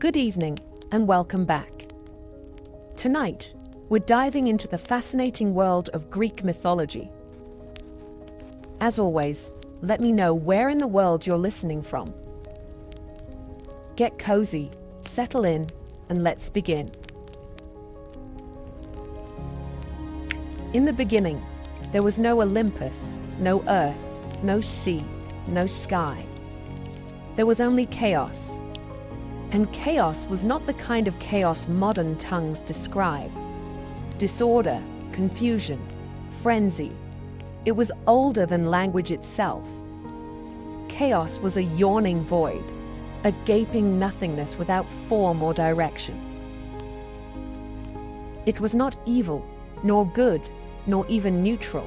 Good evening, and welcome back. Tonight, we're diving into the fascinating world of Greek mythology. As always, let me know where in the world you're listening from. Get cozy, settle in, and let's begin. In the beginning, there was no Olympus, no earth, no sea, no sky. There was only chaos. And chaos was not the kind of chaos modern tongues describe. Disorder, confusion, frenzy. It was older than language itself. Chaos was a yawning void, a gaping nothingness without form or direction. It was not evil, nor good, nor even neutral.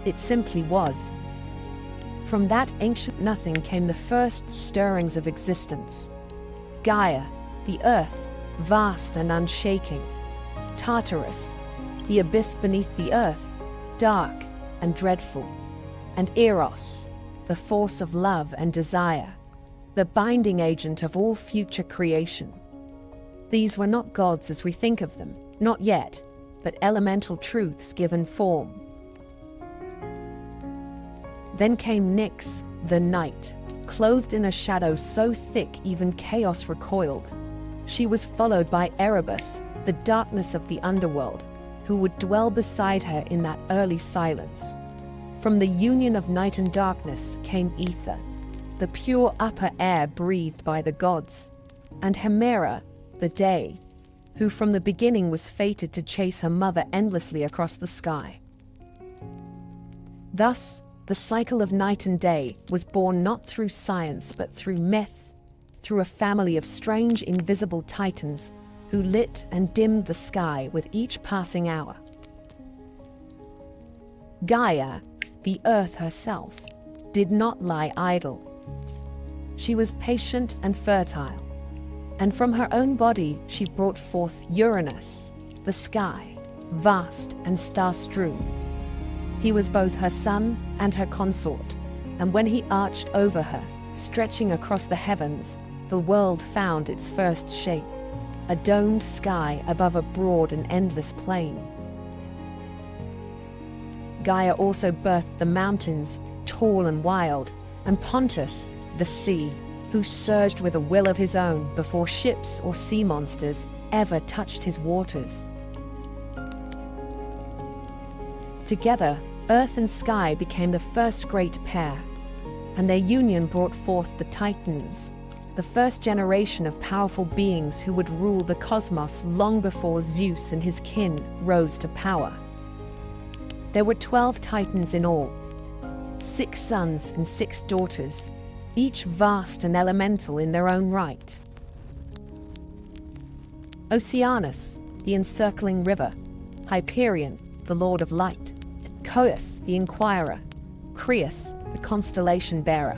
It simply was. From that ancient nothing came the first stirrings of existence. Gaia, the earth, vast and unshaking. Tartarus, the abyss beneath the earth, dark and dreadful. And Eros, the force of love and desire, the binding agent of all future creation. These were not gods as we think of them, not yet, but elemental truths given form. Then came Nyx, the night, clothed in a shadow so thick even chaos recoiled. She was followed by Erebus, the darkness of the underworld, who would dwell beside her in that early silence. From the union of night and darkness came ether, the pure upper air breathed by the gods, and Hemera, the day, who from the beginning was fated to chase her mother endlessly across the sky. Thus, the cycle of night and day was born not through science but through myth, through a family of strange invisible titans who lit and dimmed the sky with each passing hour. Gaia, the earth herself, did not lie idle. She was patient and fertile, and from her own body she brought forth Uranus, the sky, vast and star-strewn. He was both her son and her consort, and when he arched over her, stretching across the heavens, the world found its first shape, a domed sky above a broad and endless plain. Gaia also birthed the mountains, tall and wild, and Pontus, the sea, who surged with a will of his own before ships or sea monsters ever touched his waters. Together, earth and sky became the first great pair, and their union brought forth the Titans, the first generation of powerful beings who would rule the cosmos long before Zeus and his kin rose to power. There were 12 Titans in all, 6 sons and 6 daughters, each vast and elemental in their own right. Oceanus, the encircling river, Hyperion, the lord of light, Coeus, the inquirer, Creus, the constellation-bearer,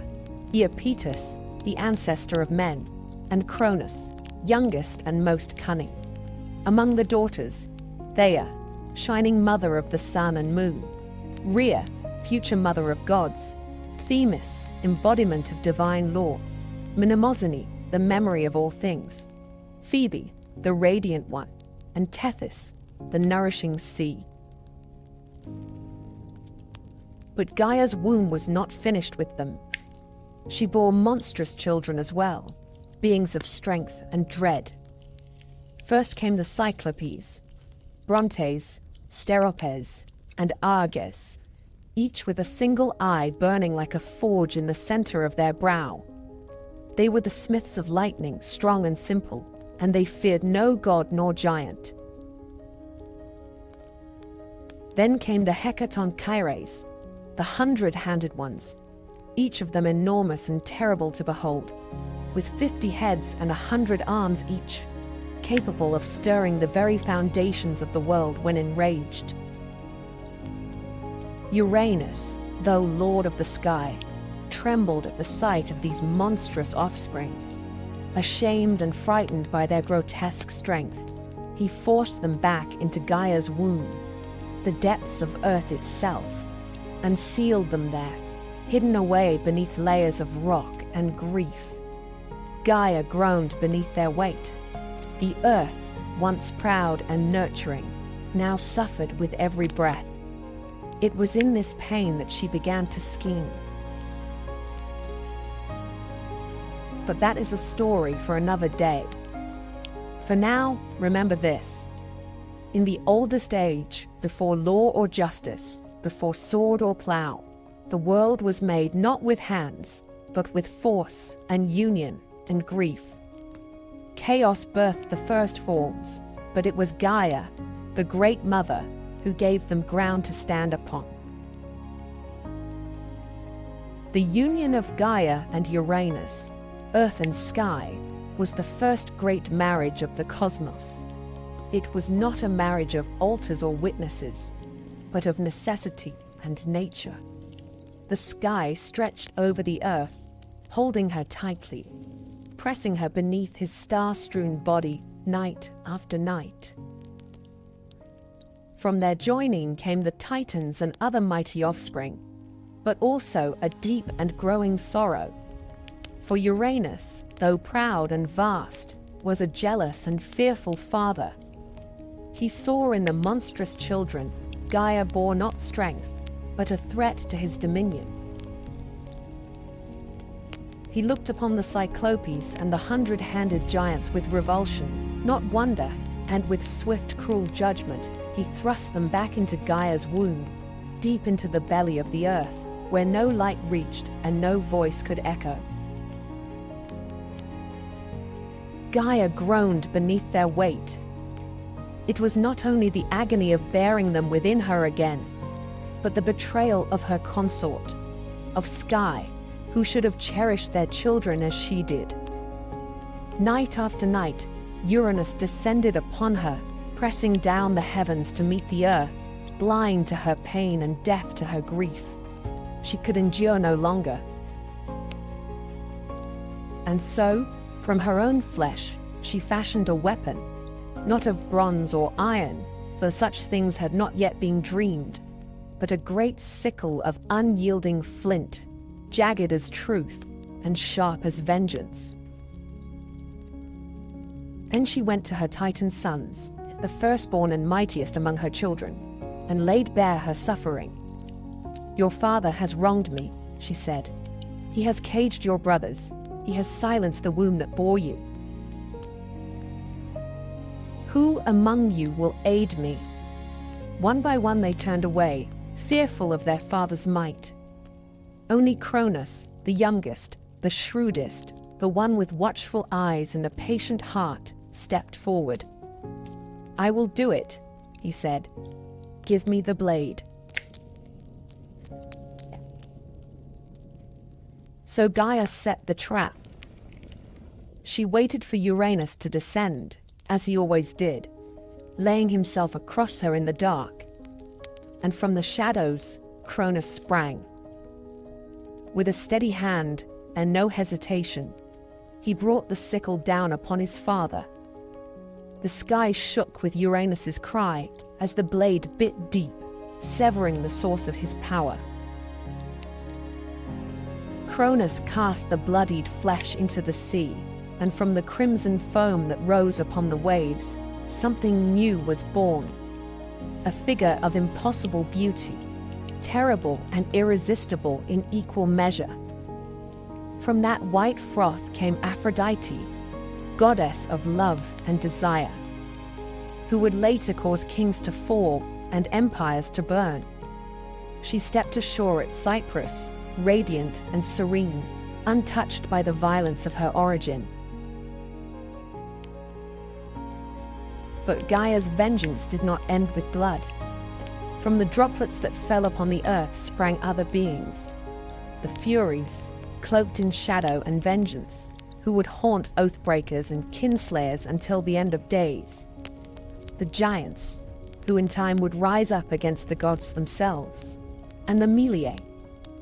Iapetus, the ancestor of men, and Cronus, youngest and most cunning. Among the daughters, Theia, shining mother of the sun and moon, Rhea, future mother of gods, Themis, embodiment of divine law, Mnemosyne, the memory of all things, Phoebe, the radiant one, and Tethys, the nourishing sea. But Gaia's womb was not finished with them. She bore monstrous children as well, beings of strength and dread. First came the Cyclopes, Brontes, Steropes, and Arges, each with a single eye burning like a forge in the center of their brow. They were the smiths of lightning, strong and simple, and they feared no god nor giant. Then came the Hecatonchires, the 100-handed ones, each of them enormous and terrible to behold, with 50 heads and 100 arms each, capable of stirring the very foundations of the world when enraged. Uranus, though lord of the sky, trembled at the sight of these monstrous offspring. Ashamed and frightened by their grotesque strength, he forced them back into Gaia's womb, the depths of earth itself, and sealed them there, hidden away beneath layers of rock and grief. Gaia groaned beneath their weight. The earth, once proud and nurturing, now suffered with every breath. It was in this pain that she began to scheme. But that is a story for another day. For now, remember this. In the oldest age, before law or justice, before sword or plow, the world was made not with hands, but with force and union and grief. Chaos birthed the first forms, but it was Gaia, the great mother, who gave them ground to stand upon. The union of Gaia and Uranus, earth and sky, was the first great marriage of the cosmos. It was not a marriage of altars or witnesses, but of necessity and nature. The sky stretched over the earth, holding her tightly, pressing her beneath his star-strewn body night after night. From their joining came the Titans and other mighty offspring, but also a deep and growing sorrow. For Uranus, though proud and vast, was a jealous and fearful father. He saw in the monstrous children Gaia bore not strength, but a threat to his dominion. He looked upon the Cyclopes and the 100-handed giants with revulsion, not wonder, and with swift, cruel judgment, he thrust them back into Gaia's womb, deep into the belly of the earth, where no light reached and no voice could echo. Gaia groaned beneath their weight. It was not only the agony of bearing them within her again, but the betrayal of her consort, of Sky, who should have cherished their children as she did. Night after night, Uranus descended upon her, pressing down the heavens to meet the earth, blind to her pain and deaf to her grief. She could endure no longer. And so, from her own flesh, she fashioned a weapon, not of bronze or iron, for such things had not yet been dreamed, but a great sickle of unyielding flint, jagged as truth and sharp as vengeance. Then she went to her Titan sons, the firstborn and mightiest among her children, and laid bare her suffering. "Your father has wronged me," she said. "He has caged your brothers. He has silenced the womb that bore you. Who among you will aid me?" One by one they turned away, fearful of their father's might. Only Cronus, the youngest, the shrewdest, the one with watchful eyes and a patient heart, stepped forward. "I will do it," he said. "Give me the blade." So Gaia set the trap. She waited for Uranus to descend, as he always did, laying himself across her in the dark. And from the shadows, Cronus sprang. With a steady hand and no hesitation, he brought the sickle down upon his father. The sky shook with Uranus's cry as the blade bit deep, severing the source of his power. Cronus cast the bloodied flesh into the sea, and from the crimson foam that rose upon the waves, something new was born. A figure of impossible beauty, terrible and irresistible in equal measure. From that white froth came Aphrodite, goddess of love and desire, who would later cause kings to fall and empires to burn. She stepped ashore at Cyprus, radiant and serene, untouched by the violence of her origin. But Gaia's vengeance did not end with blood. From the droplets that fell upon the earth sprang other beings, the Furies, cloaked in shadow and vengeance, who would haunt oathbreakers and kinslayers until the end of days. The giants, who in time would rise up against the gods themselves, and the Meliae,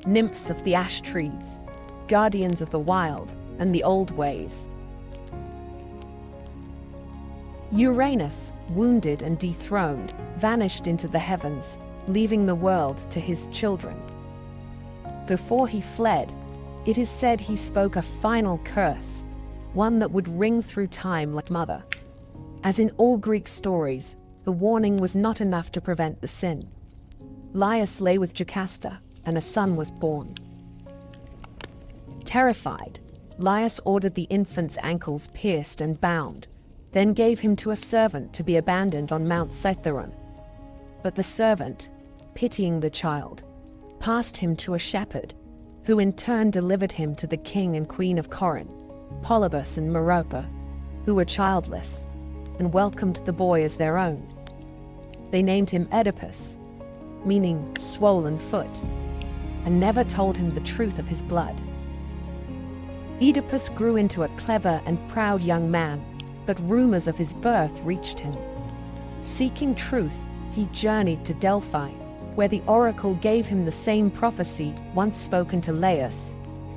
nymphs of the ash trees, guardians of the wild and the old ways. Uranus, wounded and dethroned, vanished into the heavens, leaving the world to his children. Before he fled, it is said he spoke a final curse, one that would ring through time like mother. As in all Greek stories, the warning was not enough to prevent the sin. Laius lay with Jocasta, and a son was born. Terrified, Laius ordered the infant's ankles pierced and bound, then gave him to a servant to be abandoned on Mount Cithaeron. But the servant, pitying the child, passed him to a shepherd, who in turn delivered him to the king and queen of Corinth, Polybus and Merope, who were childless, and welcomed the boy as their own. They named him Oedipus, meaning swollen foot, and never told him the truth of his blood. Oedipus grew into a clever and proud young man, but rumors of his birth reached him. Seeking truth, he journeyed to Delphi, where the oracle gave him the same prophecy once spoken to Laius,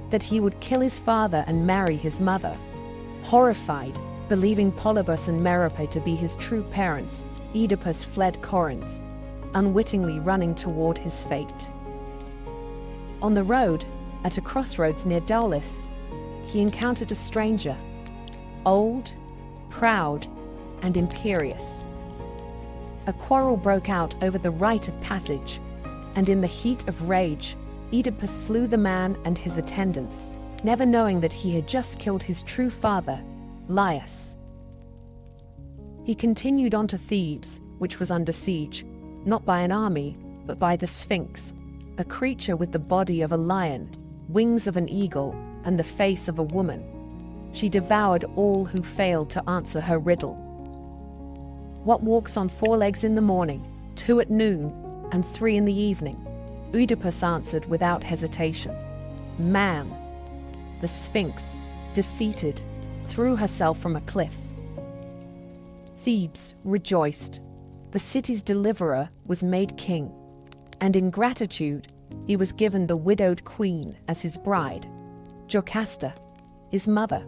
that he would kill his father and marry his mother. Horrified, believing Polybus and Merope to be his true parents, Oedipus fled Corinth, unwittingly running toward his fate. On the road, at a crossroads near Daulis, he encountered a stranger, old, proud, and imperious. A quarrel broke out over the right of passage, and in the heat of rage, Oedipus slew the man and his attendants, never knowing that he had just killed his true father, Laius. He continued on to Thebes, which was under siege, not by an army, but by the Sphinx, a creature with the body of a lion, wings of an eagle, and the face of a woman. She devoured all who failed to answer her riddle. What walks on 4 legs in the morning, 2 at noon, and 3 in the evening? Oedipus answered without hesitation. Man. The Sphinx, defeated, threw herself from a cliff. Thebes rejoiced. The city's deliverer was made king, and in gratitude, he was given the widowed queen as his bride, Jocasta, his mother.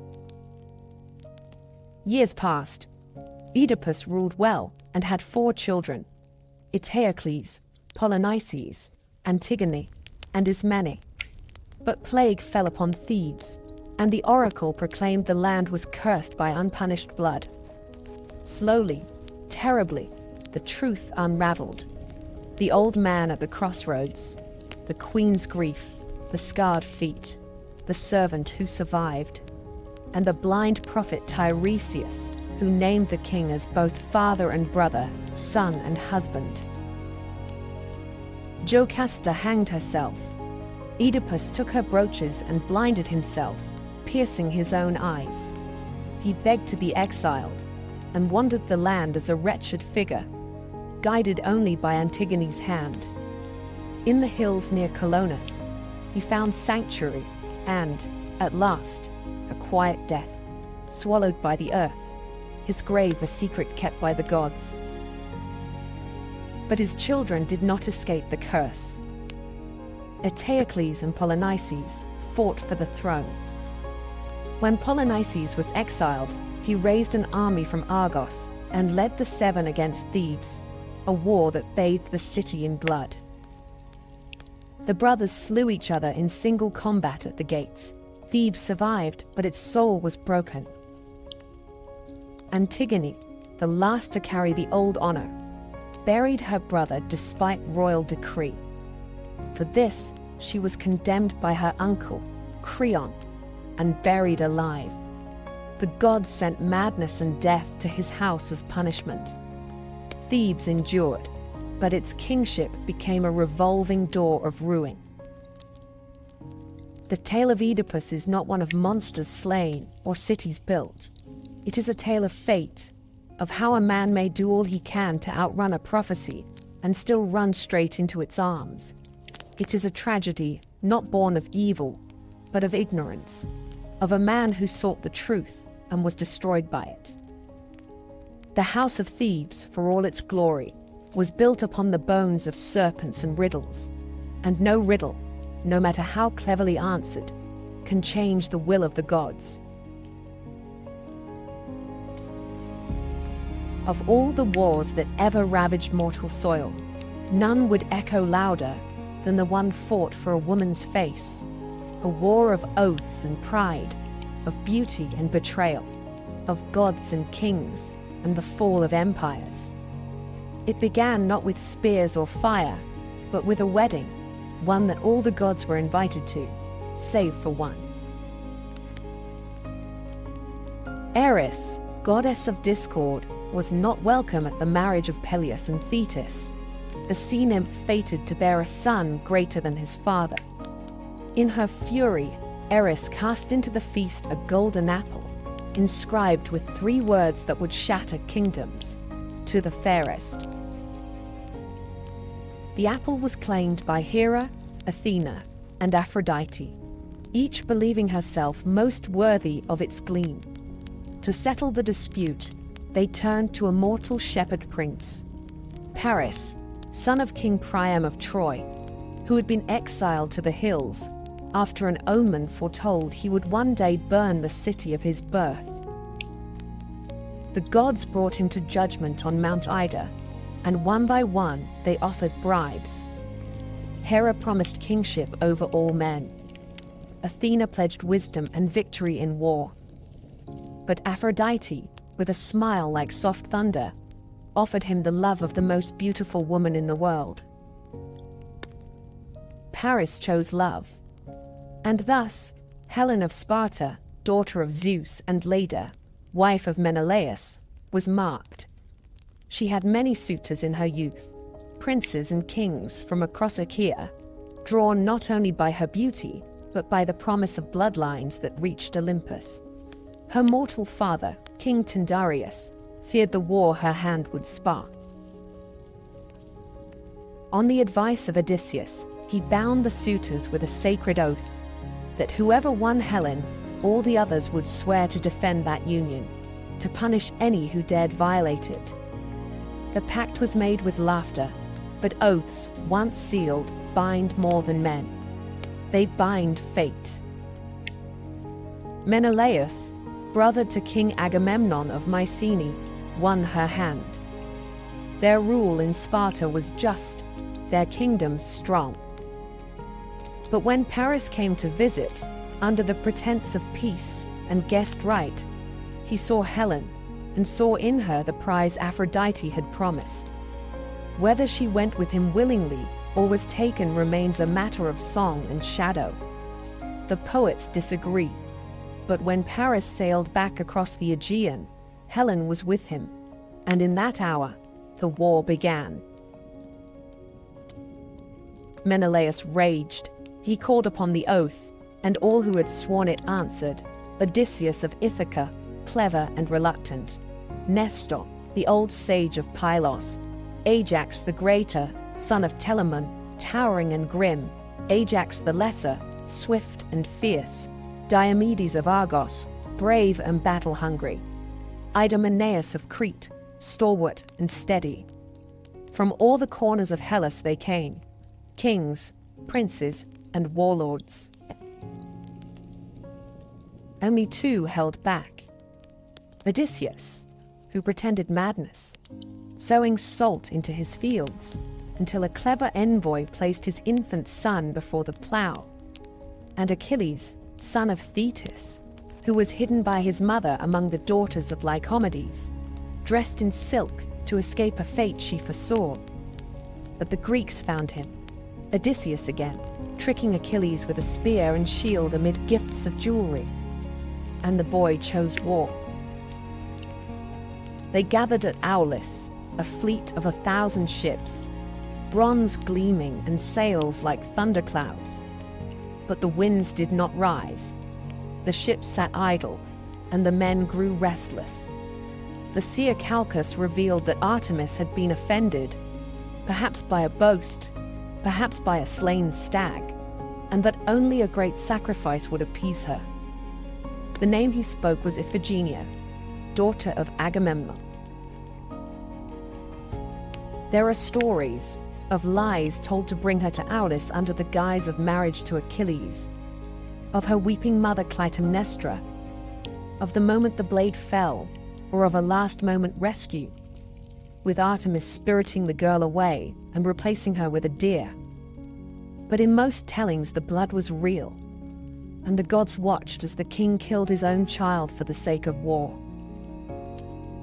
Years passed. Oedipus ruled well and had 4 children, Eteocles, Polynices, Antigone, and Ismene. But plague fell upon Thebes, and the oracle proclaimed the land was cursed by unpunished blood. Slowly, terribly, the truth unraveled. The old man at the crossroads, the queen's grief, the scarred feet, the servant who survived, and the blind prophet Tiresias, who named the king as both father and brother, son and husband. Jocasta hanged herself. Oedipus took her brooches and blinded himself, piercing his own eyes. He begged to be exiled, and wandered the land as a wretched figure, guided only by Antigone's hand. In the hills near Colonus, he found sanctuary and, at last, a quiet death, swallowed by the earth, his grave a secret kept by the gods. But his children did not escape the curse. Eteocles and Polynices fought for the throne. When Polynices was exiled, he raised an army from Argos and led the 7 against Thebes, a war that bathed the city in blood. The brothers slew each other in single combat at the gates. Thebes survived, but its soul was broken. Antigone, the last to carry the old honor, buried her brother despite royal decree. For this, she was condemned by her uncle, Creon, and buried alive. The gods sent madness and death to his house as punishment. Thebes endured, but its kingship became a revolving door of ruin. The tale of Oedipus is not one of monsters slain or cities built. It is a tale of fate, of how a man may do all he can to outrun a prophecy and still run straight into its arms. It is a tragedy not born of evil, but of ignorance, of a man who sought the truth and was destroyed by it. The house of Thebes, for all its glory, was built upon the bones of serpents and riddles, and no riddle, no matter how cleverly answered, can change the will of the gods. Of all the wars that ever ravaged mortal soil, none would echo louder than the one fought for a woman's face, a war of oaths and pride, of beauty and betrayal, of gods and kings, and the fall of empires. It began not with spears or fire, but with a wedding, one that all the gods were invited to, save for one. Eris, goddess of discord, was not welcome at the marriage of Peleus and Thetis, the sea nymph fated to bear a son greater than his father. In her fury, Eris cast into the feast a golden apple, inscribed with 3 words that would shatter kingdoms: to the fairest. The apple was claimed by Hera, Athena, and Aphrodite, each believing herself most worthy of its gleam. To settle the dispute, they turned to a mortal shepherd prince, Paris, son of King Priam of Troy, who had been exiled to the hills after an omen foretold he would one day burn the city of his birth. The gods brought him to judgment on Mount Ida, and one by one they offered bribes. Hera promised kingship over all men. Athena pledged wisdom and victory in war. But Aphrodite, with a smile like soft thunder, offered him the love of the most beautiful woman in the world. Paris chose love. And thus, Helen of Sparta, daughter of Zeus and Leda, wife of Menelaus, was marked. She had many suitors in her youth, princes and kings from across Achaea, drawn not only by her beauty, but by the promise of bloodlines that reached Olympus. Her mortal father, King Tyndareus, feared the war her hand would spark. On the advice of Odysseus, he bound the suitors with a sacred oath that whoever won Helen, all the others would swear to defend that union, to punish any who dared violate it. The pact was made with laughter, but oaths, once sealed, bind more than men. They bind fate. Menelaus, brother to King Agamemnon of Mycenae, won her hand. Their rule in Sparta was just, their kingdom strong. But when Paris came to visit, under the pretense of peace and guest right, he saw Helen, and saw in her the prize Aphrodite had promised. Whether she went with him willingly or was taken remains a matter of song and shadow. The poets disagree, but when Paris sailed back across the Aegean, Helen was with him, and in that hour, the war began. Menelaus raged. He called upon the oath, and all who had sworn it answered: Odysseus of Ithaca, clever and reluctant; Nestor, the old sage of Pylos; Ajax the greater, son of Telamon, towering and grim; Ajax the lesser, swift and fierce; Diomedes of Argos, brave and battle-hungry; Idomeneus of Crete, stalwart and steady. From all the corners of Hellas they came, kings, princes, and warlords. Only 2 held back. Odysseus, who pretended madness, sowing salt into his fields, until a clever envoy placed his infant son before the plough; and Achilles, son of Thetis, who was hidden by his mother among the daughters of Lycomedes, dressed in silk to escape a fate she foresaw. But the Greeks found him, Odysseus again, tricking Achilles with a spear and shield amid gifts of jewelry. And the boy chose war. They gathered at Aulis, a fleet of 1,000 ships, bronze gleaming and sails like thunderclouds. But the winds did not rise. The ships sat idle, and the men grew restless. The seer Calchas revealed that Artemis had been offended, perhaps by a boast, perhaps by a slain stag, and that only a great sacrifice would appease her. The name he spoke was Iphigenia, daughter of Agamemnon. There are stories of lies told to bring her to Aulis under the guise of marriage to Achilles, of her weeping mother Clytemnestra, of the moment the blade fell, or of a last-moment rescue, with Artemis spiriting the girl away and replacing her with a deer. But in most tellings the blood was real. and the gods watched as the king killed his own child for the sake of war.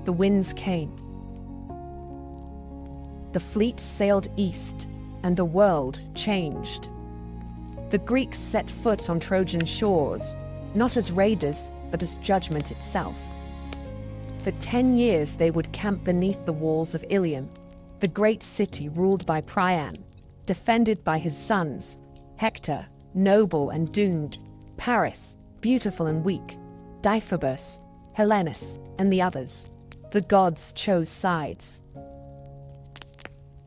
The winds came. The fleet sailed east, and the world changed. The Greeks set foot on Trojan shores, not as raiders, but as judgment itself. For 10 years they would camp beneath the walls of Ilium, the great city ruled by Priam, defended by his sons, Hector, noble and doomed, Paris, beautiful and weak, Deiphobus, Helenus, and the others. The gods chose sides.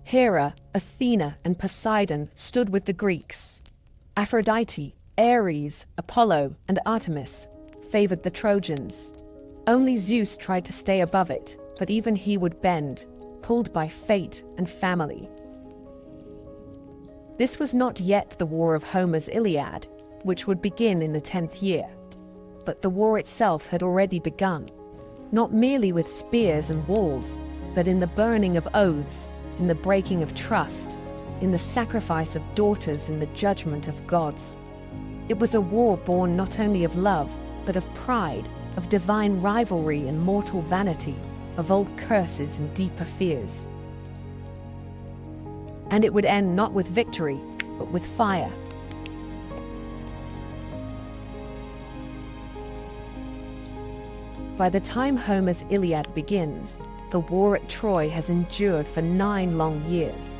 Hera, Athena, and Poseidon stood with the Greeks. Aphrodite, Ares, Apollo, and Artemis favored the Trojans. Only Zeus tried to stay above it, but even he would bend, pulled by fate and family. This was not yet the war of Homer's Iliad, which would begin in the 10th year. But the war itself had already begun, not merely with spears and walls, but in the burning of oaths, in the breaking of trust, in the sacrifice of daughters, in the judgment of gods. It was a war born not only of love, but of pride, of divine rivalry and mortal vanity, of old curses and deeper fears. And it would end not with victory, but with fire. By the time Homer's Iliad begins, the war at Troy has endured for 9 long years.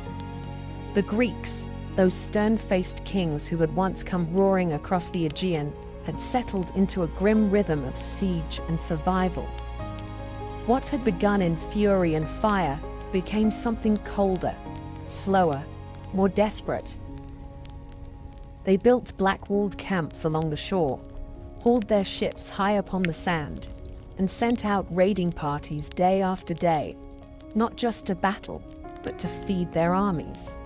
The Greeks, those stern-faced kings who had once come roaring across the Aegean, had settled into a grim rhythm of siege and survival. What had begun in fury and fire became something colder, slower, more desperate. They built black-walled camps along the shore, hauled their ships high upon the sand, and sent out raiding parties day after day, not just to battle, but to feed their armies.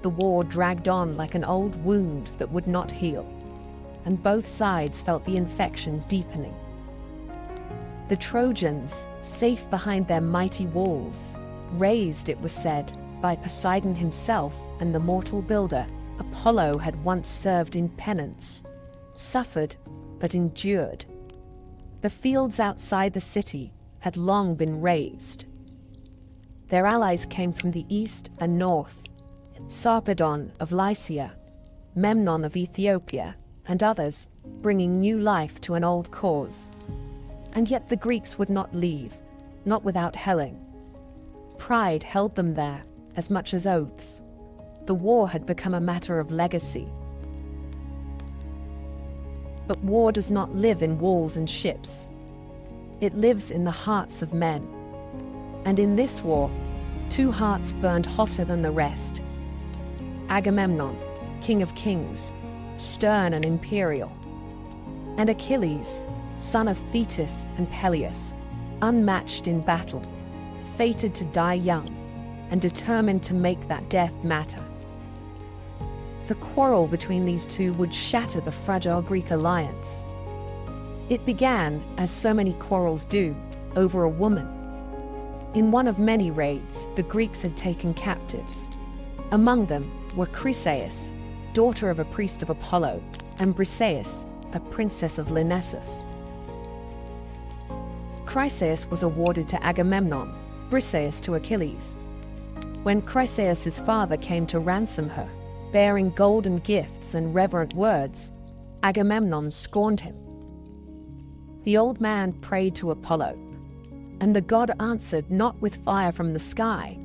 The war dragged on like an old wound that would not heal, and both sides felt the infection deepening. The Trojans, safe behind their mighty walls, raised, it was said, by Poseidon himself and the mortal builder, Apollo had once served in penance, suffered, but endured. The fields outside the city had long been razed. Their allies came from the east and north, Sarpedon of Lycia, Memnon of Ethiopia, and others, bringing new life to an old cause. And yet the Greeks would not leave, not without helling. Pride held them there, as much as oaths. The war had become a matter of legacy. But war does not live in walls and ships. It lives in the hearts of men. And in this war, 2 hearts burned hotter than the rest. Agamemnon, king of kings, stern and imperial, and Achilles, son of Thetis and Peleus, unmatched in battle, fated to die young, and determined to make that death matter. The quarrel between these two would shatter the fragile Greek alliance. It began, as so many quarrels do, over a woman. In one of many raids, the Greeks had taken captives. Among them were Chryseis, daughter of a priest of Apollo, and Briseis, a princess of Lyrnessus. Chryseis was awarded to Agamemnon, Briseis to Achilles. When Chryseis' father came to ransom her, bearing golden gifts and reverent words, Agamemnon scorned him. The old man prayed to Apollo, and the god answered not with fire from the sky,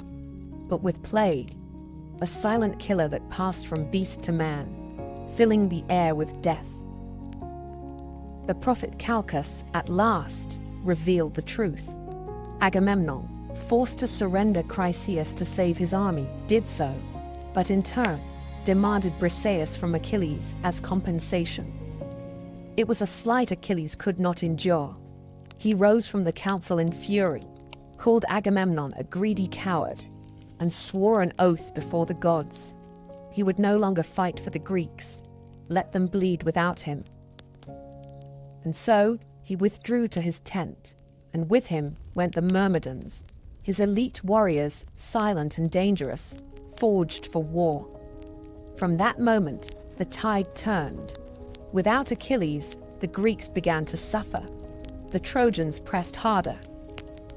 but with plague, a silent killer that passed from beast to man, filling the air with death. The prophet Calchas, at last, revealed the truth. Agamemnon, forced to surrender Chryseis to save his army, did so, but in turn demanded Briseis from Achilles as compensation. It was a slight Achilles could not endure. He rose from the council in fury, called Agamemnon a greedy coward, and swore an oath before the gods. He would no longer fight for the Greeks, let them bleed without him. And so he withdrew to his tent, and with him went the Myrmidons, his elite warriors, silent and dangerous, forged for war. From that moment, the tide turned. Without Achilles, the Greeks began to suffer. The Trojans pressed harder.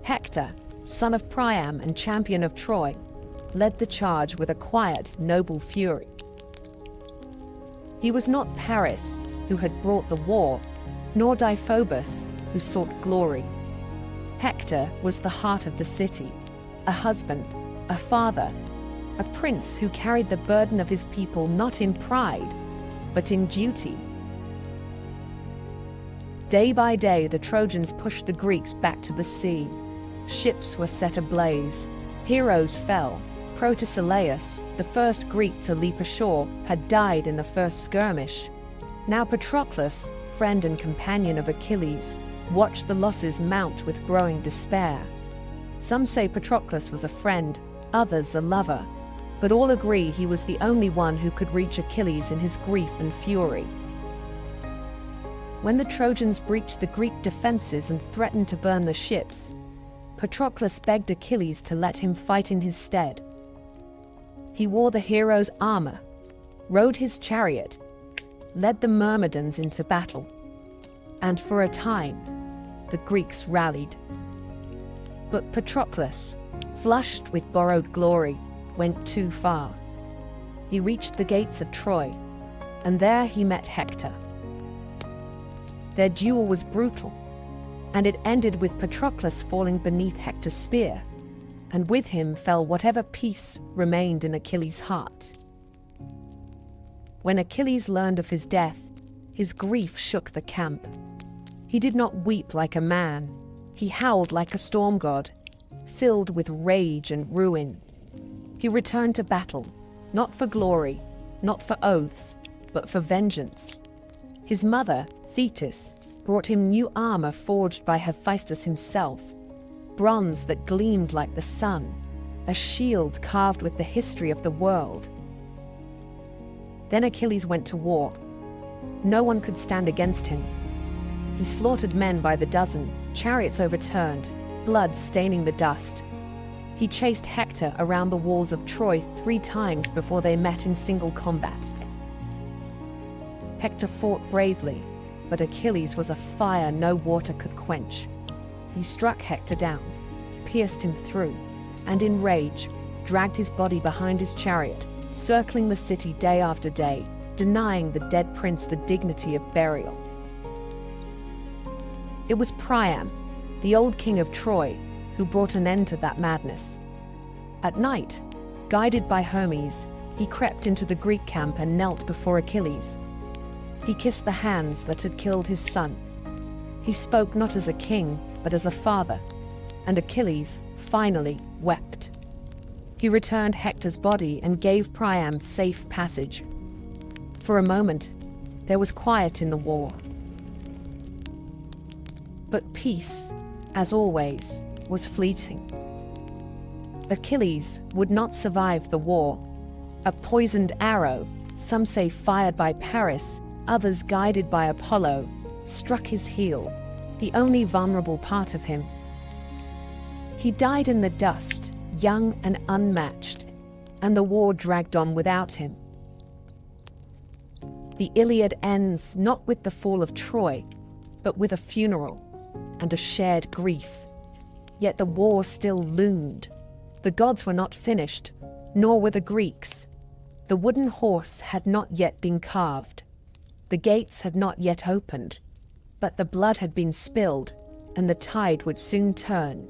Hector, son of Priam and champion of Troy, led the charge with a quiet, noble fury. He was not Paris, who had brought the war, nor Deiphobus, who sought glory. Hector was the heart of the city, a husband, a father, a prince who carried the burden of his people not in pride, but in duty. Day by day, the Trojans pushed the Greeks back to the sea. Ships were set ablaze. Heroes fell. Protesilaus, the first Greek to leap ashore, had died in the first skirmish. Now Patroclus, friend and companion of Achilles, watched the losses mount with growing despair. Some say Patroclus was a friend, others a lover, but all agree he was the only one who could reach Achilles in his grief and fury. When the Trojans breached the Greek defenses and threatened to burn the ships, Patroclus begged Achilles to let him fight in his stead. He wore the hero's armor, rode his chariot, led the Myrmidons into battle, and for a time, the Greeks rallied. But Patroclus, flushed with borrowed glory, went too far. He reached the gates of Troy, and there he met Hector. Their duel was brutal, and it ended with Patroclus falling beneath Hector's spear, and with him fell whatever peace remained in Achilles' heart. When Achilles learned of his death, his grief shook the camp. He did not weep like a man. He howled like a storm god, filled with rage and ruin. He returned to battle, not for glory, not for oaths, but for vengeance. His mother, Thetis, brought him new armor forged by Hephaestus himself, bronze that gleamed like the sun, a shield carved with the history of the world. Then Achilles went to war. No one could stand against him. He slaughtered men by the dozen, chariots overturned, blood staining the dust. He chased Hector around the walls of Troy 3 times before they met in single combat. Hector fought bravely, but Achilles was a fire no water could quench. He struck Hector down, pierced him through, and in rage, dragged his body behind his chariot, circling the city day after day, denying the dead prince the dignity of burial. It was Priam, the old king of Troy, who brought an end to that madness. At night, guided by Hermes, he crept into the Greek camp and knelt before Achilles. He kissed the hands that had killed his son. He spoke not as a king, but as a father, and Achilles finally wept. He returned Hector's body and gave Priam safe passage. For a moment, there was quiet in the war. But peace, as always, was fleeting. Achilles would not survive the war. A poisoned arrow, some say fired by Paris, others guided by Apollo, struck his heel, the only vulnerable part of him. He died in the dust, young and unmatched, and the war dragged on without him. The Iliad ends not with the fall of Troy, but with a funeral and a shared grief. Yet the war still loomed. The gods were not finished, nor were the Greeks. The wooden horse had not yet been carved. The gates had not yet opened, but the blood had been spilled, and the tide would soon turn.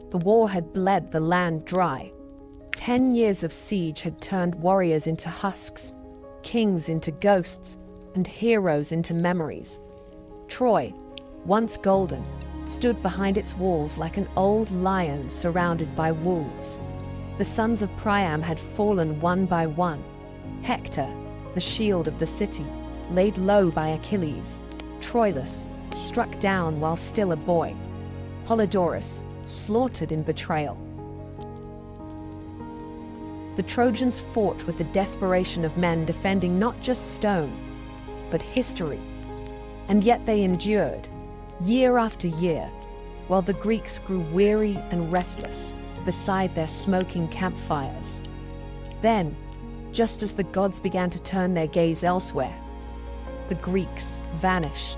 The war had bled the land dry. 10 years of siege had turned warriors into husks, kings into ghosts, and heroes into memories. Troy, once golden, stood behind its walls like an old lion surrounded by wolves. The sons of Priam had fallen one by one. Hector, the shield of the city, laid low by Achilles. Troilus, struck down while still a boy. Polydorus, slaughtered in betrayal. The Trojans fought with the desperation of men defending not just stone, but history. And yet they endured, year after year, while the Greeks grew weary and restless beside their smoking campfires. Then, just as the gods began to turn their gaze elsewhere. The Greeks vanished.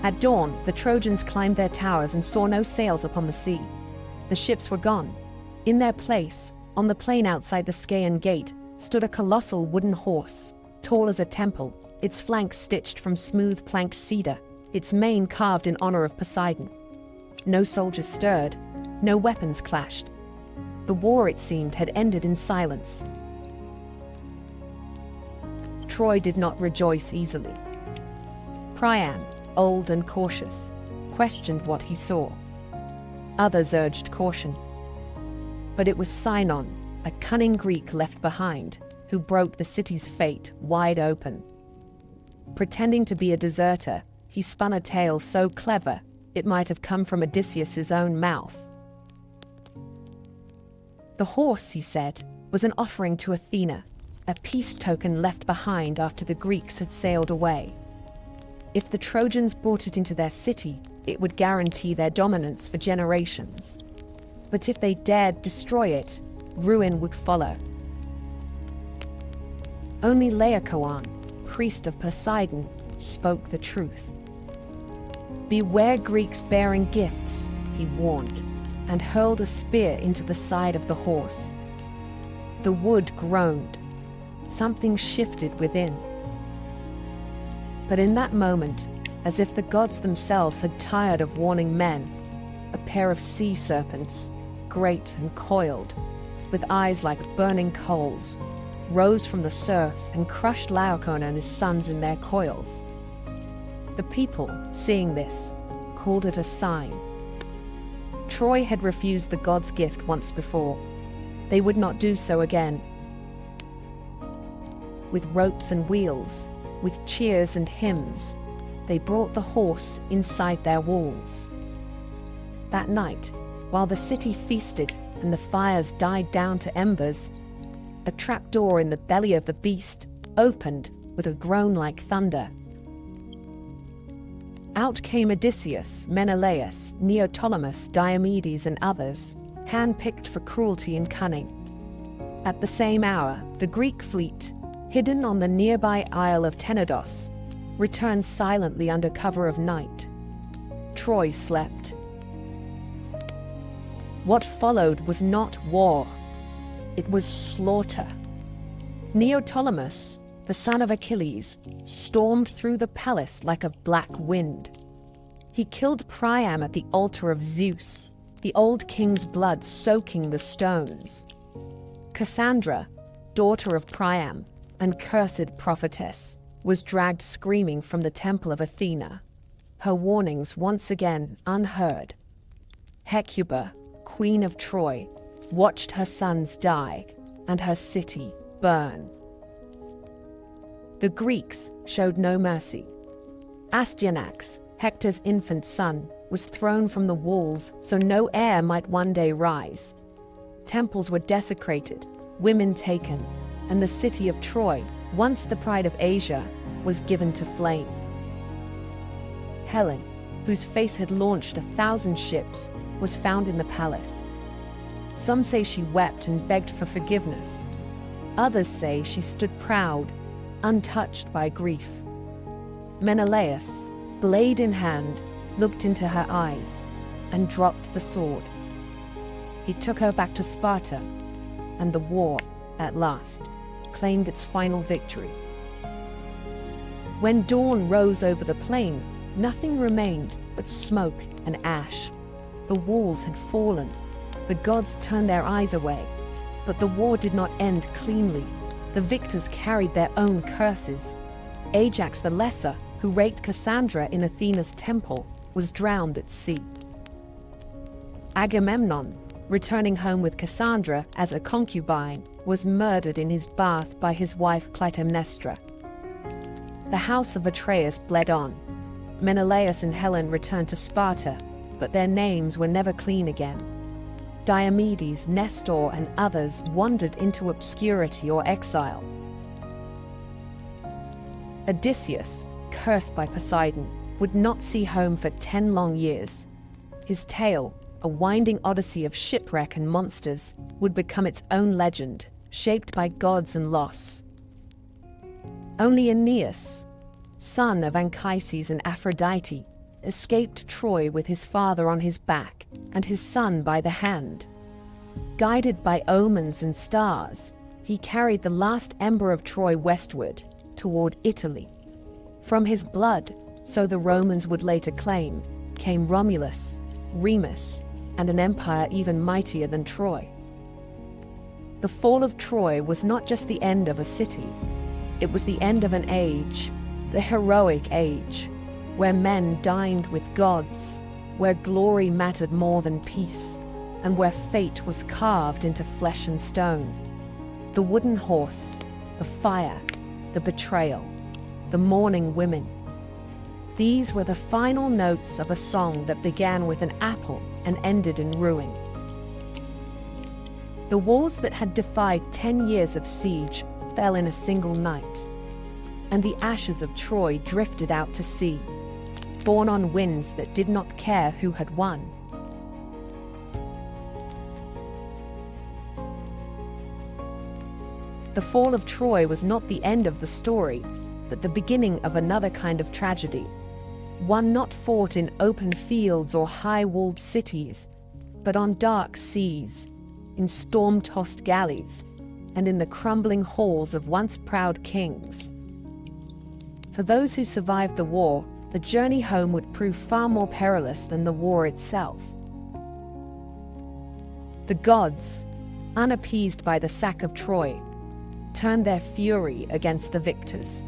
At dawn, the Trojans climbed their towers and saw no sails upon the sea. The ships were gone. In their place, on the plain outside the Scaean gate, stood a colossal wooden horse, tall as a temple, its flanks stitched from smooth planked cedar, its mane carved in honor of Poseidon. No soldiers stirred, no weapons clashed. The war, it seemed, had ended in silence. Troy did not rejoice easily. Priam, old and cautious, questioned what he saw. Others urged caution. But it was Sinon, a cunning Greek left behind, who broke the city's fate wide open. Pretending to be a deserter, he spun a tale so clever it might have come from Odysseus's own mouth. The horse, he said, was an offering to Athena, a peace token left behind after the Greeks had sailed away. If the Trojans brought it into their city, it would guarantee their dominance for generations. But if they dared destroy it, ruin would follow. Only Laocoon, priest of Poseidon, spoke the truth. "Beware Greeks bearing gifts," he warned, and hurled a spear into the side of the horse. The wood groaned. Something shifted within. But in that moment, as if the gods themselves had tired of warning men, a pair of sea serpents, great and coiled, with eyes like burning coals, rose from the surf and crushed Laocoon and his sons in their coils. The people, seeing this, called it a sign. Troy had refused the gods' gift once before. They would not do so again. With ropes and wheels, with cheers and hymns, they brought the horse inside their walls. That night, while the city feasted and the fires died down to embers, a trapdoor in the belly of the beast opened with a groan like thunder. Out came Odysseus, Menelaus, Neoptolemus, Diomedes, and others, hand-picked for cruelty and cunning. At the same hour, the Greek fleet, hidden on the nearby Isle of Tenedos, returned silently under cover of night. Troy slept. What followed was not war. It was slaughter. Neoptolemus, the son of Achilles, stormed through the palace like a black wind. He killed Priam at the altar of Zeus, the old king's blood soaking the stones. Cassandra, daughter of Priam, and cursed prophetess, was dragged screaming from the temple of Athena, her warnings once again unheard. Hecuba, queen of Troy, watched her sons die and her city burn. The Greeks showed no mercy. Astyanax, Hector's infant son, was thrown from the walls so no heir might one day rise. Temples were desecrated, women taken, and the city of Troy, once the pride of Asia, was given to flame. Helen, whose face had launched 1,000 ships, was found in the palace. Some say she wept and begged for forgiveness. Others say she stood proud, untouched by grief. Menelaus, blade in hand, looked into her eyes and dropped the sword. He took her back to Sparta, and the war, at last, claimed its final victory. When dawn rose over the plain, nothing remained but smoke and ash. The walls had fallen. The gods turned their eyes away. But the war did not end cleanly. The victors carried their own curses. Ajax the Lesser, who raped Cassandra in Athena's temple, was drowned at sea. Agamemnon, returning home with Cassandra as a concubine, was murdered in his bath by his wife Clytemnestra. The house of Atreus bled on. Menelaus and Helen returned to Sparta, but their names were never clean again. Diomedes, Nestor, and others wandered into obscurity or exile. Odysseus, cursed by Poseidon, would not see home for 10 long years. His tale, a winding odyssey of shipwreck and monsters, would become its own legend, shaped by gods and loss. Only Aeneas, son of Anchises and Aphrodite, escaped Troy with his father on his back and his son by the hand. Guided by omens and stars, he carried the last ember of Troy westward, toward Italy. From his blood, so the Romans would later claim, came Romulus, Remus, and an empire even mightier than Troy. The fall of Troy was not just the end of a city, it was the end of an age, the heroic age, where men dined with gods, where glory mattered more than peace, and where fate was carved into flesh and stone. The wooden horse, the fire, the betrayal, the mourning women. These were the final notes of a song that began with an apple and ended in ruin. The walls that had defied 10 years of siege fell in a single night, and the ashes of Troy drifted out to sea, borne on winds that did not care who had won. The fall of Troy was not the end of the story, but the beginning of another kind of tragedy, one not fought in open fields or high-walled cities, but on dark seas, in storm-tossed galleys, and in the crumbling halls of once proud kings. For those who survived the war, the journey home would prove far more perilous than the war itself. The gods, unappeased by the sack of Troy, turned their fury against the victors.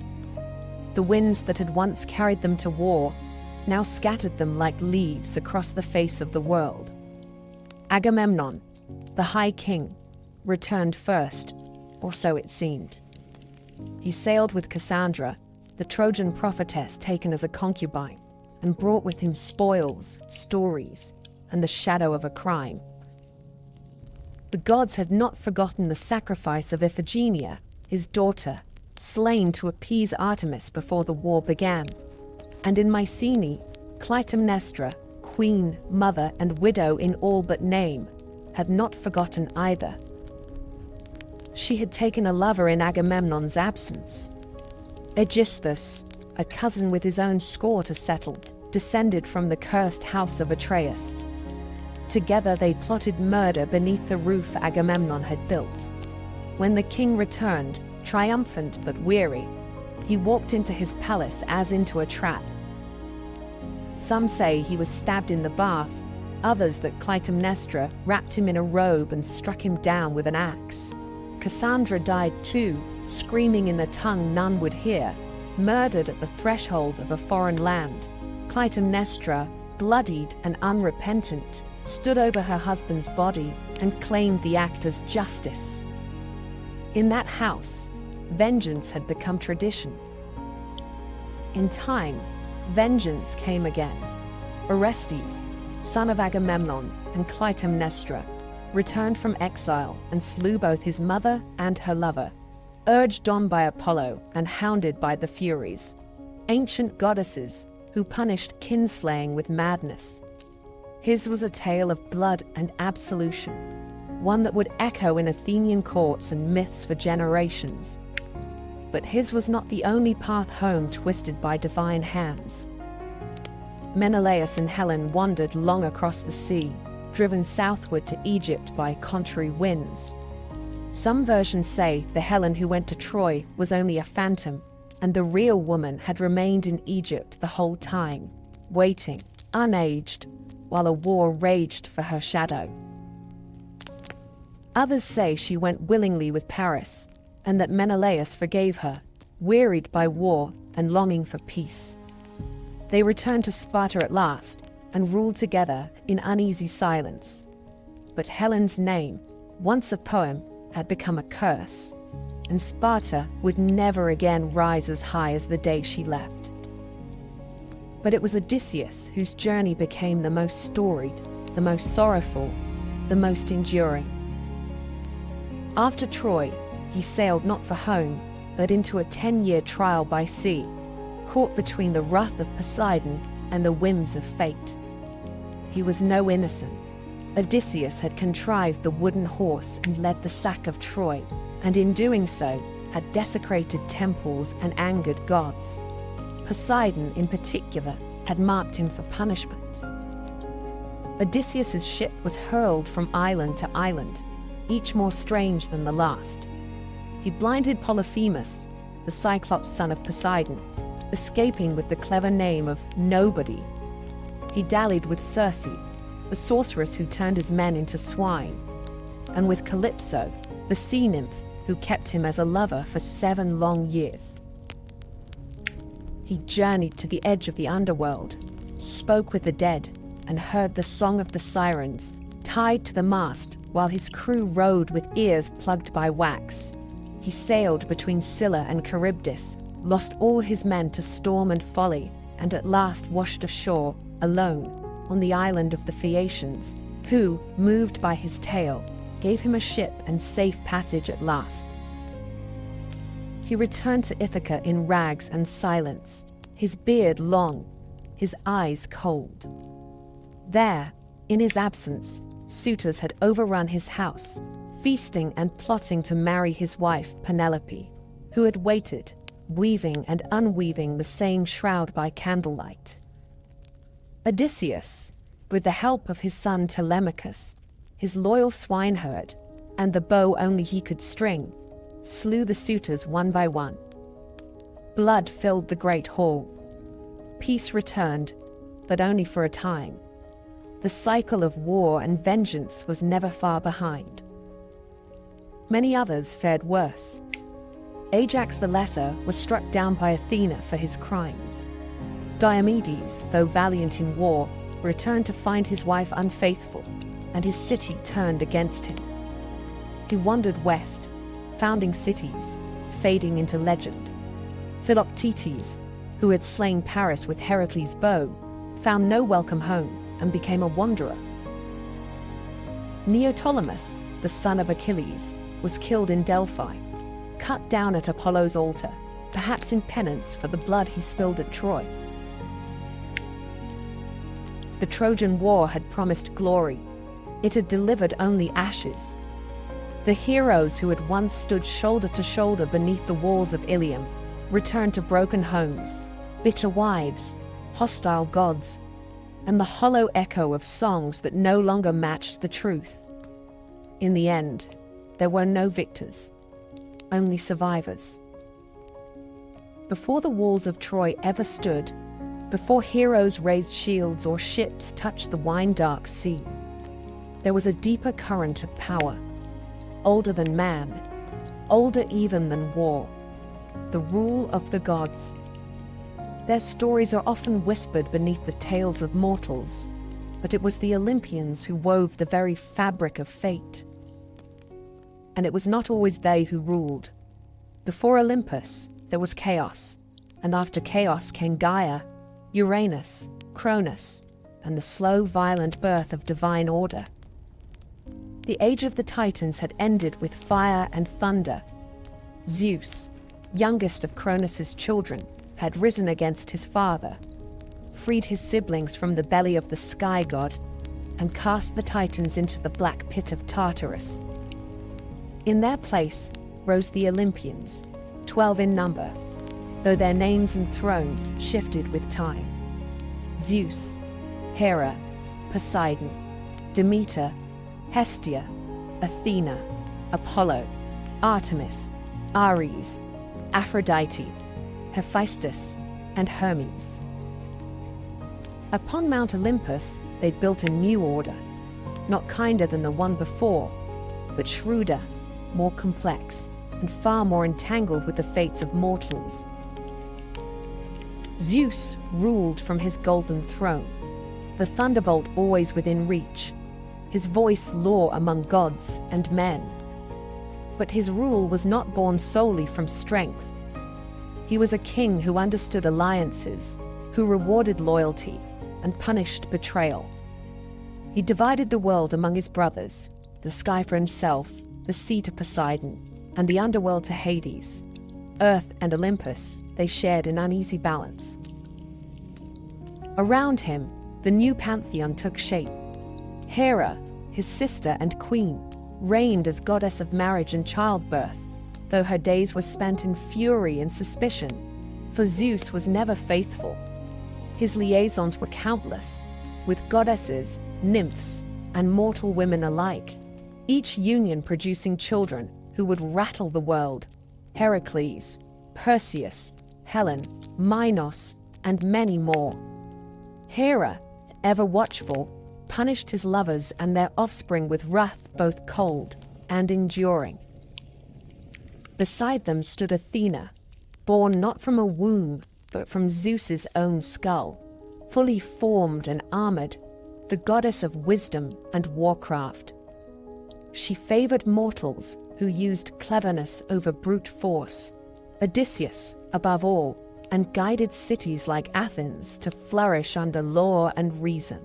The winds that had once carried them to war now scattered them like leaves across the face of the world. Agamemnon, the High King, returned first, or so it seemed. He sailed with Cassandra, the Trojan prophetess taken as a concubine, and brought with him spoils, stories, and the shadow of a crime. The gods had not forgotten the sacrifice of Iphigenia, his daughter, slain to appease Artemis before the war began. And in Mycenae, Clytemnestra, queen, mother, and widow in all but name, had not forgotten either. She had taken a lover in Agamemnon's absence. Aegisthus, a cousin with his own score to settle, descended from the cursed house of Atreus. Together they plotted murder beneath the roof Agamemnon had built. When the king returned, triumphant but weary, he walked into his palace as into a trap. Some say he was stabbed in the bath, others that Clytemnestra wrapped him in a robe and struck him down with an axe. Cassandra died too, screaming in the tongue none would hear, murdered at the threshold of a foreign land. Clytemnestra, bloodied and unrepentant, stood over her husband's body and claimed the act as justice. In that house, vengeance had become tradition. In time, vengeance came again. Orestes, son of Agamemnon and Clytemnestra, returned from exile and slew both his mother and her lover, urged on by Apollo and hounded by the Furies, ancient goddesses who punished kinslaying with madness. His was a tale of blood and absolution, one that would echo in Athenian courts and myths for generations. But his was not the only path home twisted by divine hands. Menelaus and Helen wandered long across the sea, driven southward to Egypt by contrary winds. Some versions say the Helen who went to Troy was only a phantom, and the real woman had remained in Egypt the whole time, waiting, unaged, while a war raged for her shadow. Others say she went willingly with Paris, and that Menelaus forgave her, wearied by war and longing for peace. They returned to Sparta at last, and ruled together in uneasy silence. But Helen's name, once a poem, had become a curse, and Sparta would never again rise as high as the day she left. But it was Odysseus whose journey became the most storied, the most sorrowful, the most enduring. After Troy, he sailed not for home, but into a 10-year trial by sea, caught between the wrath of Poseidon and the whims of fate. He was no innocent. Odysseus had contrived the wooden horse and led the sack of Troy, and in doing so, had desecrated temples and angered gods. Poseidon, in particular, had marked him for punishment. Odysseus's ship was hurled from island to island, each more strange than the last. He blinded Polyphemus, the Cyclops son of Poseidon, escaping with the clever name of Nobody. He dallied with Circe, the sorceress who turned his men into swine, and with Calypso, the sea nymph who kept him as a lover for 7 long years. He journeyed to the edge of the underworld, spoke with the dead, and heard the song of the sirens, tied to the mast while his crew rowed with ears plugged by wax. He sailed between Scylla and Charybdis, lost all his men to storm and folly, and at last washed ashore, alone, on the island of the Phaeacians, who, moved by his tale, gave him a ship and safe passage at last. He returned to Ithaca in rags and silence, his beard long, his eyes cold. There, in his absence, suitors had overrun his house, feasting and plotting to marry his wife Penelope, who had waited, weaving and unweaving the same shroud by candlelight. Odysseus, with the help of his son Telemachus, his loyal swineherd, and the bow only he could string, slew the suitors one by one. Blood filled the great hall. Peace returned, but only for a time. The cycle of war and vengeance was never far behind. Many others fared worse. Ajax the Lesser was struck down by Athena for his crimes. Diomedes, though valiant in war, returned to find his wife unfaithful, and his city turned against him. He wandered west, founding cities, fading into legend. Philoctetes, who had slain Paris with Heracles' bow, found no welcome home and became a wanderer. Neoptolemus, the son of Achilles, was killed in Delphi, cut down at Apollo's altar, perhaps in penance for the blood he spilled at Troy. The Trojan War had promised glory. It had delivered only ashes. The heroes who had once stood shoulder to shoulder beneath the walls of Ilium returned to broken homes, bitter wives, hostile gods, and the hollow echo of songs that no longer matched the truth. In the end, there were no victors, only survivors. Before the walls of Troy ever stood, before heroes raised shields or ships touched the wine-dark sea, there was a deeper current of power, older than man, older even than war, the rule of the gods. Their stories are often whispered beneath the tales of mortals, but it was the Olympians who wove the very fabric of fate. And it was not always they who ruled. Before Olympus, there was chaos, and after chaos came Gaia, Uranus, Cronus, and the slow, violent birth of divine order. The age of the Titans had ended with fire and thunder. Zeus, youngest of Cronus's children, had risen against his father, freed his siblings from the belly of the sky god, and cast the Titans into the black pit of Tartarus. In their place rose the Olympians, 12 in number, though their names and thrones shifted with time. Zeus, Hera, Poseidon, Demeter, Hestia, Athena, Apollo, Artemis, Ares, Aphrodite, Hephaestus, and Hermes. Upon Mount Olympus, they built a new order, not kinder than the one before, but shrewder, more complex, and far more entangled with the fates of mortals. Zeus ruled from his golden throne, the thunderbolt always within reach, his voice law among gods and men. But his rule was not born solely from strength. He was a king who understood alliances, who rewarded loyalty and punished betrayal. He divided the world among his brothers, the sky for himself, the sea to Poseidon, and the underworld to Hades. Earth and Olympus they shared in uneasy balance. Around him, the new pantheon took shape. Hera, his sister and queen, reigned as goddess of marriage and childbirth, though her days were spent in fury and suspicion, for Zeus was never faithful. His liaisons were countless, with goddesses, nymphs, and mortal women alike, each union producing children who would rattle the world: Heracles, Perseus, Helen, Minos, and many more. Hera, ever watchful, punished his lovers and their offspring with wrath both cold and enduring. Beside them stood Athena, born not from a womb, but from Zeus's own skull, fully formed and armored, the goddess of wisdom and warcraft. She favored mortals who used cleverness over brute force, Odysseus above all, and guided cities like Athens to flourish under law and reason.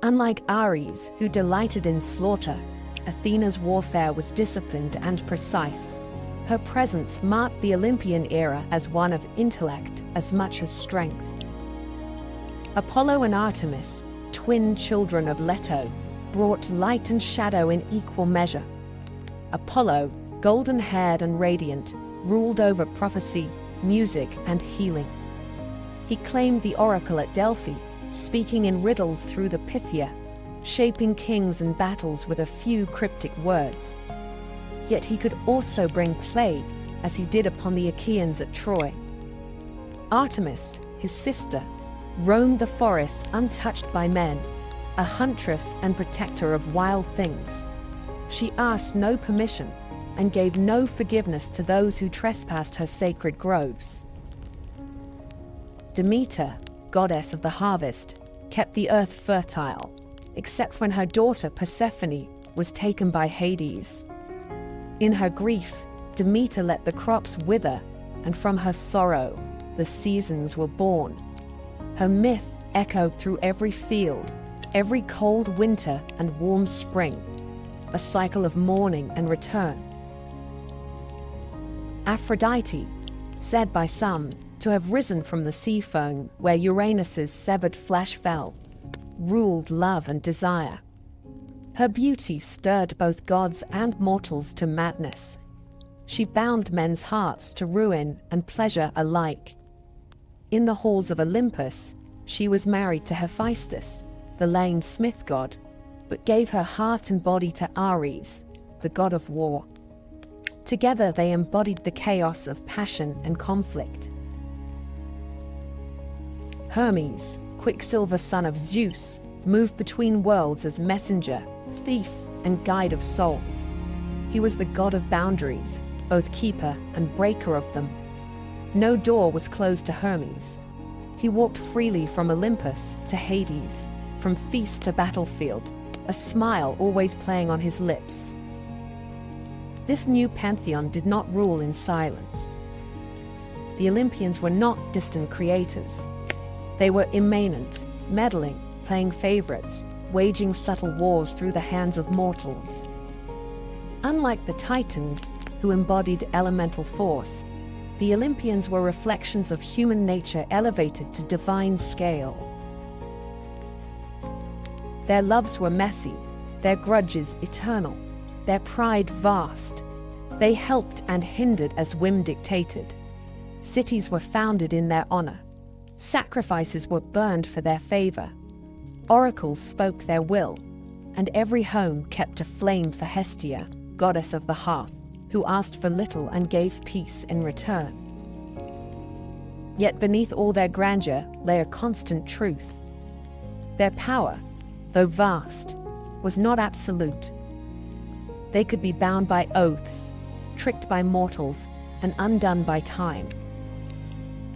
Unlike Ares, who delighted in slaughter, Athena's warfare was disciplined and precise. Her presence marked the Olympian era as one of intellect as much as strength. Apollo and Artemis, twin children of Leto, brought light and shadow in equal measure. Apollo, golden-haired and radiant, ruled over prophecy, music, and healing. He claimed the oracle at Delphi, speaking in riddles through the Pythia, shaping kings and battles with a few cryptic words. Yet he could also bring plague, as he did upon the Achaeans at Troy. Artemis, his sister, roamed the forests untouched by men, a huntress and protector of wild things. She asked no permission and gave no forgiveness to those who trespassed her sacred groves. Demeter, goddess of the harvest, kept the earth fertile, except when her daughter Persephone was taken by Hades. In her grief, Demeter let the crops wither, and from her sorrow, the seasons were born. Her myth echoed through every field, every cold winter and warm spring, a cycle of mourning and return. Aphrodite, said by some to have risen from the sea foam where Uranus's severed flesh fell, ruled love and desire. Her beauty stirred both gods and mortals to madness. She bound men's hearts to ruin and pleasure alike. In the halls of Olympus, she was married to Hephaestus, the lame smith god, but gave her heart and body to Ares, the god of war. Together they embodied the chaos of passion and conflict. Hermes, Quicksilver son of Zeus, moved between worlds as messenger, thief, and guide of souls. He was the god of boundaries, both keeper and breaker of them. No door was closed to Hermes. He walked freely from Olympus to Hades, from feast to battlefield, a smile always playing on his lips. This new pantheon did not rule in silence. The Olympians were not distant creators. They were immanent, meddling, playing favorites, waging subtle wars through the hands of mortals. Unlike the Titans, who embodied elemental force, the Olympians were reflections of human nature elevated to divine scale. Their loves were messy, their grudges eternal, their pride vast. They helped and hindered as whim dictated. Cities were founded in their honor. Sacrifices were burned for their favor. Oracles spoke their will, and every home kept a flame for Hestia, goddess of the hearth, who asked for little and gave peace in return. Yet beneath all their grandeur lay a constant truth. Their power, though vast, was not absolute. They could be bound by oaths, tricked by mortals, and undone by time.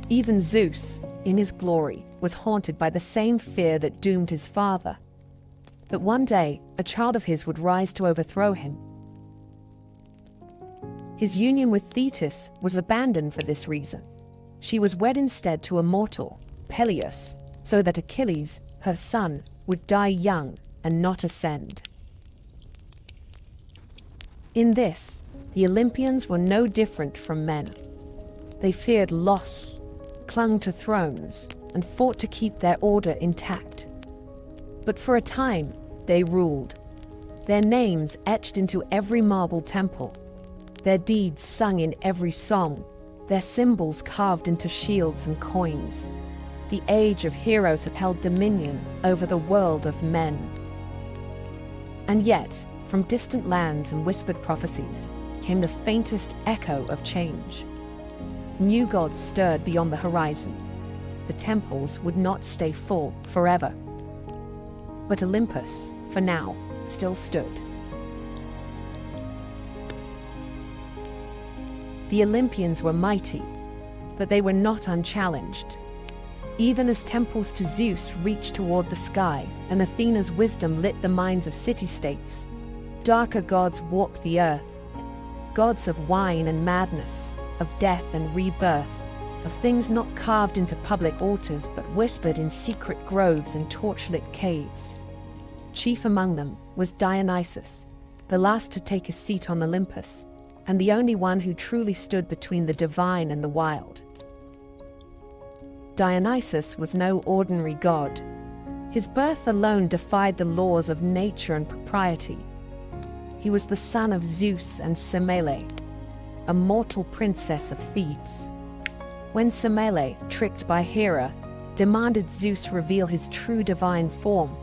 Even Zeus, in his glory, was haunted by the same fear that doomed his father, that one day a child of his would rise to overthrow him. His union with Thetis was abandoned for this reason. She was wed instead to a mortal, Peleus, so that Achilles, her son, would die young and not ascend. In this, the Olympians were no different from men. They feared loss, clung to thrones, and fought to keep their order intact. But for a time, they ruled, their names etched into every marble temple. their deeds sung in every song, their symbols carved into shields and coins. The age of heroes had held dominion over the world of men. And yet, from distant lands and whispered prophecies, came the faintest echo of change. New gods stirred beyond the horizon. The temples would not stay full forever. But Olympus, for now, still stood. The Olympians were mighty, but they were not unchallenged. Even as temples to Zeus reached toward the sky and Athena's wisdom lit the minds of city-states, darker gods walked the earth, gods of wine and madness, of death and rebirth, of things not carved into public altars but whispered in secret groves and torchlit caves. Chief among them was Dionysus, the last to take a seat on Olympus, and the only one who truly stood between the divine and the wild. Dionysus was no ordinary god. His birth alone defied the laws of nature and propriety. He was the son of Zeus and Semele, a mortal princess of Thebes. When Semele, tricked by Hera, demanded Zeus reveal his true divine form,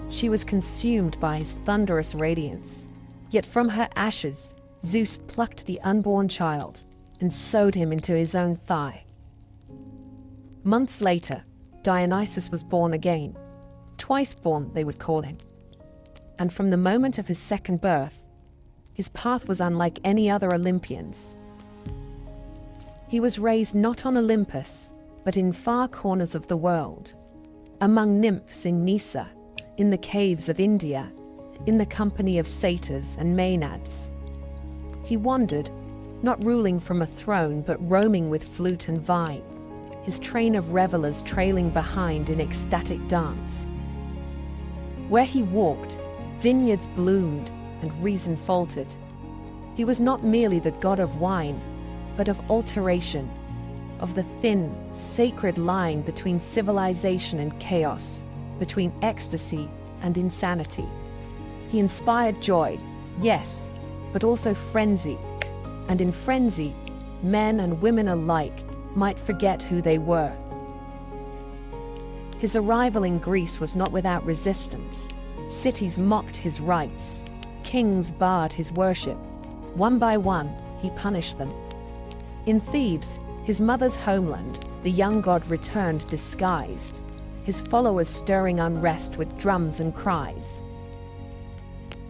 she was consumed by his thunderous radiance. Yet from her ashes, Zeus plucked the unborn child and sewed him into his own thigh. Months later, Dionysus was born again. Twice born, they would call him. And from the moment of his second birth, his path was unlike any other Olympian's. He was raised not on Olympus, but in far corners of the world, among nymphs in Nysa, in the caves of India, in the company of satyrs and maenads. He wandered, not ruling from a throne, but roaming with flute and vine, his train of revelers trailing behind in ecstatic dance. Where he walked, vineyards bloomed and reason faltered. He was not merely the god of wine, but of alteration, of the thin, sacred line between civilization and chaos, between ecstasy and insanity. He inspired joy, yes, but also frenzy, and in frenzy, men and women alike might forget who they were. His arrival in Greece was not without resistance. Cities mocked his rites, kings barred his worship. One by one, he punished them. In Thebes, his mother's homeland, the young god returned disguised, his followers stirring unrest with drums and cries.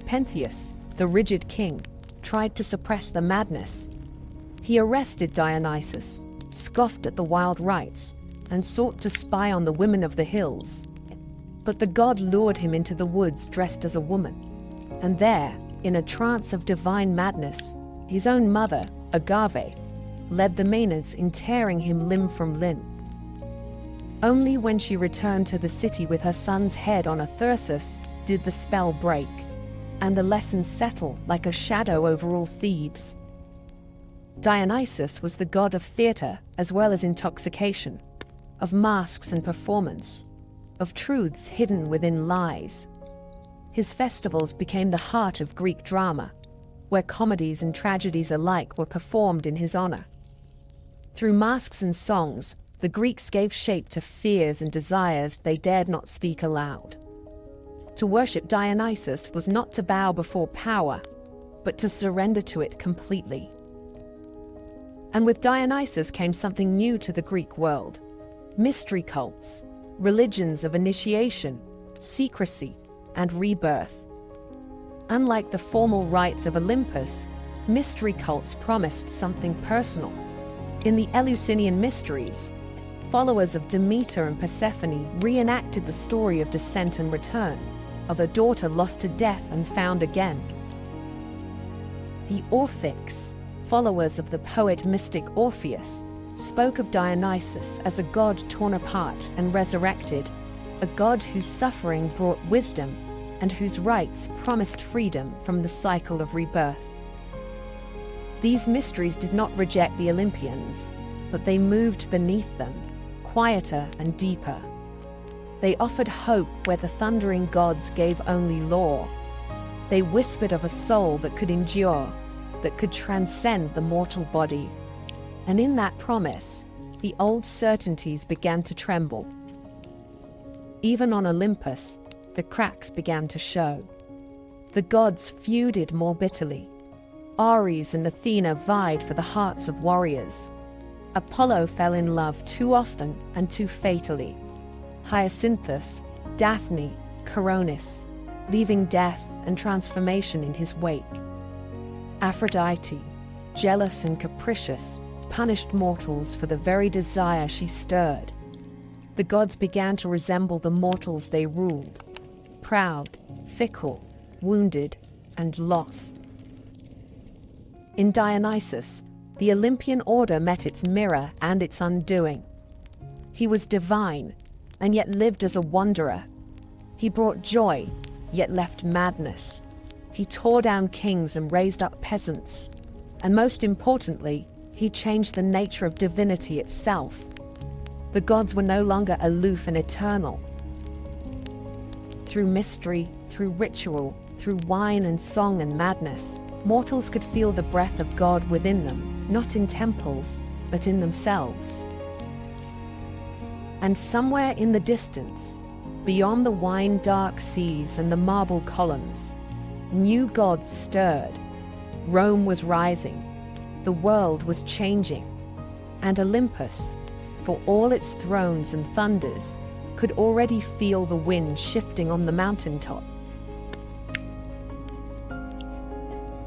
Perseus, the rigid king, tried to suppress the madness. He arrested Dionysus, scoffed at the wild rites, and sought to spy on the women of the hills. But the god lured him into the woods dressed as a woman, and there, in a trance of divine madness, his own mother, Agave, led the maenads in tearing him limb from limb. Only when she returned to the city with her son's head on a thyrsus did the spell break, and the lesson settle like a shadow over all Thebes. Dionysus was the god of theater as well as intoxication, of masks and performance, of truths hidden within lies. His festivals became the heart of Greek drama, where comedies and tragedies alike were performed in his honor. Through masks and songs, the Greeks gave shape to fears and desires they dared not speak aloud. To worship Dionysus was not to bow before power, but to surrender to it completely. And with Dionysus came something new to the Greek world: mystery cults, religions of initiation, secrecy, and rebirth. Unlike the formal rites of Olympus, mystery cults promised something personal. In the Eleusinian mysteries, followers of Demeter and Persephone reenacted the story of descent and return, of a daughter lost to death and found again. The Orphics, followers of the poet-mystic Orpheus, spoke of Dionysus as a god torn apart and resurrected, a god whose suffering brought wisdom and whose rites promised freedom from the cycle of rebirth. These mysteries did not reject the Olympians, but they moved beneath them, quieter and deeper. They offered hope where the thundering gods gave only law. They whispered of a soul that could endure, that could transcend the mortal body. And in that promise, the old certainties began to tremble. Even on Olympus, the cracks began to show. The gods feuded more bitterly. Ares and Athena vied for the hearts of warriors. Apollo fell in love too often and too fatally. Hyacinthus, Daphne, Coronis, leaving death and transformation in his wake. Aphrodite, jealous and capricious, punished mortals for the very desire she stirred. The gods began to resemble the mortals they ruled, proud, fickle, wounded, and lost. In Dionysus, the Olympian order met its mirror and its undoing. He was divine, and yet lived as a wanderer. He brought joy, yet left madness. He tore down kings and raised up peasants. And most importantly, he changed the nature of divinity itself. The gods were no longer aloof and eternal. Through mystery, through ritual, through wine and song and madness, mortals could feel the breath of God within them, not in temples, but in themselves. And somewhere in the distance, beyond the wine-dark seas and the marble columns, new gods stirred. Rome was rising, the world was changing, and Olympus, for all its thrones and thunders, could already feel the wind shifting on the mountaintop.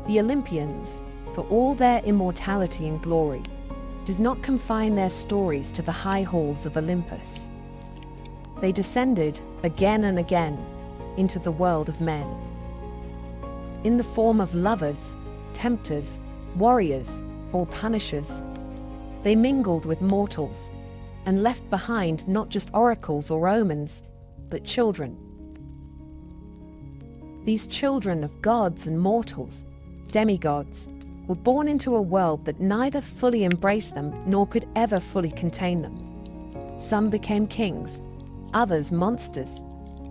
The Olympians, for all their immortality and glory, did not confine their stories to the high halls of Olympus. They descended, again and again, into the world of men. In the form of lovers, tempters, warriors, or punishers, they mingled with mortals, and left behind not just oracles or omens, but children. These children of gods and mortals, demigods, were born into a world that neither fully embraced them nor could ever fully contain them. Some became kings, others monsters,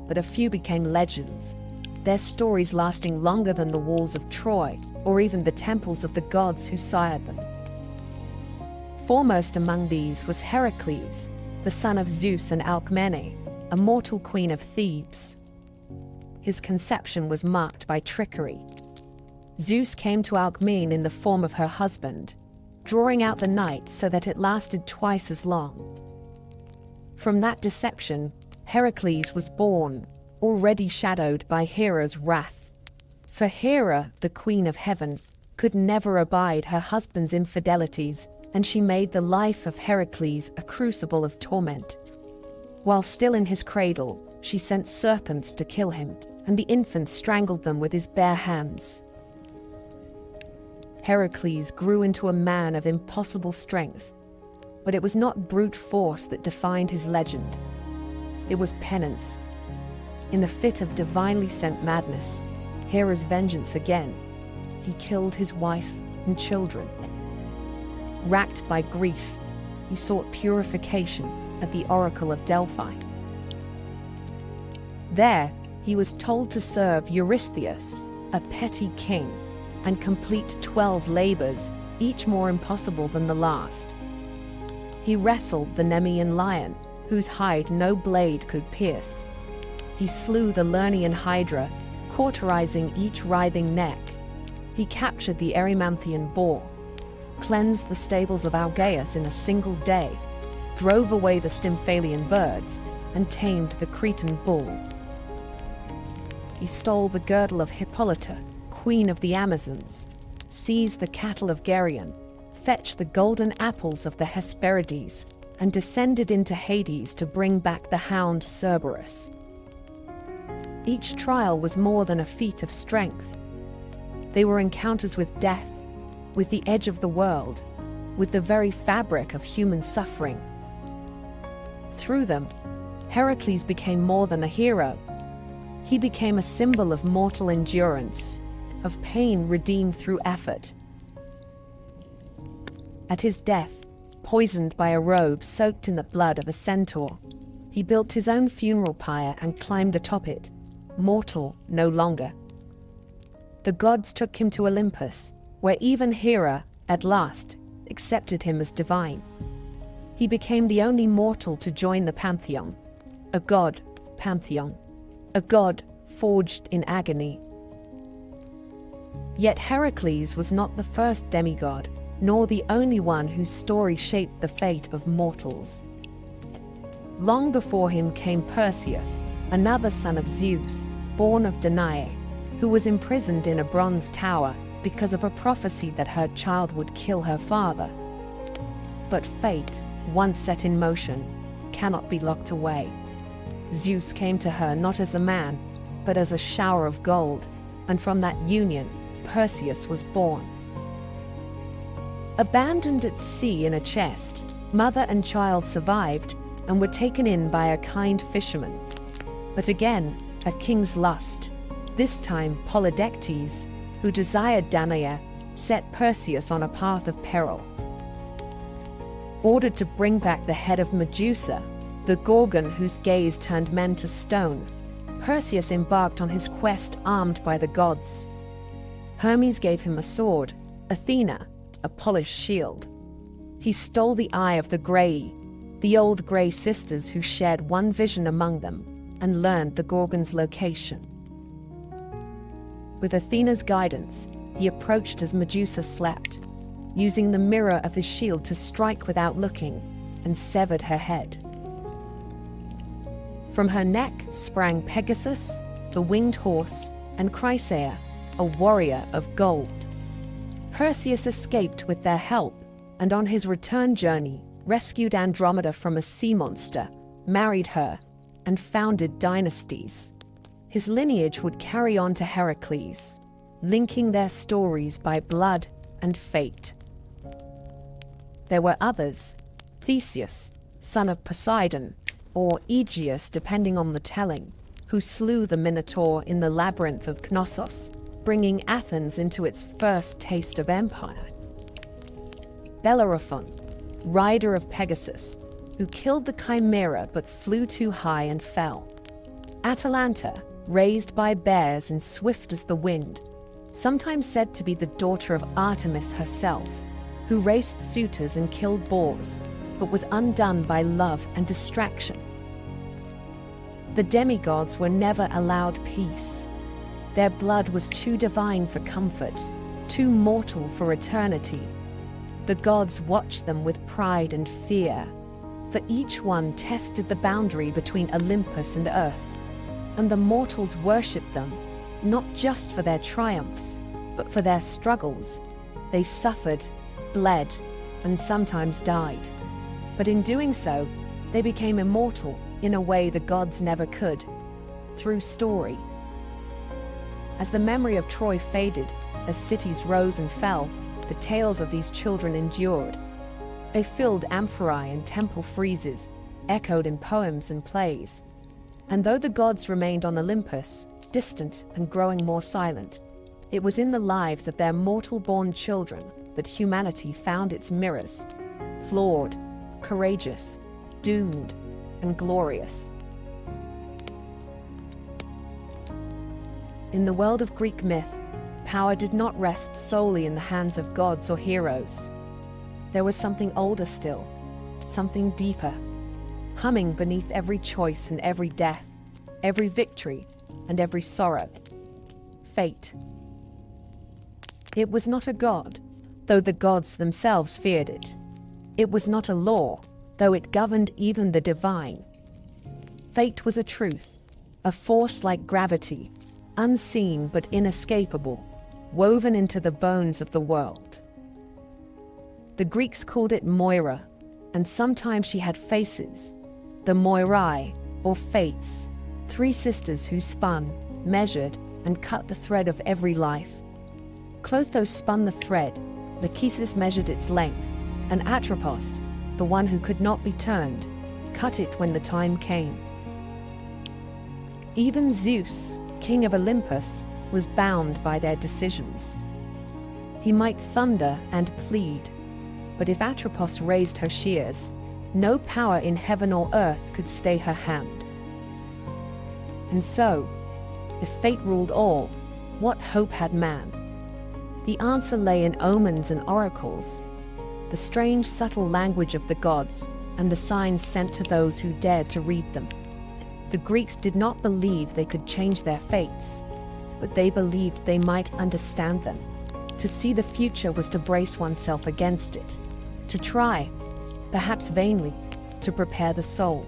but a few became legends, their stories lasting longer than the walls of Troy or even the temples of the gods who sired them. Foremost among these was Heracles, the son of Zeus and Alcmene, a mortal queen of Thebes. His conception was marked by trickery. Zeus came to Alcmene in the form of her husband, drawing out the night so that it lasted twice as long. From that deception, Heracles was born, already shadowed by Hera's wrath. For Hera, the queen of heaven, could never abide her husband's infidelities, and she made the life of Heracles a crucible of torment. While still in his cradle, she sent serpents to kill him, and the infant strangled them with his bare hands. Heracles grew into a man of impossible strength, but it was not brute force that defined his legend. It was penance. In the fit of divinely sent madness, Hera's vengeance again, he killed his wife and children. Racked by grief, he sought purification at the oracle of Delphi. There, he was told to serve Eurystheus, a petty king, and complete 12 labors, each more impossible than the last. He wrestled the Nemean lion, whose hide no blade could pierce. He slew the Lernaean hydra, cauterizing each writhing neck. He captured the Erymanthian boar, cleansed the stables of Algaeus in a single day, drove away the Stymphalian birds, and tamed the Cretan bull. He stole the girdle of Hippolyta, queen of the Amazons, seized the cattle of Geryon, fetched the golden apples of the Hesperides, and descended into Hades to bring back the hound Cerberus. Each trial was more than a feat of strength. They were encounters with death, with the edge of the world, with the very fabric of human suffering. Through them, Heracles became more than a hero. He became a symbol of mortal endurance, of pain redeemed through effort. At his death, poisoned by a robe soaked in the blood of a centaur, he built his own funeral pyre and climbed atop it, mortal no longer. The gods took him to Olympus, where even Hera, at last, accepted him as divine. He became the only mortal to join the pantheon, a god pantheon, a god forged in agony. Yet Heracles was not the first demigod, nor the only one whose story shaped the fate of mortals. Long before him came Perseus, another son of Zeus, born of Danae, who was imprisoned in a bronze tower because of a prophecy that her child would kill her father. But fate, once set in motion, cannot be locked away. Zeus came to her not as a man, but as a shower of gold, and from that union, Perseus was born. Abandoned at sea in a chest, mother and child survived and were taken in by a kind fisherman. But again, a king's lust, this time Polydectes, who desired Danae, set Perseus on a path of peril. Ordered to bring back the head of Medusa, the Gorgon whose gaze turned men to stone, Perseus embarked on his quest armed by the gods. Hermes gave him a sword, Athena, a polished shield. He stole the eye of the Graii, the old Grey sisters who shared one vision among them, and learned the Gorgon's location. With Athena's guidance, he approached as Medusa slept, using the mirror of his shield to strike without looking, and severed her head. From her neck sprang Pegasus, the winged horse, and Chrysaor, a warrior of gold. Perseus escaped with their help, and on his return journey, rescued Andromeda from a sea monster, married her, and founded dynasties. His lineage would carry on to Heracles, linking their stories by blood and fate. There were others, Theseus, son of Poseidon, or Aegeus depending on the telling, who slew the Minotaur in the labyrinth of Knossos, bringing Athens into its first taste of empire. Bellerophon, rider of Pegasus, who killed the Chimera but flew too high and fell. Atalanta, raised by bears and swift as the wind, sometimes said to be the daughter of Artemis herself, who raced suitors and killed boars, but was undone by love and distraction. The demigods were never allowed peace. Their blood was too divine for comfort, too mortal for eternity. The gods watched them with pride and fear, for each one tested the boundary between Olympus and earth, and the mortals worshipped them, not just for their triumphs, but for their struggles. They suffered, bled, and sometimes died. But in doing so, they became immortal in a way the gods never could, through story. As the memory of Troy faded, as cities rose and fell, the tales of these children endured. They filled amphorae and temple friezes, echoed in poems and plays. And though the gods remained on Olympus, distant and growing more silent, it was in the lives of their mortal-born children that humanity found its mirrors, flawed, courageous, doomed, and glorious. In the world of Greek myth, power did not rest solely in the hands of gods or heroes. There was something older still, something deeper, humming beneath every choice and every death, every victory and every sorrow. Fate. It was not a god, though the gods themselves feared it. It was not a law, though it governed even the divine. Fate was a truth, a force like gravity, unseen but inescapable, woven into the bones of the world. The Greeks called it Moira, and sometimes she had faces, the Moirai, or Fates, three sisters who spun, measured, and cut the thread of every life. Clothos spun the thread, Lachesis measured its length, and Atropos, the one who could not be turned, cut it when the time came. Even Zeus, king of Olympus, was bound by their decisions. He might thunder and plead, but if Atropos raised her shears, no power in heaven or earth could stay her hand. And so, if fate ruled all, what hope had man? The answer lay in omens and oracles, the strange subtle language of the gods, and the signs sent to those who dared to read them. The Greeks did not believe they could change their fates, but they believed they might understand them. To see the future was to brace oneself against it, to try, perhaps vainly, to prepare the soul.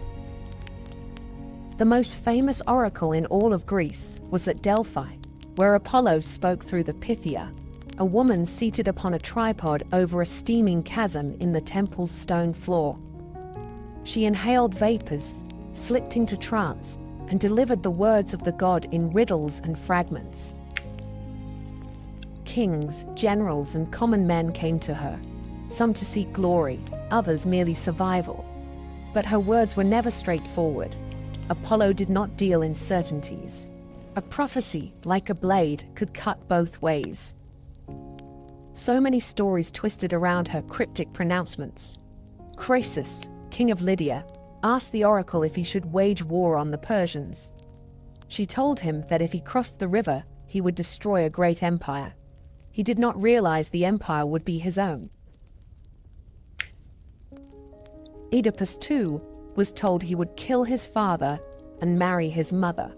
The most famous oracle in all of Greece was at Delphi, where Apollo spoke through the Pythia, a woman seated upon a tripod over a steaming chasm in the temple's stone floor. She inhaled vapors, slipped into trance, and delivered the words of the god in riddles and fragments. Kings, generals, and common men came to her, some to seek glory, others merely survival. But her words were never straightforward. Apollo did not deal in certainties. A prophecy, like a blade, could cut both ways. So many stories twisted around her cryptic pronouncements. Croesus, king of Lydia, asked the oracle if he should wage war on the Persians. She told him that if he crossed the river, he would destroy a great empire. He did not realize the empire would be his own. Oedipus, too, was told he would kill his father and marry his mother.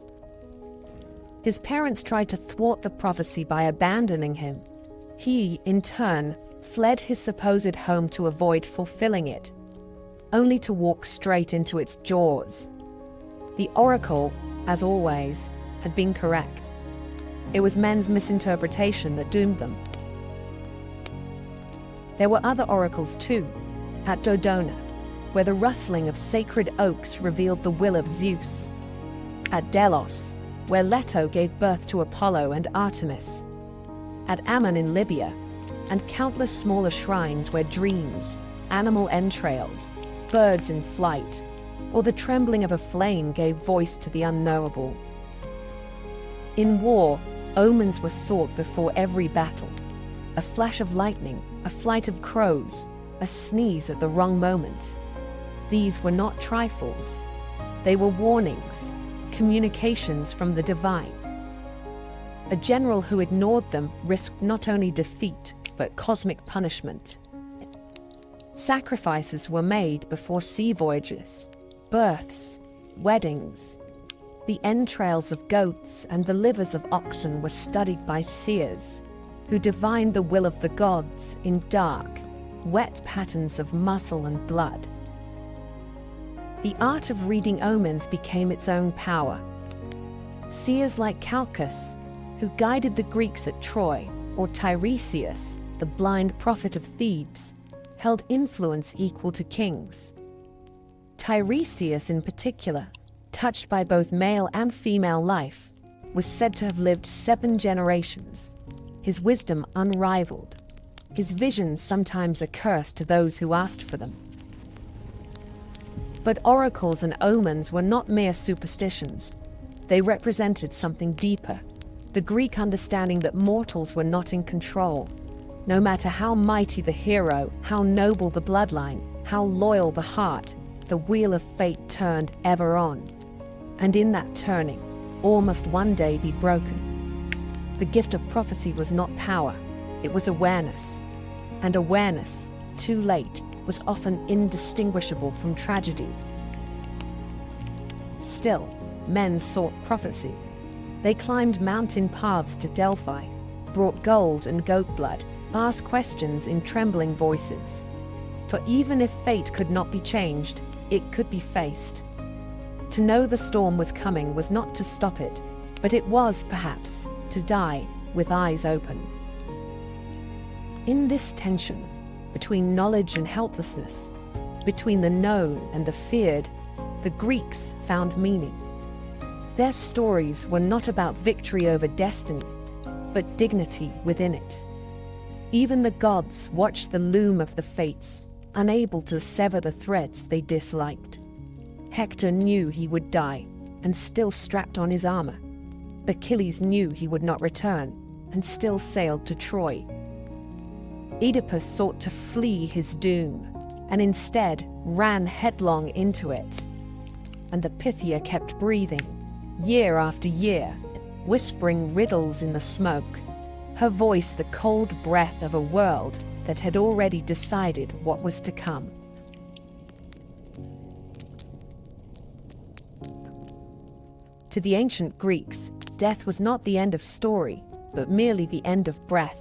His parents tried to thwart the prophecy by abandoning him. He, in turn, fled his supposed home to avoid fulfilling it, only to walk straight into its jaws. The oracle, as always, had been correct. It was men's misinterpretation that doomed them. There were other oracles too, at Dodona, where the rustling of sacred oaks revealed the will of Zeus; at Delos, where Leto gave birth to Apollo and Artemis; at Ammon in Libya, and countless smaller shrines where dreams, animal entrails, birds in flight, or the trembling of a flame gave voice to the unknowable. In war, omens were sought before every battle. A flash of lightning, a flight of crows, a sneeze at the wrong moment. These were not trifles. They were warnings, communications from the divine. A general who ignored them risked not only defeat, but cosmic punishment. Sacrifices were made before sea voyages, births, weddings. The entrails of goats and the livers of oxen were studied by seers, who divined the will of the gods in dark, wet patterns of muscle and blood. The art of reading omens became its own power. Seers like Calchas, who guided the Greeks at Troy, or Tiresias, the blind prophet of Thebes, held influence equal to kings. Tiresias in particular, touched by both male and female life, was said to have lived 7 generations, his wisdom unrivaled, his visions sometimes a curse to those who asked for them. But oracles and omens were not mere superstitions. They represented something deeper, the Greek understanding that mortals were not in control. No matter how mighty the hero, how noble the bloodline, how loyal the heart, the wheel of fate turned ever on. And in that turning, all must one day be broken. The gift of prophecy was not power, it was awareness. And awareness, too late, was often indistinguishable from tragedy. Still, men sought prophecy. They climbed mountain paths to Delphi, brought gold and goat blood, asked questions in trembling voices. For even if fate could not be changed, it could be faced. To know the storm was coming was not to stop it, but it was, perhaps, to die with eyes open. In this tension, between knowledge and helplessness, between the known and the feared, the Greeks found meaning. Their stories were not about victory over destiny, but dignity within it. Even the gods watched the loom of the fates, unable to sever the threads they disliked. Hector knew he would die, and still strapped on his armor. Achilles knew he would not return, and still sailed to Troy. Oedipus sought to flee his doom, and instead ran headlong into it. And the Pythia kept breathing, year after year, whispering riddles in the smoke, her voice the cold breath of a world that had already decided what was to come. To the ancient Greeks, death was not the end of story, but merely the end of breath.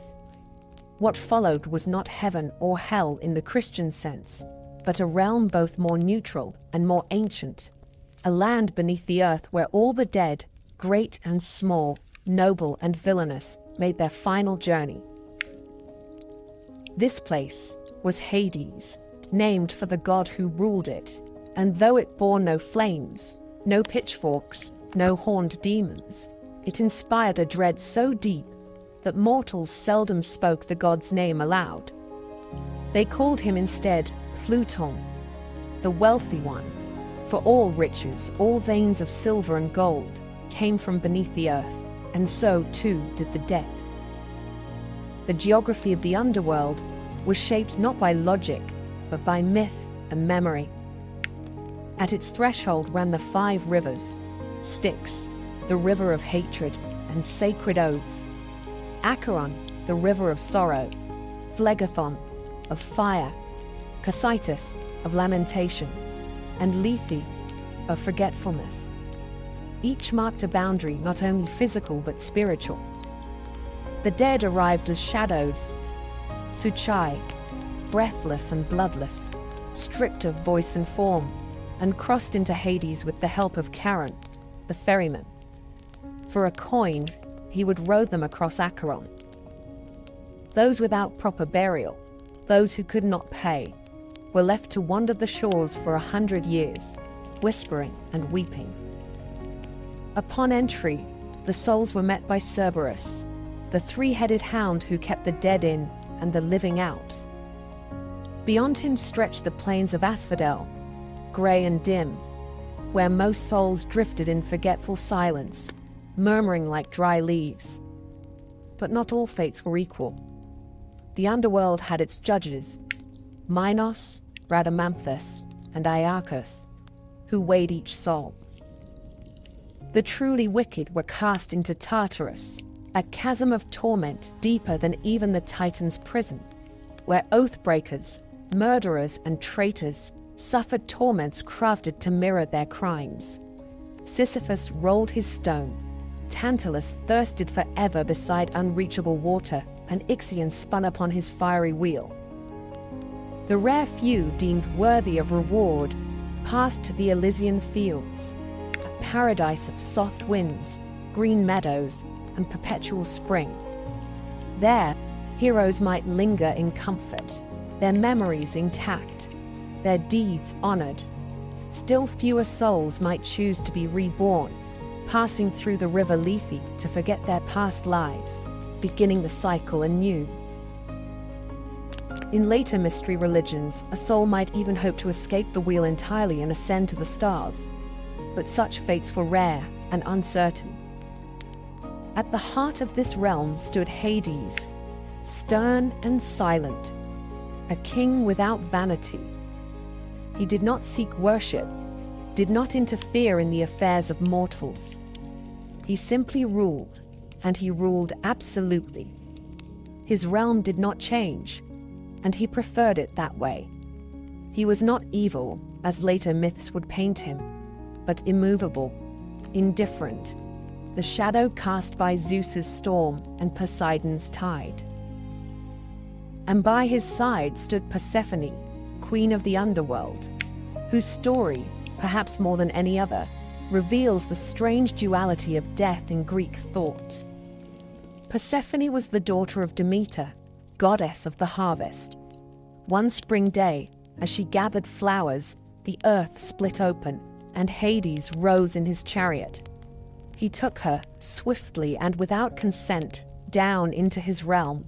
What followed was not heaven or hell in the Christian sense, but a realm both more neutral and more ancient, a land beneath the earth where all the dead, great and small, noble and villainous, made their final journey. This place was Hades, named for the god who ruled it, and though it bore no flames, no pitchforks, no horned demons, it inspired a dread so deep that mortals seldom spoke the god's name aloud. They called him instead Pluton, the wealthy one, for all riches, all veins of silver and gold, came from beneath the earth, and so too did the dead. The geography of the underworld was shaped not by logic, but by myth and memory. At its threshold ran the 5 rivers, Styx, the river of hatred and sacred oaths, Acheron, the river of sorrow, Phlegethon, of fire, Cocytus, of lamentation, and Lethe, of forgetfulness. Each marked a boundary not only physical but spiritual. The dead arrived as shadows, Suchai, breathless and bloodless, stripped of voice and form, and crossed into Hades with the help of Charon, the ferryman. For a coin, he would row them across Acheron. Those without proper burial, those who could not pay, were left to wander the shores for 100 years, whispering and weeping. Upon entry, the souls were met by Cerberus, the 3-headed hound who kept the dead in and the living out. Beyond him stretched the plains of Asphodel, grey and dim, where most souls drifted in forgetful silence, murmuring like dry leaves. But not all fates were equal. The underworld had its judges, Minos, Rhadamanthus, and Iarchus, who weighed each soul. The truly wicked were cast into Tartarus, a chasm of torment deeper than even the Titan's prison, where oath-breakers, murderers, and traitors suffered torments crafted to mirror their crimes. Sisyphus rolled his stone, Tantalus thirsted forever beside unreachable water, and Ixion spun upon his fiery wheel. The rare few deemed worthy of reward passed to the Elysian fields, a paradise of soft winds, green meadows, and perpetual spring. There, heroes might linger in comfort, their memories intact, their deeds honored. Still fewer souls might choose to be reborn, passing through the river Lethe to forget their past lives, beginning the cycle anew. In later mystery religions, a soul might even hope to escape the wheel entirely and ascend to the stars, but such fates were rare and uncertain. At the heart of this realm stood Hades, stern and silent, a king without vanity. He did not seek worship, did not interfere in the affairs of mortals. He simply ruled, and he ruled absolutely. His realm did not change, and he preferred it that way. He was not evil, as later myths would paint him, but immovable, indifferent, the shadow cast by Zeus's storm and Poseidon's tide. And by his side stood Persephone, queen of the underworld, whose story, perhaps more than any other, reveals the strange duality of death in Greek thought. Persephone was the daughter of Demeter, goddess of the harvest. One spring day, as she gathered flowers, the earth split open, and Hades rose in his chariot. He took her, swiftly and without consent, down into his realm.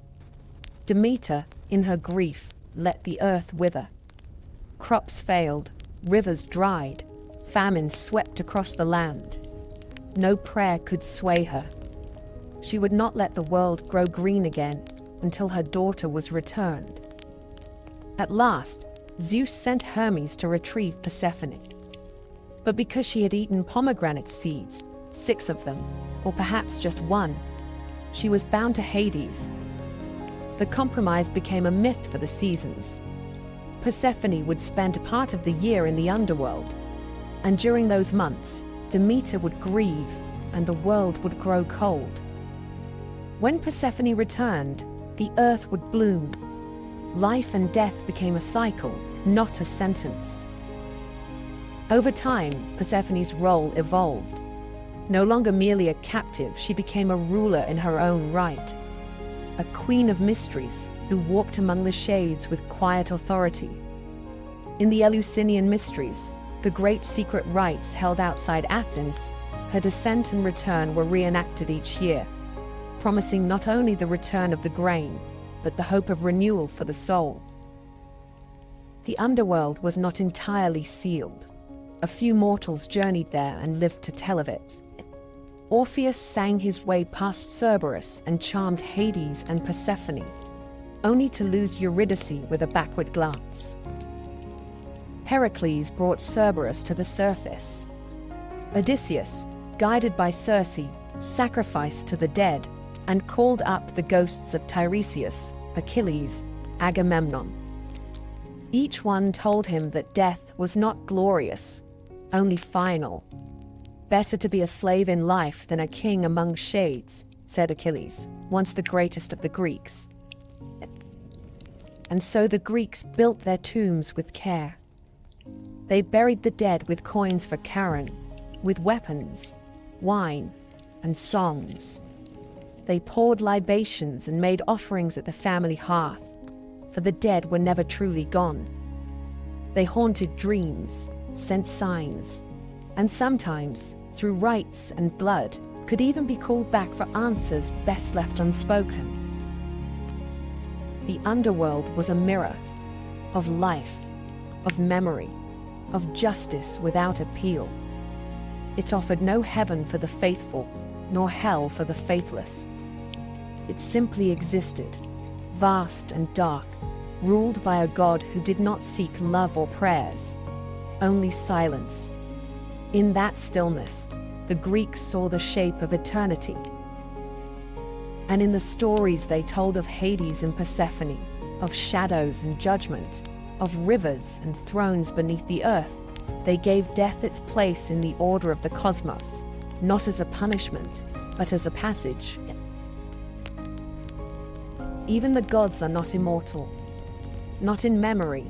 Demeter, in her grief, let the earth wither. Crops failed, rivers dried, famine swept across the land. No prayer could sway her. She would not let the world grow green again until her daughter was returned. At last, Zeus sent Hermes to retrieve Persephone. But because she had eaten pomegranate seeds, 6 of them, or perhaps just one, she was bound to Hades. The compromise became a myth for the seasons. Persephone would spend part of the year in the underworld, and during those months, Demeter would grieve and the world would grow cold. When Persephone returned, the earth would bloom. Life and death became a cycle, not a sentence. Over time, Persephone's role evolved. No longer merely a captive, she became a ruler in her own right. A queen of mysteries who walked among the shades with quiet authority. In the Eleusinian mysteries, the great secret rites held outside Athens, her descent and return were reenacted each year, promising not only the return of the grain, but the hope of renewal for the soul. The underworld was not entirely sealed. A few mortals journeyed there and lived to tell of it. Orpheus sang his way past Cerberus and charmed Hades and Persephone, only to lose Eurydice with a backward glance. Heracles brought Cerberus to the surface. Odysseus, guided by Circe, sacrificed to the dead and called up the ghosts of Tiresias, Achilles, Agamemnon. Each one told him that death was not glorious, only final. Better to be a slave in life than a king among shades, said Achilles, once the greatest of the Greeks. And so the Greeks built their tombs with care. They buried the dead with coins for Charon, with weapons, wine, and songs. They poured libations and made offerings at the family hearth, for the dead were never truly gone. They haunted dreams, sent signs, and sometimes, through rites and blood, could even be called back for answers best left unspoken. The underworld was a mirror of life, of memory, of justice without appeal. It offered no heaven for the faithful, nor hell for the faithless. It simply existed, vast and dark, ruled by a god who did not seek love or prayers, only silence. In that stillness, the Greeks saw the shape of eternity. And in the stories they told of Hades and Persephone, of shadows and judgment, of rivers and thrones beneath the earth, they gave death its place in the order of the cosmos, not as a punishment, but as a passage. Even the gods are not immortal, not in memory,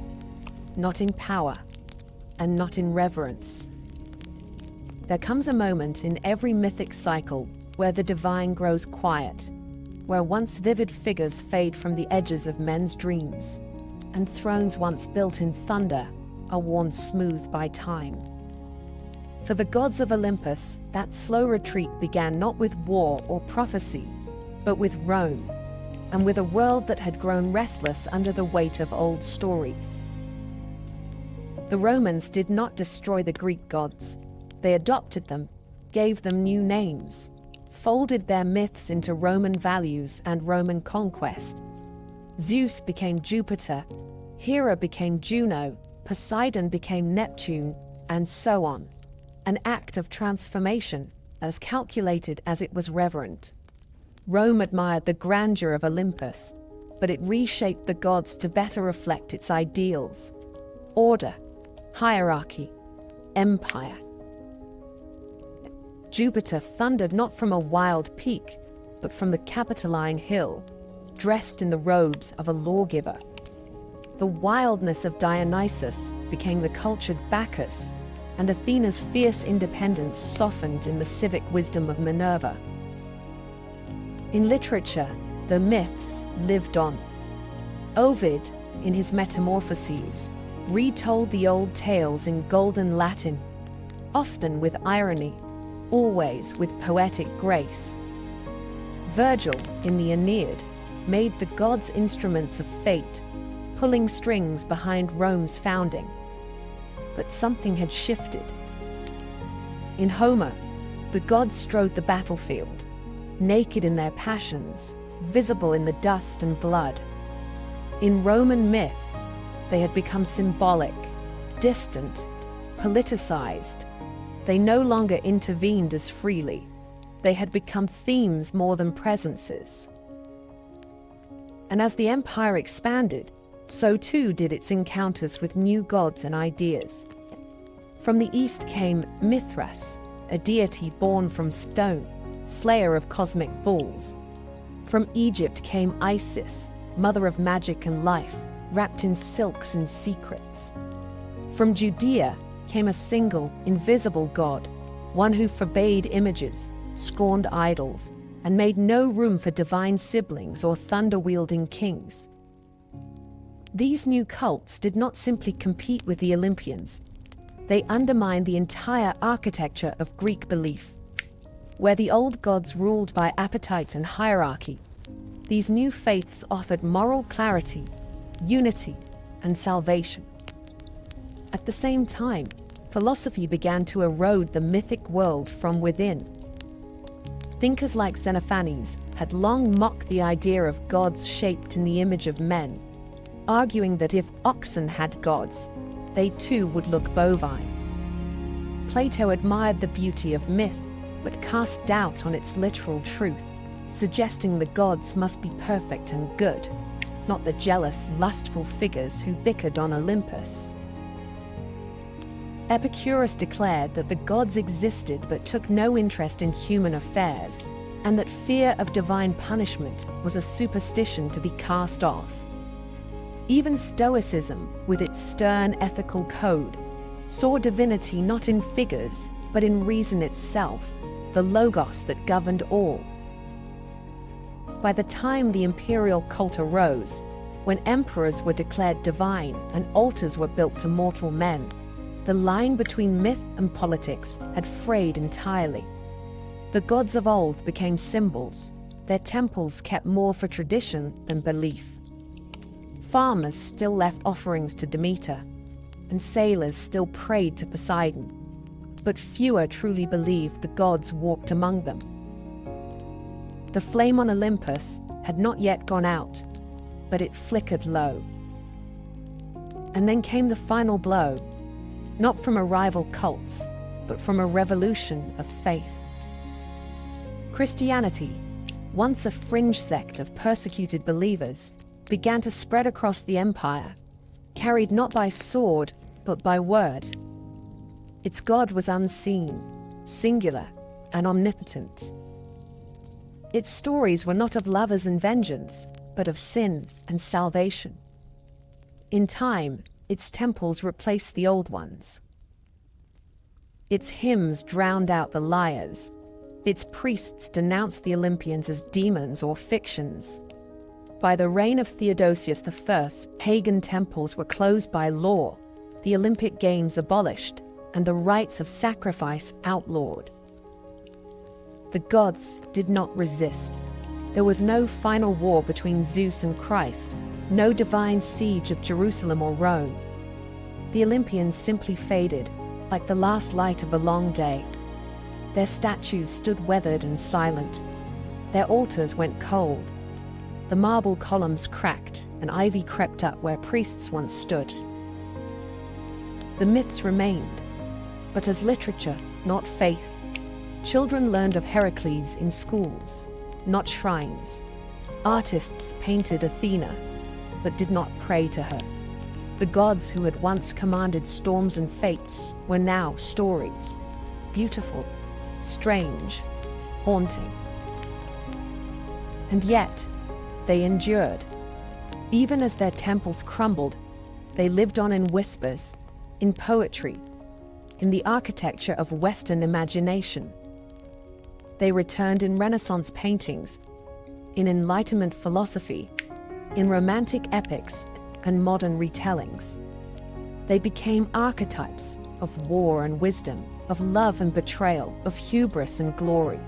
not in power, and not in reverence. There comes a moment in every mythic cycle where the divine grows quiet, where once vivid figures fade from the edges of men's dreams, and thrones once built in thunder are worn smooth by time. For the gods of Olympus, that slow retreat began not with war or prophecy, but with Rome, and with a world that had grown restless under the weight of old stories. The Romans did not destroy the Greek gods. They adopted them, gave them new names, folded their myths into Roman values and Roman conquest. Zeus became Jupiter, Hera became Juno, Poseidon became Neptune, and so on. An act of transformation, as calculated as it was reverent. Rome admired the grandeur of Olympus, but it reshaped the gods to better reflect its ideals: order, hierarchy, empire. Jupiter thundered not from a wild peak, but from the Capitoline Hill, dressed in the robes of a lawgiver. The wildness of Dionysus became the cultured Bacchus, and Athena's fierce independence softened in the civic wisdom of Minerva. In literature, the myths lived on. Ovid, in his Metamorphoses, retold the old tales in golden Latin, often with irony, always with poetic grace. Virgil, in the Aeneid, made the gods instruments of fate, pulling strings behind Rome's founding. But something had shifted. In Homer, the gods strode the battlefield, naked in their passions, visible in the dust and blood. In Roman myth, they had become symbolic, distant, politicized. They no longer intervened as freely. They had become themes more than presences. And as the empire expanded, so too did its encounters with new gods and ideas. From the east came Mithras, a deity born from stone, slayer of cosmic bulls. From Egypt came Isis, mother of magic and life, wrapped in silks and secrets. From Judea came a single, invisible god, one who forbade images, scorned idols, and made no room for divine siblings or thunder-wielding kings. These new cults did not simply compete with the Olympians. They undermined the entire architecture of Greek belief. Where the old gods ruled by appetite and hierarchy, these new faiths offered moral clarity, unity, and salvation. At the same time, philosophy began to erode the mythic world from within. Thinkers like Xenophanes had long mocked the idea of gods shaped in the image of men, arguing that if oxen had gods, they too would look bovine. Plato admired the beauty of myth, but cast doubt on its literal truth, suggesting the gods must be perfect and good, not the jealous, lustful figures who bickered on Olympus. Epicurus declared that the gods existed but took no interest in human affairs, and that fear of divine punishment was a superstition to be cast off. Even Stoicism, with its stern ethical code, saw divinity not in figures, but in reason itself, the logos that governed all. By the time the imperial cult arose, when emperors were declared divine and altars were built to mortal men, the line between myth and politics had frayed entirely. The gods of old became symbols. Their temples kept more for tradition than belief. Farmers still left offerings to Demeter, and sailors still prayed to Poseidon, but fewer truly believed the gods walked among them. The flame on Olympus had not yet gone out, but it flickered low. And then came the final blow, not from a rival cult, but from a revolution of faith. Christianity, once a fringe sect of persecuted believers, began to spread across the empire, carried not by sword, but by word. Its God was unseen, singular, and omnipotent. Its stories were not of lovers and vengeance, but of sin and salvation. In time, its temples replaced the old ones. Its hymns drowned out the liars. Its priests denounced the Olympians as demons or fictions. By the reign of Theodosius I, pagan temples were closed by law, the Olympic Games abolished, and the rites of sacrifice outlawed. The gods did not resist. There was no final war between Zeus and Christ, no divine siege of Jerusalem or Rome. The Olympians simply faded, like the last light of a long day. Their statues stood weathered and silent. Their altars went cold. The marble columns cracked, and ivy crept up where priests once stood. The myths remained, but as literature, not faith. Children learned of Heracles in schools, not shrines. Artists painted Athena, but did not pray to her. The gods who had once commanded storms and fates were now stories, beautiful, strange, haunting. And yet, they endured. Even as their temples crumbled, they lived on in whispers, in poetry, in the architecture of Western imagination. They returned in Renaissance paintings, in Enlightenment philosophy, in romantic epics and modern retellings. They became archetypes of war and wisdom, of love and betrayal, of hubris and glory.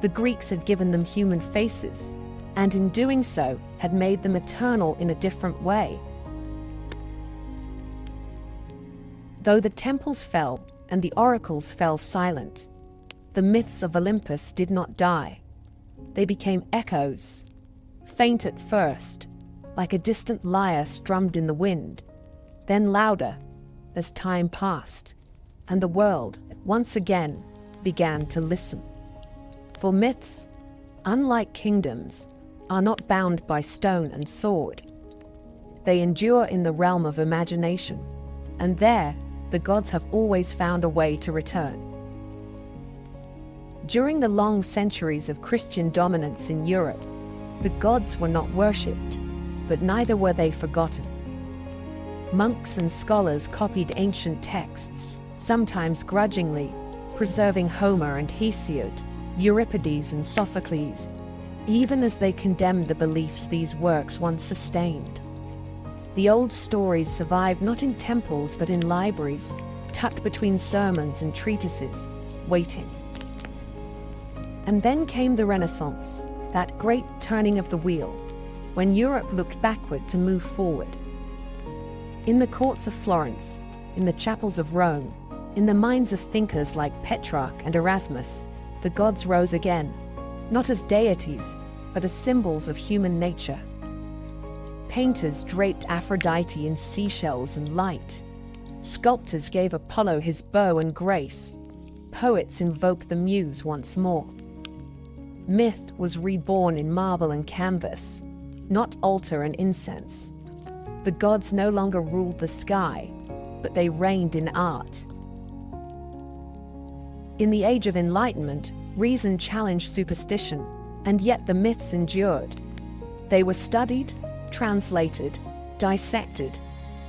The Greeks had given them human faces, and in doing so had made them eternal in a different way. Though the temples fell and the oracles fell silent, the myths of Olympus did not die. They became echoes, faint at first, like a distant lyre strummed in the wind, then louder as time passed, and the world once again began to listen. For myths, unlike kingdoms, are not bound by stone and sword. They endure in the realm of imagination, and there, the gods have always found a way to return. During the long centuries of Christian dominance in Europe, the gods were not worshipped, but neither were they forgotten. Monks and scholars copied ancient texts, sometimes grudgingly, preserving Homer and Hesiod, Euripides and Sophocles, even as they condemned the beliefs these works once sustained. The old stories survived not in temples but in libraries, tucked between sermons and treatises, waiting. And then came the Renaissance, that great turning of the wheel, when Europe looked backward to move forward. In the courts of Florence, in the chapels of Rome, in the minds of thinkers like Petrarch and Erasmus, the gods rose again, not as deities, but as symbols of human nature. Painters draped Aphrodite in seashells and light. Sculptors gave Apollo his bow and grace. Poets invoked the muse once more. Myth was reborn in marble and canvas, not altar and incense. The gods no longer ruled the sky, but they reigned in art. In the Age of Enlightenment, reason challenged superstition, and yet the myths endured. They were studied, translated, dissected.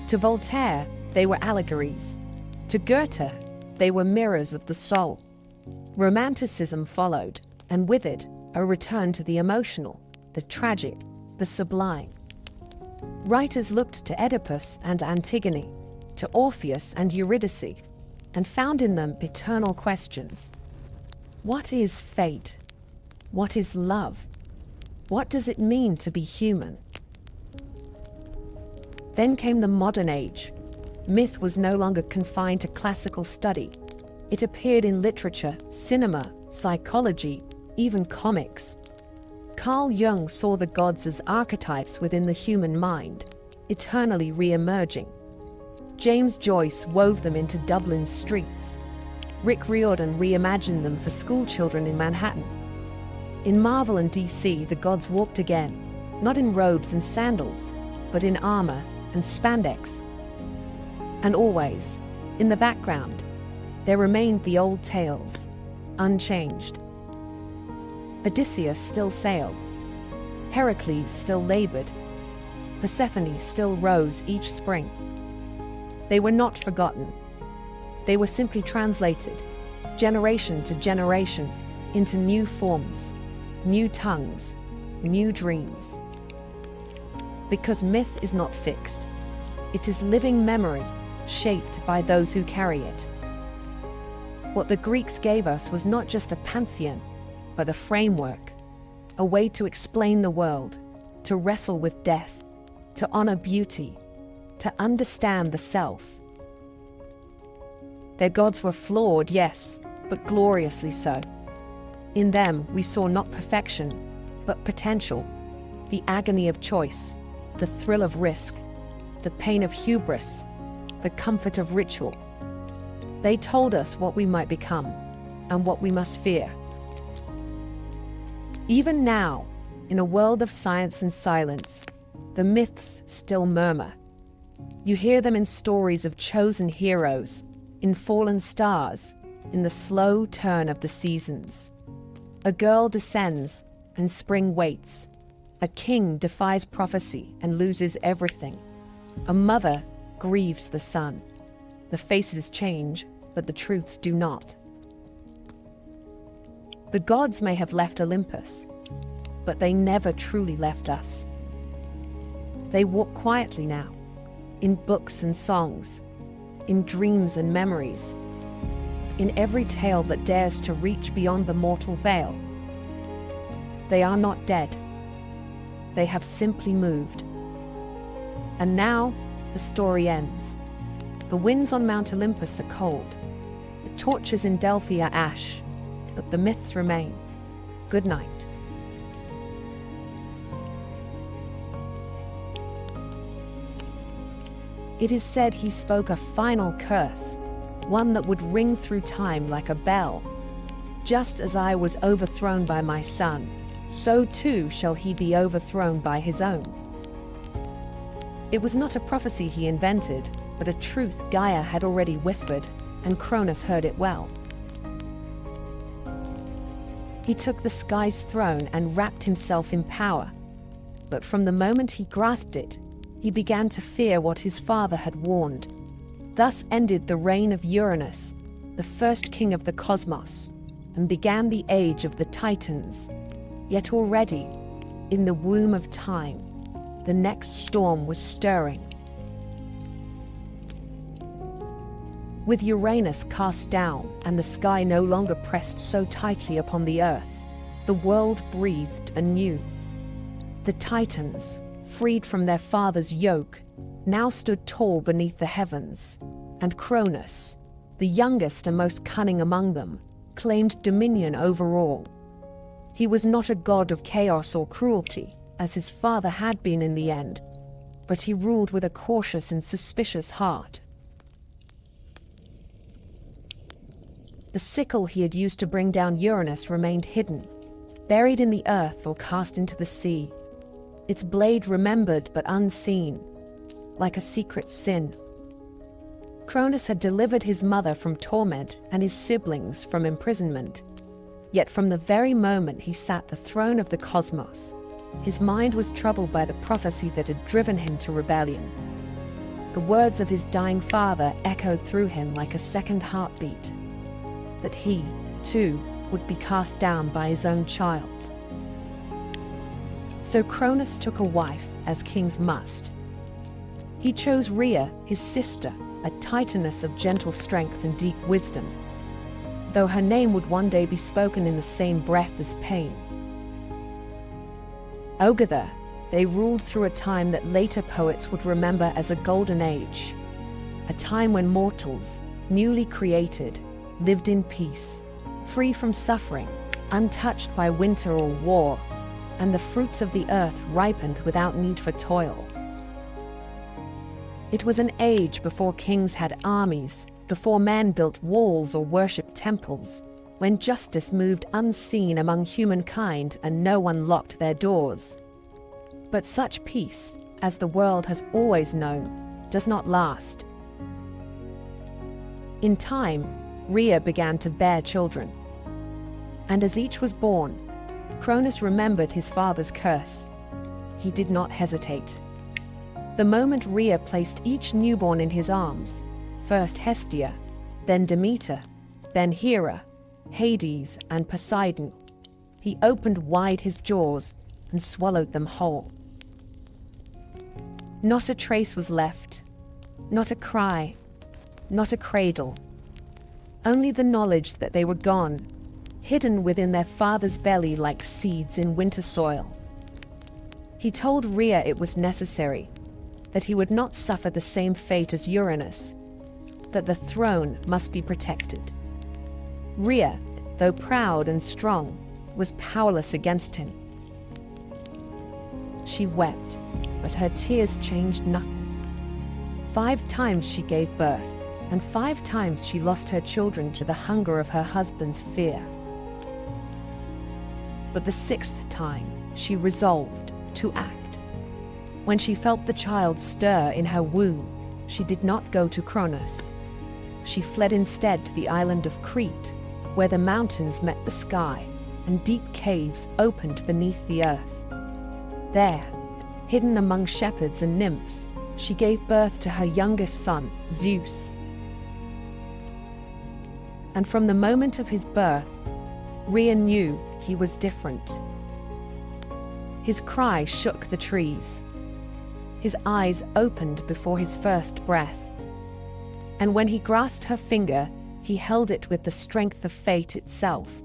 To Voltaire, they were allegories. To Goethe, they were mirrors of the soul. Romanticism followed, and with it, a return to the emotional, the tragic, the sublime. Writers looked to Oedipus and Antigone, to Orpheus and Eurydice, and found in them eternal questions. What is fate? What is love? What does it mean to be human? Then came the modern age. Myth was no longer confined to classical study. It appeared in literature, cinema, psychology, even comics. Carl Jung saw the gods as archetypes within the human mind, eternally re-emerging. James Joyce wove them into Dublin's streets. Rick Riordan reimagined them for schoolchildren in Manhattan. In Marvel and DC, the gods walked again, not in robes and sandals, but in armor and spandex. And always, in the background, there remained the old tales, unchanged. Odysseus still sailed. Heracles still labored. Persephone still rose each spring. They were not forgotten. They were simply translated, generation to generation, into new forms, new tongues, new dreams. Because myth is not fixed. It is living memory, shaped by those who carry it. What the Greeks gave us was not just a pantheon, but a framework, a way to explain the world, to wrestle with death, to honor beauty, to understand the self. Their gods were flawed, yes, but gloriously so. In them, we saw not perfection, but potential, the agony of choice, the thrill of risk, the pain of hubris, the comfort of ritual. They told us what we might become, and what we must fear. Even now, in a world of science and silence, the myths still murmur. You hear them in stories of chosen heroes, in fallen stars, in the slow turn of the seasons. A girl descends, and spring waits. A king defies prophecy and loses everything. A mother grieves the son. The faces change, but the truths do not. The gods may have left Olympus, but they never truly left us. They walk quietly now, in books and songs, in dreams and memories, in every tale that dares to reach beyond the mortal veil. They are not dead. They have simply moved. And now, the story ends. The winds on Mount Olympus are cold. The torches in Delphi are ash, but the myths remain. Good night. It is said he spoke a final curse, one that would ring through time like a bell. Just as I was overthrown by my son, so too shall he be overthrown by his own. It was not a prophecy he invented, but a truth Gaia had already whispered, and Cronus heard it well. He took the sky's throne and wrapped himself in power, but from the moment he grasped it, he began to fear what his father had warned. Thus ended the reign of Uranus, the first king of the cosmos, and began the age of the Titans. Yet already, in the womb of time, the next storm was stirring. With Uranus cast down and the sky no longer pressed so tightly upon the earth, the world breathed anew. The Titans, freed from their father's yoke, now stood tall beneath the heavens, and Cronus, the youngest and most cunning among them, claimed dominion over all. He was not a god of chaos or cruelty, as his father had been in the end, but he ruled with a cautious and suspicious heart. The sickle he had used to bring down Uranus remained hidden, buried in the earth or cast into the sea. Its blade remembered but unseen, like a secret sin. Cronus had delivered his mother from torment and his siblings from imprisonment. Yet from the very moment he sat the throne of the cosmos, his mind was troubled by the prophecy that had driven him to rebellion. The words of his dying father echoed through him like a second heartbeat, that he, too, would be cast down by his own child. So Cronus took a wife, as kings must. He chose Rhea, his sister, a titaness of gentle strength and deep wisdom, though her name would one day be spoken in the same breath as pain. Together, they ruled through a time that later poets would remember as a golden age, a time when mortals, newly created, lived in peace, free from suffering, untouched by winter or war, and the fruits of the earth ripened without need for toil. It was an age before kings had armies, before men built walls or worshipped temples, when justice moved unseen among humankind and no one locked their doors. But such peace, as the world has always known, does not last. In time, Rhea began to bear children. And as each was born, Cronus remembered his father's curse. He did not hesitate. The moment Rhea placed each newborn in his arms, first Hestia, then Demeter, then Hera, Hades, and Poseidon, he opened wide his jaws and swallowed them whole. Not a trace was left, not a cry, not a cradle. Only the knowledge that they were gone, hidden within their father's belly like seeds in winter soil. He told Rhea it was necessary, that he would not suffer the same fate as Uranus, that the throne must be protected. Rhea, though proud and strong, was powerless against him. She wept, but her tears changed nothing. 5 times she gave birth, and 5 times she lost her children to the hunger of her husband's fear. But the 6th time, she resolved to act. When she felt the child stir in her womb, she did not go to Cronus. She fled instead to the island of Crete, where the mountains met the sky, and deep caves opened beneath the earth. There, hidden among shepherds and nymphs, she gave birth to her youngest son, Zeus. And from the moment of his birth, Rhea knew he was different. His cry shook the trees. His eyes opened before his first breath. And when he grasped her finger, he held it with the strength of fate itself.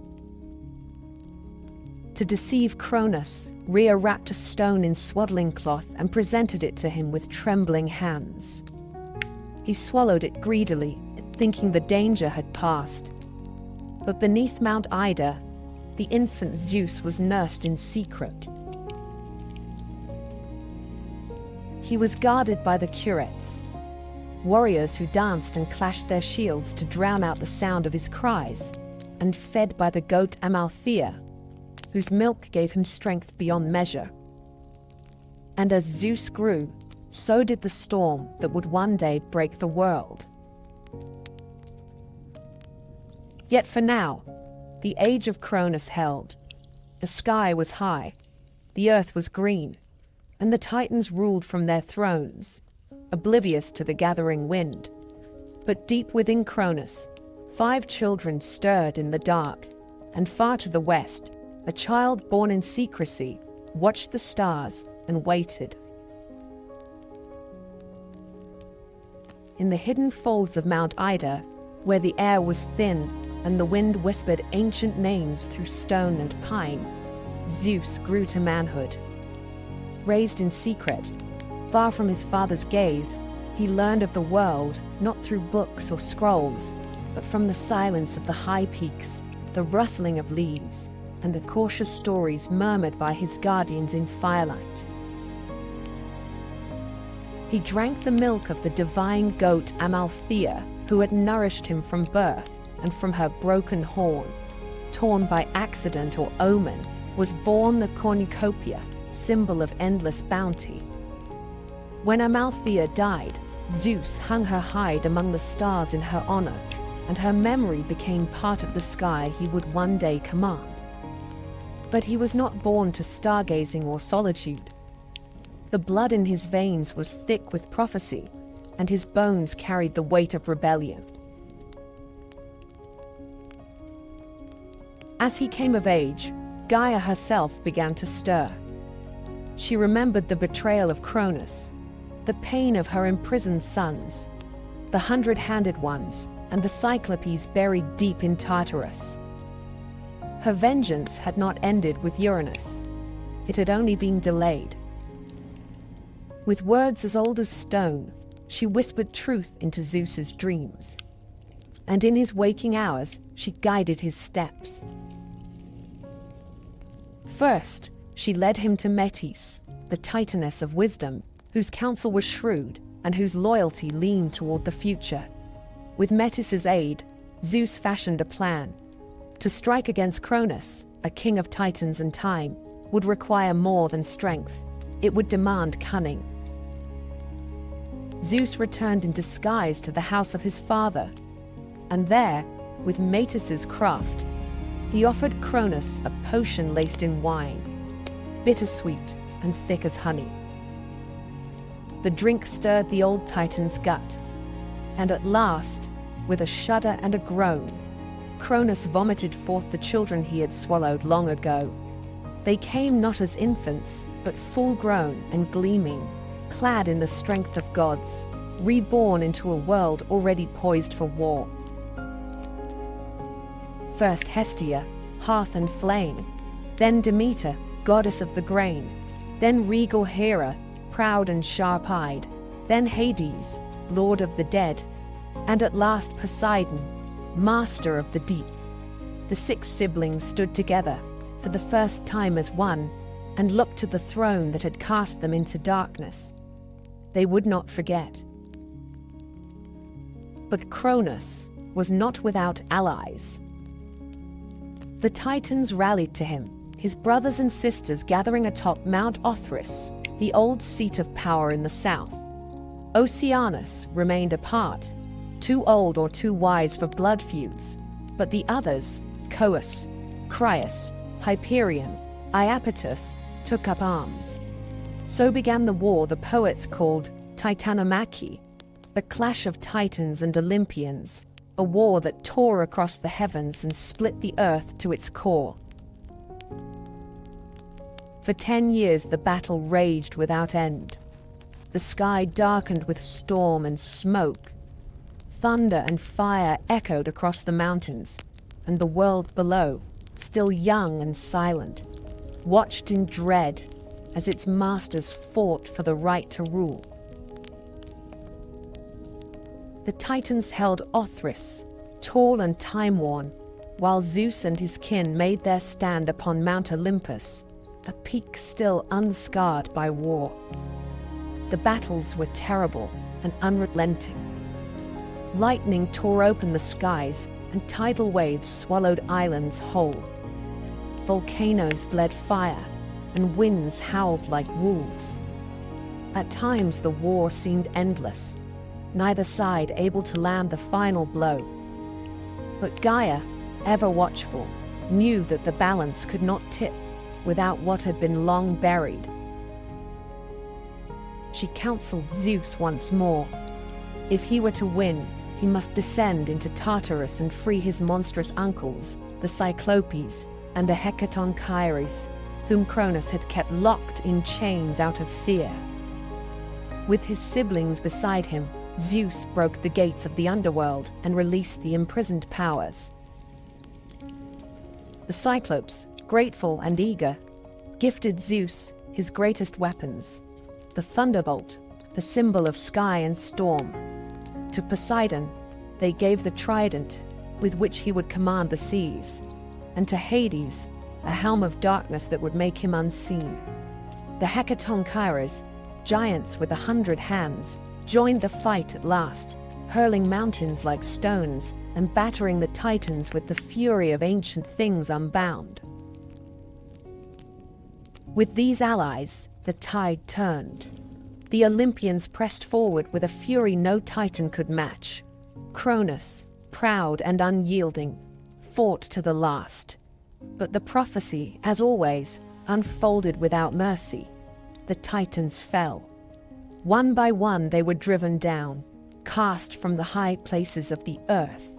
To deceive Cronus, Rhea wrapped a stone in swaddling cloth and presented it to him with trembling hands. He swallowed it greedily, thinking the danger had passed. But beneath Mount Ida, the infant Zeus was nursed in secret. He was guarded by the Curetes, warriors who danced and clashed their shields to drown out the sound of his cries. and fed by the goat Amalthea, whose milk gave him strength beyond measure. And as Zeus grew, so did the storm that would one day break the world. Yet for now, the age of Cronus held. The sky was high, the earth was green, and the Titans ruled from their thrones, oblivious to the gathering wind. But deep within Cronus, 5 children stirred in the dark, and far to the west, a child born in secrecy watched the stars and waited. In the hidden folds of Mount Ida, where the air was thin and the wind whispered ancient names through stone and pine, Zeus grew to manhood. Raised in secret, far from his father's gaze, he learned of the world not through books or scrolls, but from the silence of the high peaks, the rustling of leaves, and the cautious stories murmured by his guardians in firelight. He drank the milk of the divine goat Amalthea, who had nourished him from birth, and from her broken horn, torn by accident or omen, was born the cornucopia, symbol of endless bounty. When Amalthea died, Zeus hung her hide among the stars in her honor, and her memory became part of the sky he would one day command. But he was not born to stargazing or solitude. The blood in his veins was thick with prophecy, and his bones carried the weight of rebellion. As he came of age, Gaia herself began to stir. She remembered the betrayal of Cronus, the pain of her imprisoned sons, the 100-handed ones, and the Cyclopes buried deep in Tartarus. Her vengeance had not ended with Uranus. It had only been delayed. With words as old as stone, she whispered truth into Zeus's dreams. And in his waking hours, she guided his steps. First, she led him to Metis, the Titaness of wisdom, whose counsel was shrewd and whose loyalty leaned toward the future. With Metis's aid, Zeus fashioned a plan. To strike against Cronus, a king of Titans and time, would require more than strength. It would demand cunning. Zeus returned in disguise to the house of his father, and there, with Metis's craft, he offered Cronus a potion laced in wine, bittersweet and thick as honey. The drink stirred the old Titan's gut, and at last, with a shudder and a groan, Cronus vomited forth the children he had swallowed long ago. They came not as infants, but full-grown and gleaming, clad in the strength of gods, reborn into a world already poised for war. First Hestia, hearth and flame, then Demeter, goddess of the grain, then regal Hera, proud and sharp-eyed, then Hades, lord of the dead, and at last Poseidon, master of the deep. The 6 siblings stood together, for the first time as one, and looked to the throne that had cast them into darkness. They would not forget. But Cronus was not without allies. The Titans rallied to him, his brothers and sisters gathering atop Mount Olympus, the old seat of power in the south. Oceanus remained apart, too old or too wise for blood feuds, but the others, Chaos, Crius, Hyperion, Iapetus, took up arms. So began the war the poets called Titanomachy, the clash of Titans and Olympians, a war that tore across the heavens and split the earth to its core. For 10 years the battle raged without end. The sky darkened with storm and smoke. Thunder and fire echoed across the mountains, and the world below, still young and silent, watched in dread as its masters fought for the right to rule. The Titans held Olympus, tall and time-worn, while Zeus and his kin made their stand upon Mount Olympus, a peak still unscarred by war. The battles were terrible and unrelenting. Lightning tore open the skies, and tidal waves swallowed islands whole. Volcanoes bled fire, and winds howled like wolves. At times the war seemed endless, neither side able to land the final blow. But Gaia, ever watchful, knew that the balance could not tip without what had been long buried. She counseled Zeus once more. If he were to win, he must descend into Tartarus and free his monstrous uncles, the Cyclopes and the Hecatonchires, whom Cronus had kept locked in chains out of fear. With his siblings beside him, Zeus broke the gates of the underworld and released the imprisoned powers. The Cyclopes, grateful and eager, gifted Zeus his greatest weapons, the thunderbolt, the symbol of sky and storm. To Poseidon, they gave the trident with which he would command the seas, and to Hades, a helm of darkness that would make him unseen. The Hecatonchires, giants with 100 hands, joined the fight at last, hurling mountains like stones and battering the Titans with the fury of ancient things unbound. With these allies, the tide turned. The Olympians pressed forward with a fury no Titan could match. Cronus, proud and unyielding, fought to the last. But the prophecy, as always, unfolded without mercy. The Titans fell. One by one they were driven down, cast from the high places of the earth.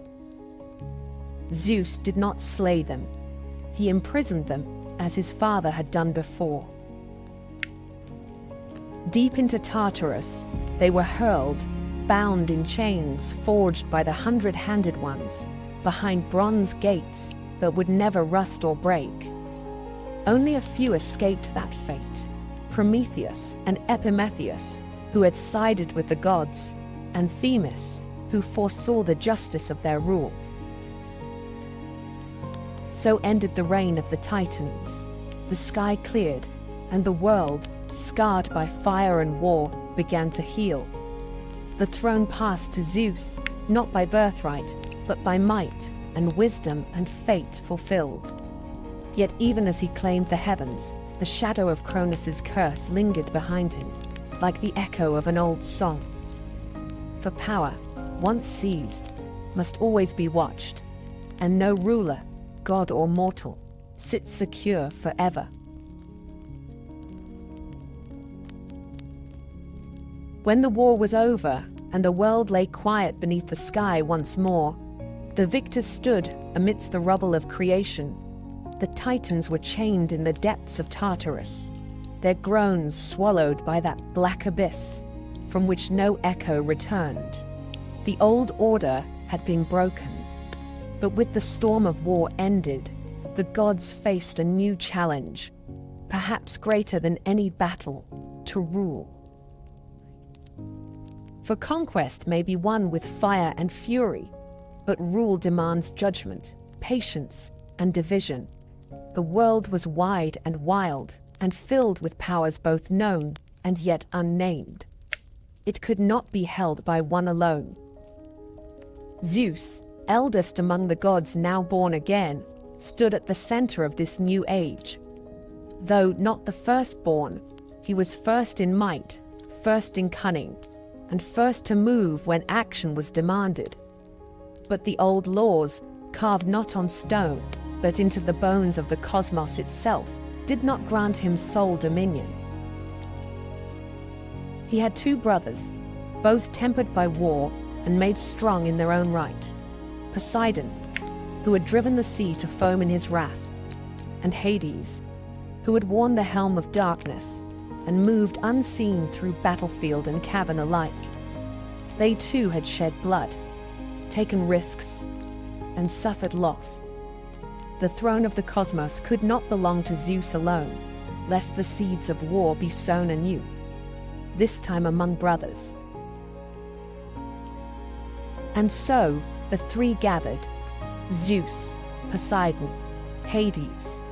Zeus did not slay them. He imprisoned them, as his father had done before. Deep into Tartarus, they were hurled, bound in chains forged by the 100-handed ones, behind bronze gates that would never rust or break. Only a few escaped that fate: Prometheus and Epimetheus, who had sided with the gods, and Themis, who foresaw the justice of their rule. So ended the reign of the Titans. The sky cleared, and the world, scarred by fire and war, began to heal. The throne passed to Zeus, not by birthright, but by might and wisdom and fate fulfilled. Yet even as he claimed the heavens, the shadow of Cronus's curse lingered behind him, like the echo of an old song. For power, once seized, must always be watched, and no ruler, god or mortal, sits secure forever. When the war was over, and the world lay quiet beneath the sky once more, the victors stood amidst the rubble of creation. The Titans were chained in the depths of Tartarus, their groans swallowed by that black abyss, from which no echo returned. The old order had been broken, but with the storm of war ended, the gods faced a new challenge, perhaps greater than any battle: to rule. For conquest may be won with fire and fury, but rule demands judgment, patience, and division. The world was wide and wild, and filled with powers both known and yet unnamed. It could not be held by one alone. Zeus, eldest among the gods now born again, stood at the center of this new age. Though not the firstborn, he was first in might, first in cunning, and first to move when action was demanded. But the old laws, carved not on stone, but into the bones of the cosmos itself, did not grant him sole dominion. He had two brothers, both tempered by war and made strong in their own right: Poseidon, who had driven the sea to foam in his wrath, and Hades, who had worn the helm of darkness and moved unseen through battlefield and cavern alike. They too had shed blood, taken risks, and suffered loss. The throne of the cosmos could not belong to Zeus alone, lest the seeds of war be sown anew, this time among brothers. And so the three gathered, Zeus, Poseidon, Hades,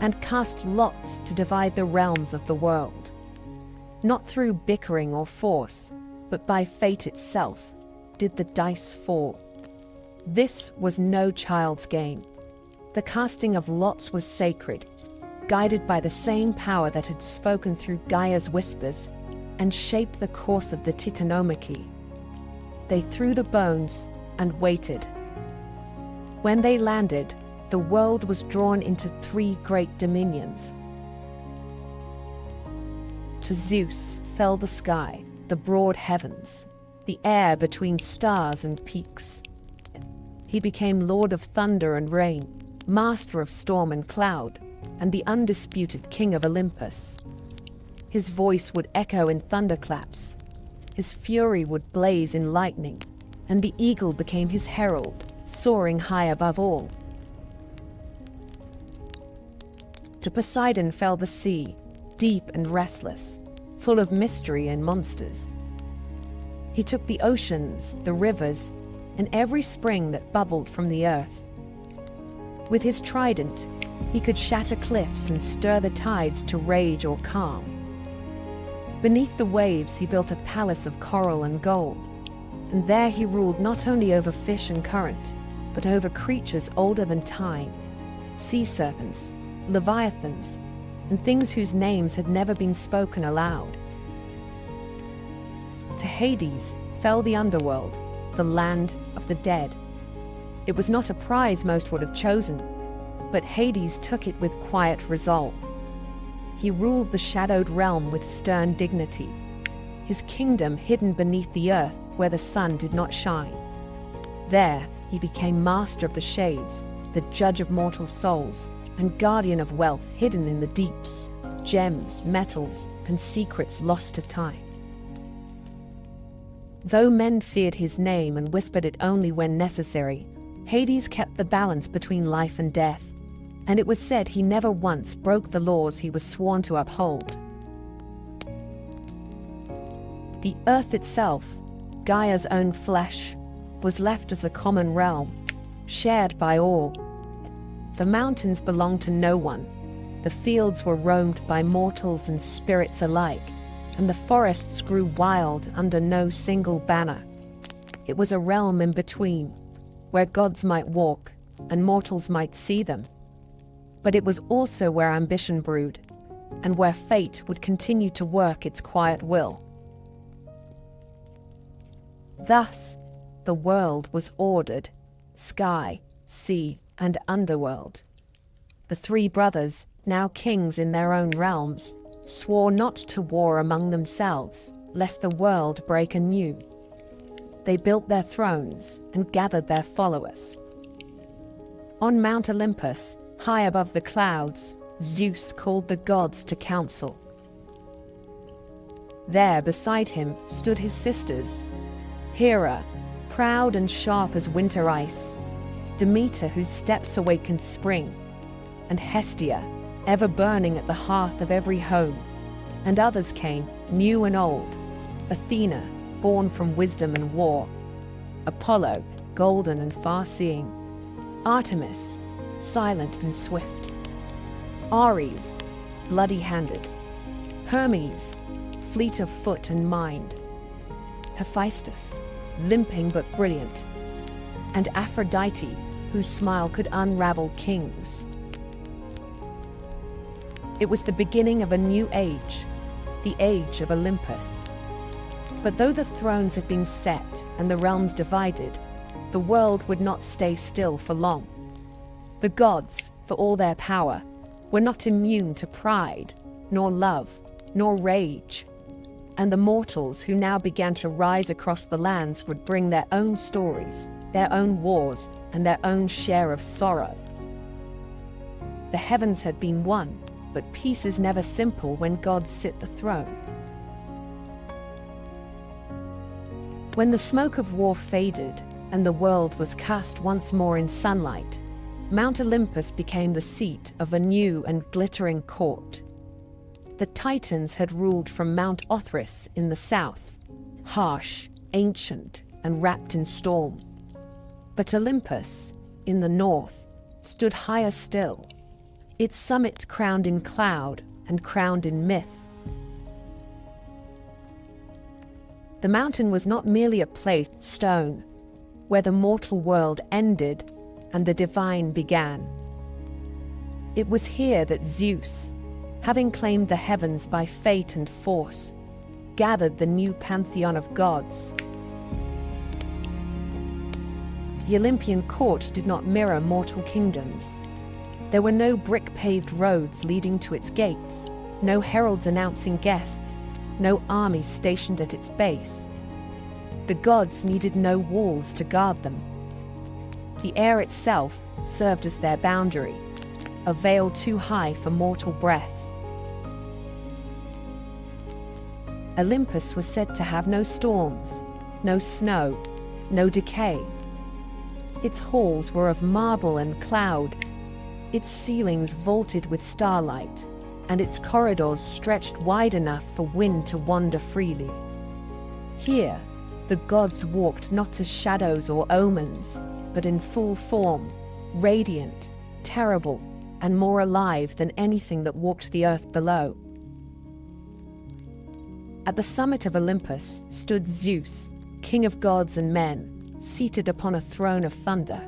and cast lots to divide the realms of the world. Not through bickering or force, but by fate itself, did the dice fall. This was no child's game. The casting of lots was sacred, guided by the same power that had spoken through Gaia's whispers and shaped the course of the Titanomachy. They threw the bones and waited. When they landed, the world was drawn into three great dominions. To Zeus fell the sky, the broad heavens, the air between stars and peaks. He became lord of thunder and rain, master of storm and cloud, and the undisputed king of Olympus. His voice would echo in thunderclaps, his fury would blaze in lightning, and the eagle became his herald, soaring high above all. To Poseidon fell the sea, deep and restless, full of mystery and monsters. He took the oceans, the rivers, and every spring that bubbled from the earth. With his trident, he could shatter cliffs and stir the tides to rage or calm. Beneath the waves, he built a palace of coral and gold, and there he ruled not only over fish and current, but over creatures older than time, sea serpents, leviathans, and things whose names had never been spoken aloud. To Hades fell the underworld, the land of the dead. It was not a prize most would have chosen, but Hades took it with quiet resolve. He ruled the shadowed realm with stern dignity, his kingdom hidden beneath the earth where the sun did not shine. There he became master of the shades, the judge of mortal souls, and guardian of wealth hidden in the deeps, gems, metals, and secrets lost to time. Though men feared his name and whispered it only when necessary, Hades kept the balance between life and death, and it was said he never once broke the laws he was sworn to uphold. The earth itself, Gaia's own flesh, was left as a common realm, shared by all. The mountains belonged to no one, the fields were roamed by mortals and spirits alike, and the forests grew wild under no single banner. It was a realm in between, where gods might walk and mortals might see them. But it was also where ambition brewed, and where fate would continue to work its quiet will. Thus, the world was ordered: sky, sea, and underworld. The three brothers, now kings in their own realms, swore not to war among themselves, lest the world break anew. They built their thrones and gathered their followers. On Mount Olympus, high above the clouds, Zeus called the gods to council. There beside him stood his sisters: Hera, proud and sharp as winter ice; Demeter, whose steps awakened spring; and Hestia, ever burning at the hearth of every home. And others came, new and old: Athena, born from wisdom and war; Apollo, golden and far-seeing; Artemis, silent and swift; Ares, bloody-handed; Hermes, fleet of foot and mind; Hephaestus, limping but brilliant; and Aphrodite, whose smile could unravel kings. It was the beginning of a new age, the age of Olympus. But though the thrones had been set and the realms divided, the world would not stay still for long. The gods, for all their power, were not immune to pride, nor love, nor rage. And the mortals who now began to rise across the lands would bring their own stories, their own wars, and their own share of sorrow. The heavens had been won, but peace is never simple when gods sit the throne. When the smoke of war faded and the world was cast once more in sunlight, Mount Olympus became the seat of a new and glittering court. The Titans had ruled from Mount Olympus in the south, harsh, ancient, and wrapped in storm. But Olympus, in the north, stood higher still, its summit crowned in cloud and crowned in myth. The mountain was not merely a placed stone, where the mortal world ended and the divine began. It was here that Zeus, having claimed the heavens by fate and force, gathered the new pantheon of gods. The Olympian court did not mirror mortal kingdoms. There were no brick-paved roads leading to its gates, no heralds announcing guests, no armies stationed at its base. The gods needed no walls to guard them. The air itself served as their boundary, a veil too high for mortal breath. Olympus was said to have no storms, no snow, no decay. Its halls were of marble and cloud, its ceilings vaulted with starlight, and its corridors stretched wide enough for wind to wander freely. Here, the gods walked not as shadows or omens, but in full form, radiant, terrible, and more alive than anything that walked the earth below. At the summit of Olympus stood Zeus, king of gods and men, seated upon a throne of thunder.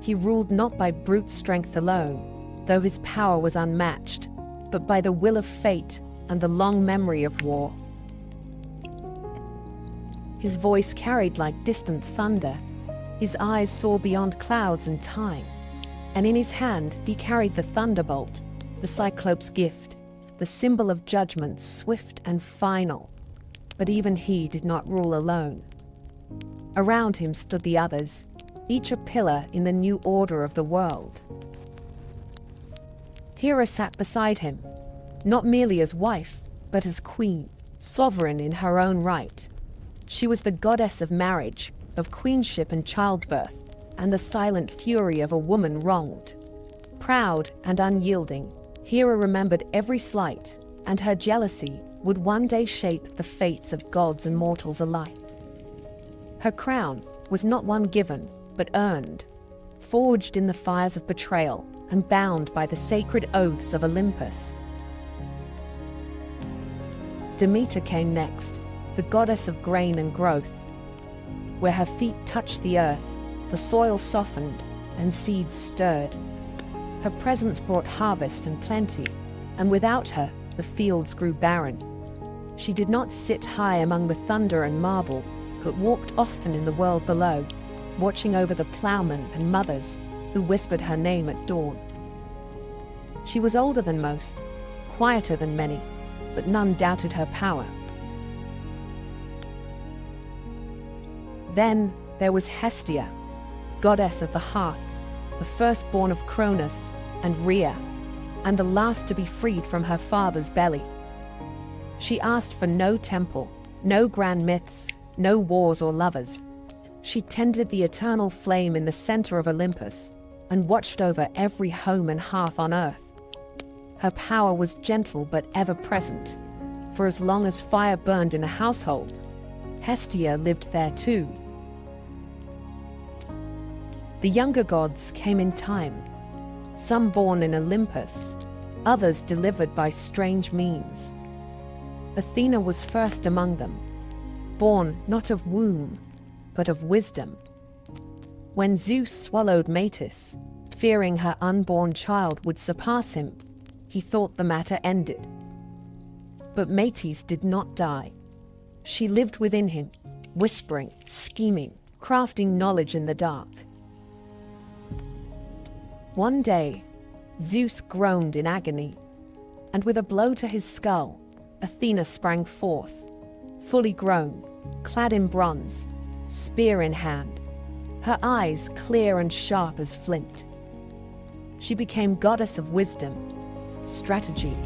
He ruled not by brute strength alone, though his power was unmatched, but by the will of fate and the long memory of war. His voice carried like distant thunder, his eyes saw beyond clouds and time, and in his hand he carried the thunderbolt, the Cyclops' gift, the symbol of judgment swift and final. But even he did not rule alone. Around him stood the others, each a pillar in the new order of the world. Hera sat beside him, not merely as wife, but as queen, sovereign in her own right. She was the goddess of marriage, of queenship and childbirth, and the silent fury of a woman wronged. Proud and unyielding, Hera remembered every slight, and her jealousy would one day shape the fates of gods and mortals alike. Her crown was not one given, but earned, forged in the fires of betrayal and bound by the sacred oaths of Olympus. Demeter came next, the goddess of grain and growth. Where her feet touched the earth, the soil softened and seeds stirred. Her presence brought harvest and plenty, and without her, the fields grew barren. She did not sit high among the thunder and marble, but walked often in the world below, watching over the ploughmen and mothers who whispered her name at dawn. She was older than most, quieter than many, but none doubted her power. Then there was Hestia, goddess of the hearth, the firstborn of Cronus and Rhea, and the last to be freed from her father's belly. She asked for no temple, no grand myths, no wars or lovers. She tended the eternal flame in the center of Olympus and watched over every home and hearth on earth. Her power was gentle but ever present, for as long as fire burned in a household, Hestia lived there too. The younger gods came in time, some born in Olympus, others delivered by strange means. Athena was first among them, born not of womb, but of wisdom. When Zeus swallowed Metis, fearing her unborn child would surpass him, he thought the matter ended. But Metis did not die. She lived within him, whispering, scheming, crafting knowledge in the dark. One day, Zeus groaned in agony, and with a blow to his skull, Athena sprang forth, fully grown, clad in bronze, spear in hand, her eyes clear and sharp as flint. She became goddess of wisdom, strategy,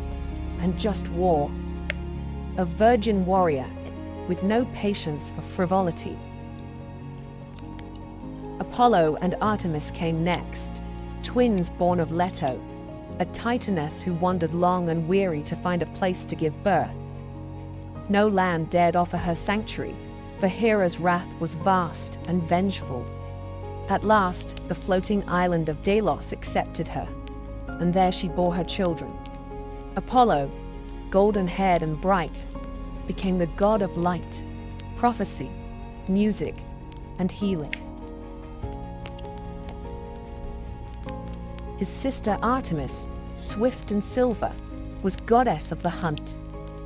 and just war, a virgin warrior with no patience for frivolity. Apollo and Artemis came next, twins born of Leto, a titaness who wandered long and weary to find a place to give birth. No land dared offer her sanctuary, for Hera's wrath was vast and vengeful. At last, the floating island of Delos accepted her, and there she bore her children. Apollo, golden-haired and bright, became the god of light, prophecy, music, and healing. His sister Artemis, swift and silver, was goddess of the hunt,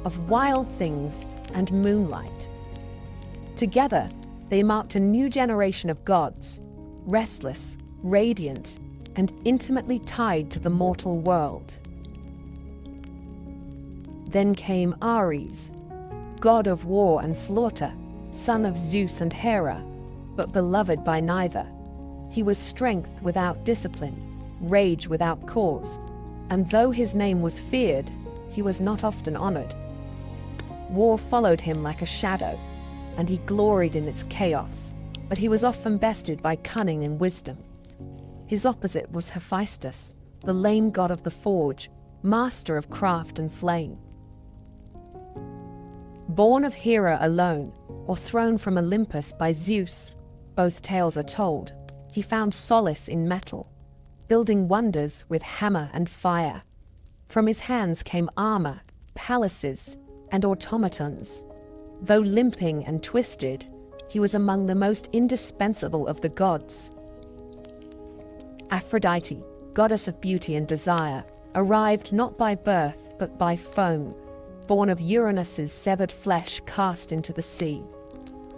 of wild things and moonlight. Together, they marked a new generation of gods, restless, radiant, and intimately tied to the mortal world. Then came Ares, god of war and slaughter, son of Zeus and Hera, but beloved by neither. He was strength without discipline, rage without cause, and though his name was feared, he was not often honored. War followed him like a shadow, and he gloried in its chaos, but he was often bested by cunning and wisdom. His opposite was Hephaestus, the lame god of the forge, master of craft and flame. Born of Hera alone, or thrown from Olympus by Zeus, both tales are told, he found solace in metal, building wonders with hammer and fire. From his hands came armor, palaces, and automatons. Though limping and twisted, he was among the most indispensable of the gods. Aphrodite, goddess of beauty and desire, arrived not by birth but by foam, born of Uranus's severed flesh cast into the sea.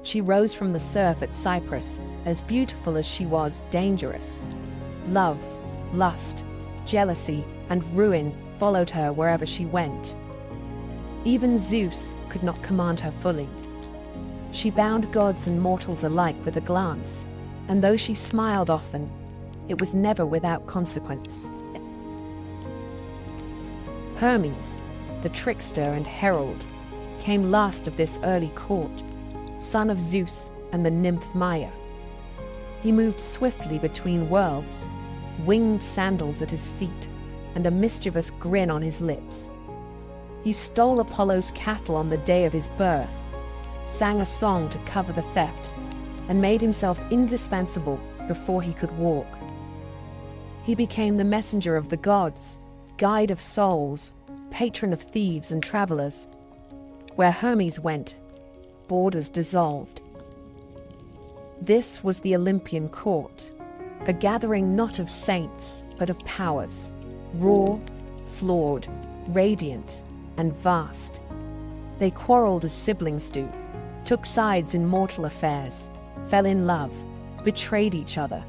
She rose from the surf at Cyprus, as beautiful as she was dangerous. Love, lust, jealousy, and ruin followed her wherever she went. Even Zeus could not command her fully. She bound gods and mortals alike with a glance, and though she smiled often, it was never without consequence. Hermes, the trickster and herald, came last of this early court, son of Zeus and the nymph Maia. He moved swiftly between worlds, winged sandals at his feet, and a mischievous grin on his lips. He stole Apollo's cattle on the day of his birth, sang a song to cover the theft, and made himself indispensable before he could walk. He became the messenger of the gods, guide of souls, patron of thieves and travelers. Where Hermes went, borders dissolved. This was the Olympian court, a gathering not of saints, but of powers, raw, flawed, radiant, and vast. They quarreled as siblings do, took sides in mortal affairs, fell in love, betrayed each other,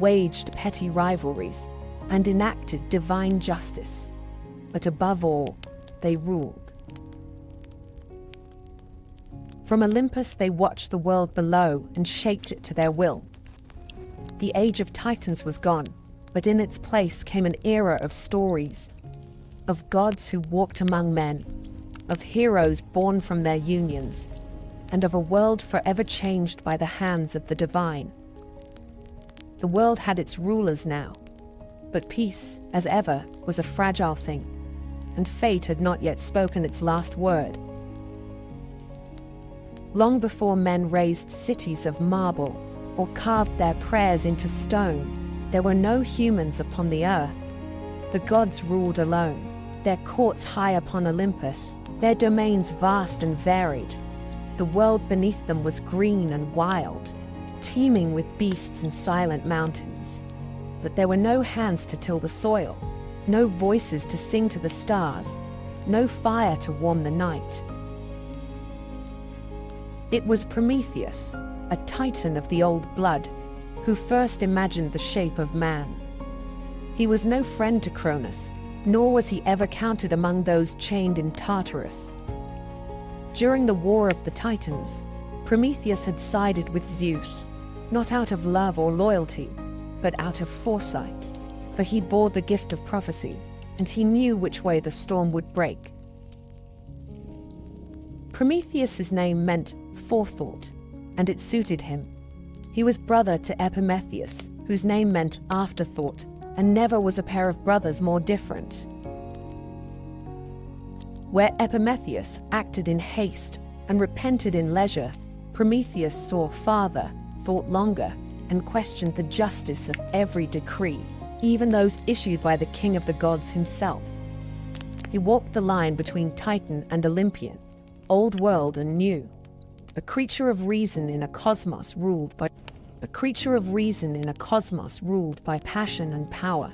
waged petty rivalries, and enacted divine justice. But above all, they ruled. From Olympus they watched the world below and shaped it to their will. The age of Titans was gone, but in its place came an era of stories, of gods who walked among men, of heroes born from their unions, and of a world forever changed by the hands of the divine. The world had its rulers now, but peace, as ever, was a fragile thing, and fate had not yet spoken its last word. Long before men raised cities of marble or carved their prayers into stone, there were no humans upon the earth. The gods ruled alone, their courts high upon Olympus, their domains vast and varied. The world beneath them was green and wild, teeming with beasts and silent mountains. But there were no hands to till the soil, no voices to sing to the stars, no fire to warm the night. It was Prometheus, a titan of the old blood, who first imagined the shape of man. He was no friend to Cronus, nor was he ever counted among those chained in Tartarus. During the War of the Titans, Prometheus had sided with Zeus, not out of love or loyalty, but out of foresight, for he bore the gift of prophecy, and he knew which way the storm would break. Prometheus's name meant forethought, and it suited him. He was brother to Epimetheus, whose name meant afterthought, and never was a pair of brothers more different. Where Epimetheus acted in haste and repented in leisure, Prometheus saw farther, thought longer, and questioned the justice of every decree, even those issued by the king of the gods himself. He walked the line between Titan and Olympian, old world and new, a creature of reason in a cosmos ruled by passion and power.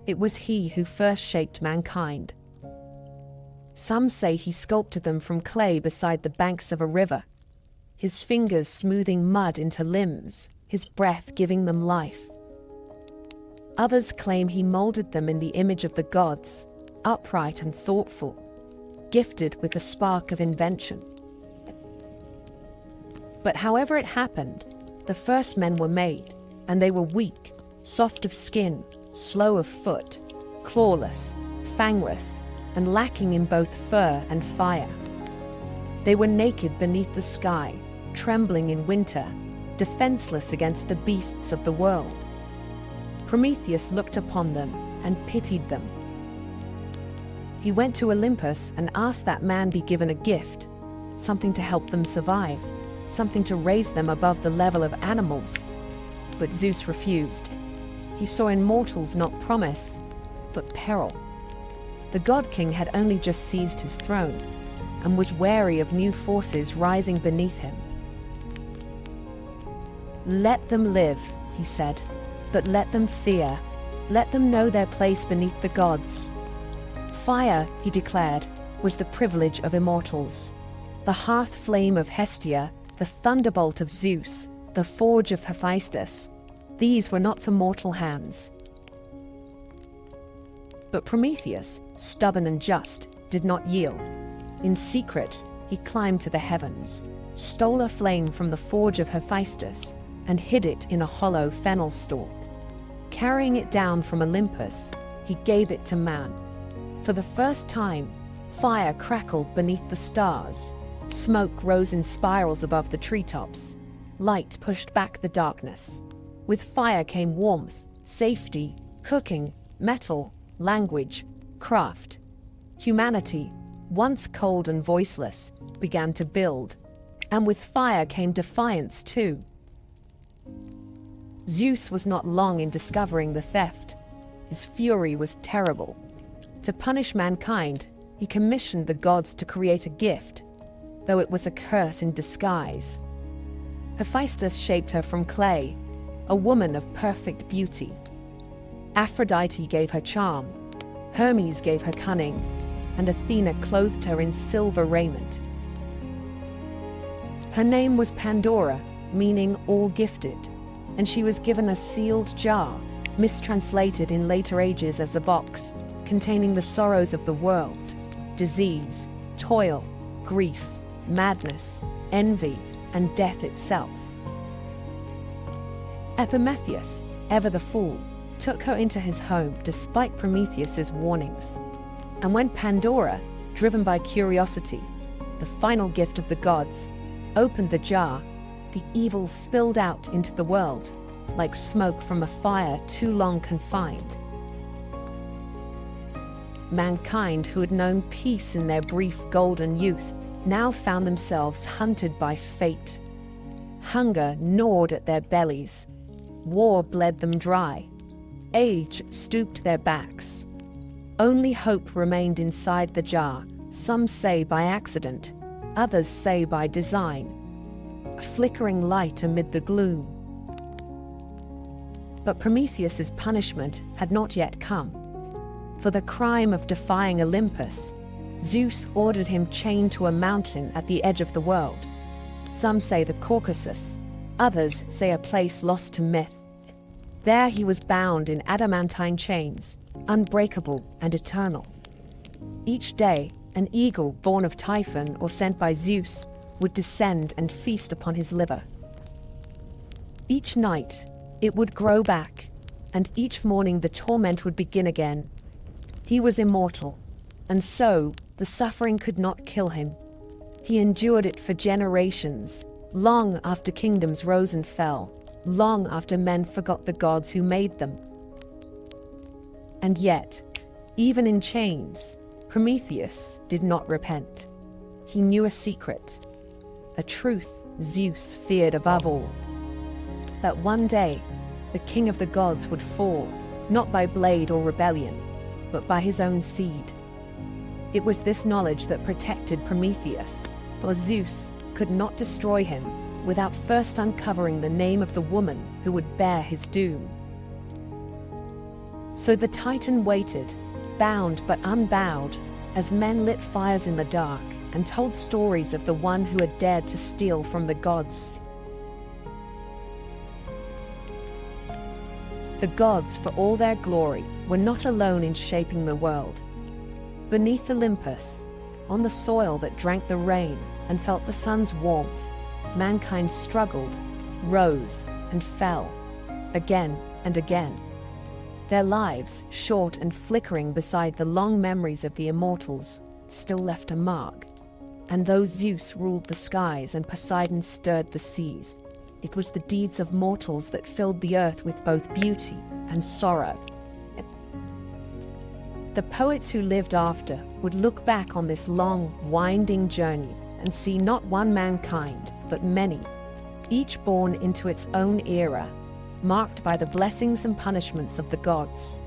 It was he who first shaped mankind. Some say he sculpted them from clay beside the banks of a river, his fingers smoothing mud into limbs, his breath giving them life. Others claim he molded them in the image of the gods, upright and thoughtful, gifted with the spark of invention. But however it happened, the first men were made, and they were weak, soft of skin, slow of foot, clawless, fangless, and lacking in both fur and fire. They were naked beneath the sky, trembling in winter, defenseless against the beasts of the world. Prometheus looked upon them and pitied them. He went to Olympus and asked that man be given a gift, something to help them survive, something to raise them above the level of animals. But Zeus refused. He saw in mortals not promise, but peril. The god king had only just seized his throne and was wary of new forces rising beneath him. "Let them live," he said, "but let them fear. Let them know their place beneath the gods." Fire, he declared, was the privilege of immortals. The hearth flame of Hestia, the thunderbolt of Zeus, the forge of Hephaestus, these were not for mortal hands. But Prometheus, stubborn and just, did not yield. In secret, he climbed to the heavens, stole a flame from the forge of Hephaestus, and hid it in a hollow fennel stalk. Carrying it down from Olympus, he gave it to man. For the first time, fire crackled beneath the stars, smoke rose in spirals above the treetops, light pushed back the darkness. With fire came warmth, safety, cooking, metal, language, craft. Humanity, once cold and voiceless, began to build, and with fire came defiance too. Zeus was not long in discovering the theft. His fury was terrible. To punish mankind, he commissioned the gods to create a gift, though it was a curse in disguise. Hephaestus shaped her from clay, a woman of perfect beauty. Aphrodite gave her charm, Hermes gave her cunning, and Athena clothed her in silver raiment. Her name was Pandora, meaning all gifted, and she was given a sealed jar, mistranslated in later ages as a box, containing the sorrows of the world, disease, toil, grief, madness, envy, and death itself. Epimetheus, ever the fool, took her into his home despite Prometheus's warnings. And when Pandora, driven by curiosity, the final gift of the gods, opened the jar, the evil spilled out into the world, like smoke from a fire too long confined. Mankind, who had known peace in their brief golden youth, now found themselves hunted by fate. Hunger gnawed at their bellies. War bled them dry. Age stooped their backs. Only hope remained inside the jar, some say by accident, others say by design. A flickering light amid the gloom. But Prometheus's punishment had not yet come. For the crime of defying Olympus, Zeus ordered him chained to a mountain at the edge of the world. Some say the Caucasus, others say a place lost to myth. There he was bound in adamantine chains, unbreakable and eternal. Each day, an eagle born of Typhon or sent by Zeus would descend and feast upon his liver. Each night, it would grow back, and each morning the torment would begin again. He was immortal, and so the suffering could not kill him. He endured it for generations, long after kingdoms rose and fell, long after men forgot the gods who made them. And yet, even in chains, Prometheus did not repent. He knew a secret, a truth Zeus feared above all. That one day, the king of the gods would fall, not by blade or rebellion, but by his own seed. It was this knowledge that protected Prometheus, for Zeus could not destroy him without first uncovering the name of the woman who would bear his doom. So the Titan waited, bound but unbowed, as men lit fires in the dark and told stories of the one who had dared to steal from the gods. The gods, for all their glory, were not alone in shaping the world. Beneath Olympus, on the soil that drank the rain and felt the sun's warmth, mankind struggled, rose, and fell, again and again. Their lives, short and flickering beside the long memories of the immortals, still left a mark. And though Zeus ruled the skies and Poseidon stirred the seas, it was the deeds of mortals that filled the earth with both beauty and sorrow. The poets who lived after would look back on this long, winding journey and see not one mankind, but many, each born into its own era, marked by the blessings and punishments of the gods.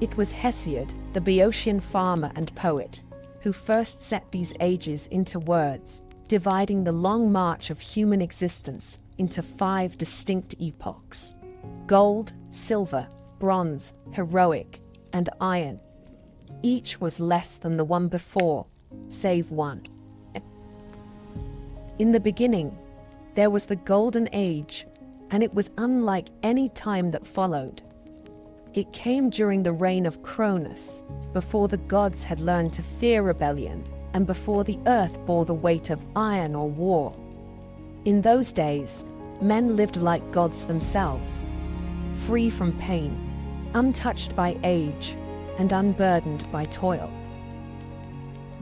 It was Hesiod, the Boeotian farmer and poet, who first set these ages into words, dividing the long march of human existence into 5 distinct epochs: gold, silver, bronze, heroic, and iron. Each was less than the one before, save one. In the beginning, there was the Golden Age, and it was unlike any time that followed. It came during the reign of Cronus, before the gods had learned to fear rebellion, and before the earth bore the weight of iron or war. In those days, men lived like gods themselves, free from pain, untouched by age, and unburdened by toil.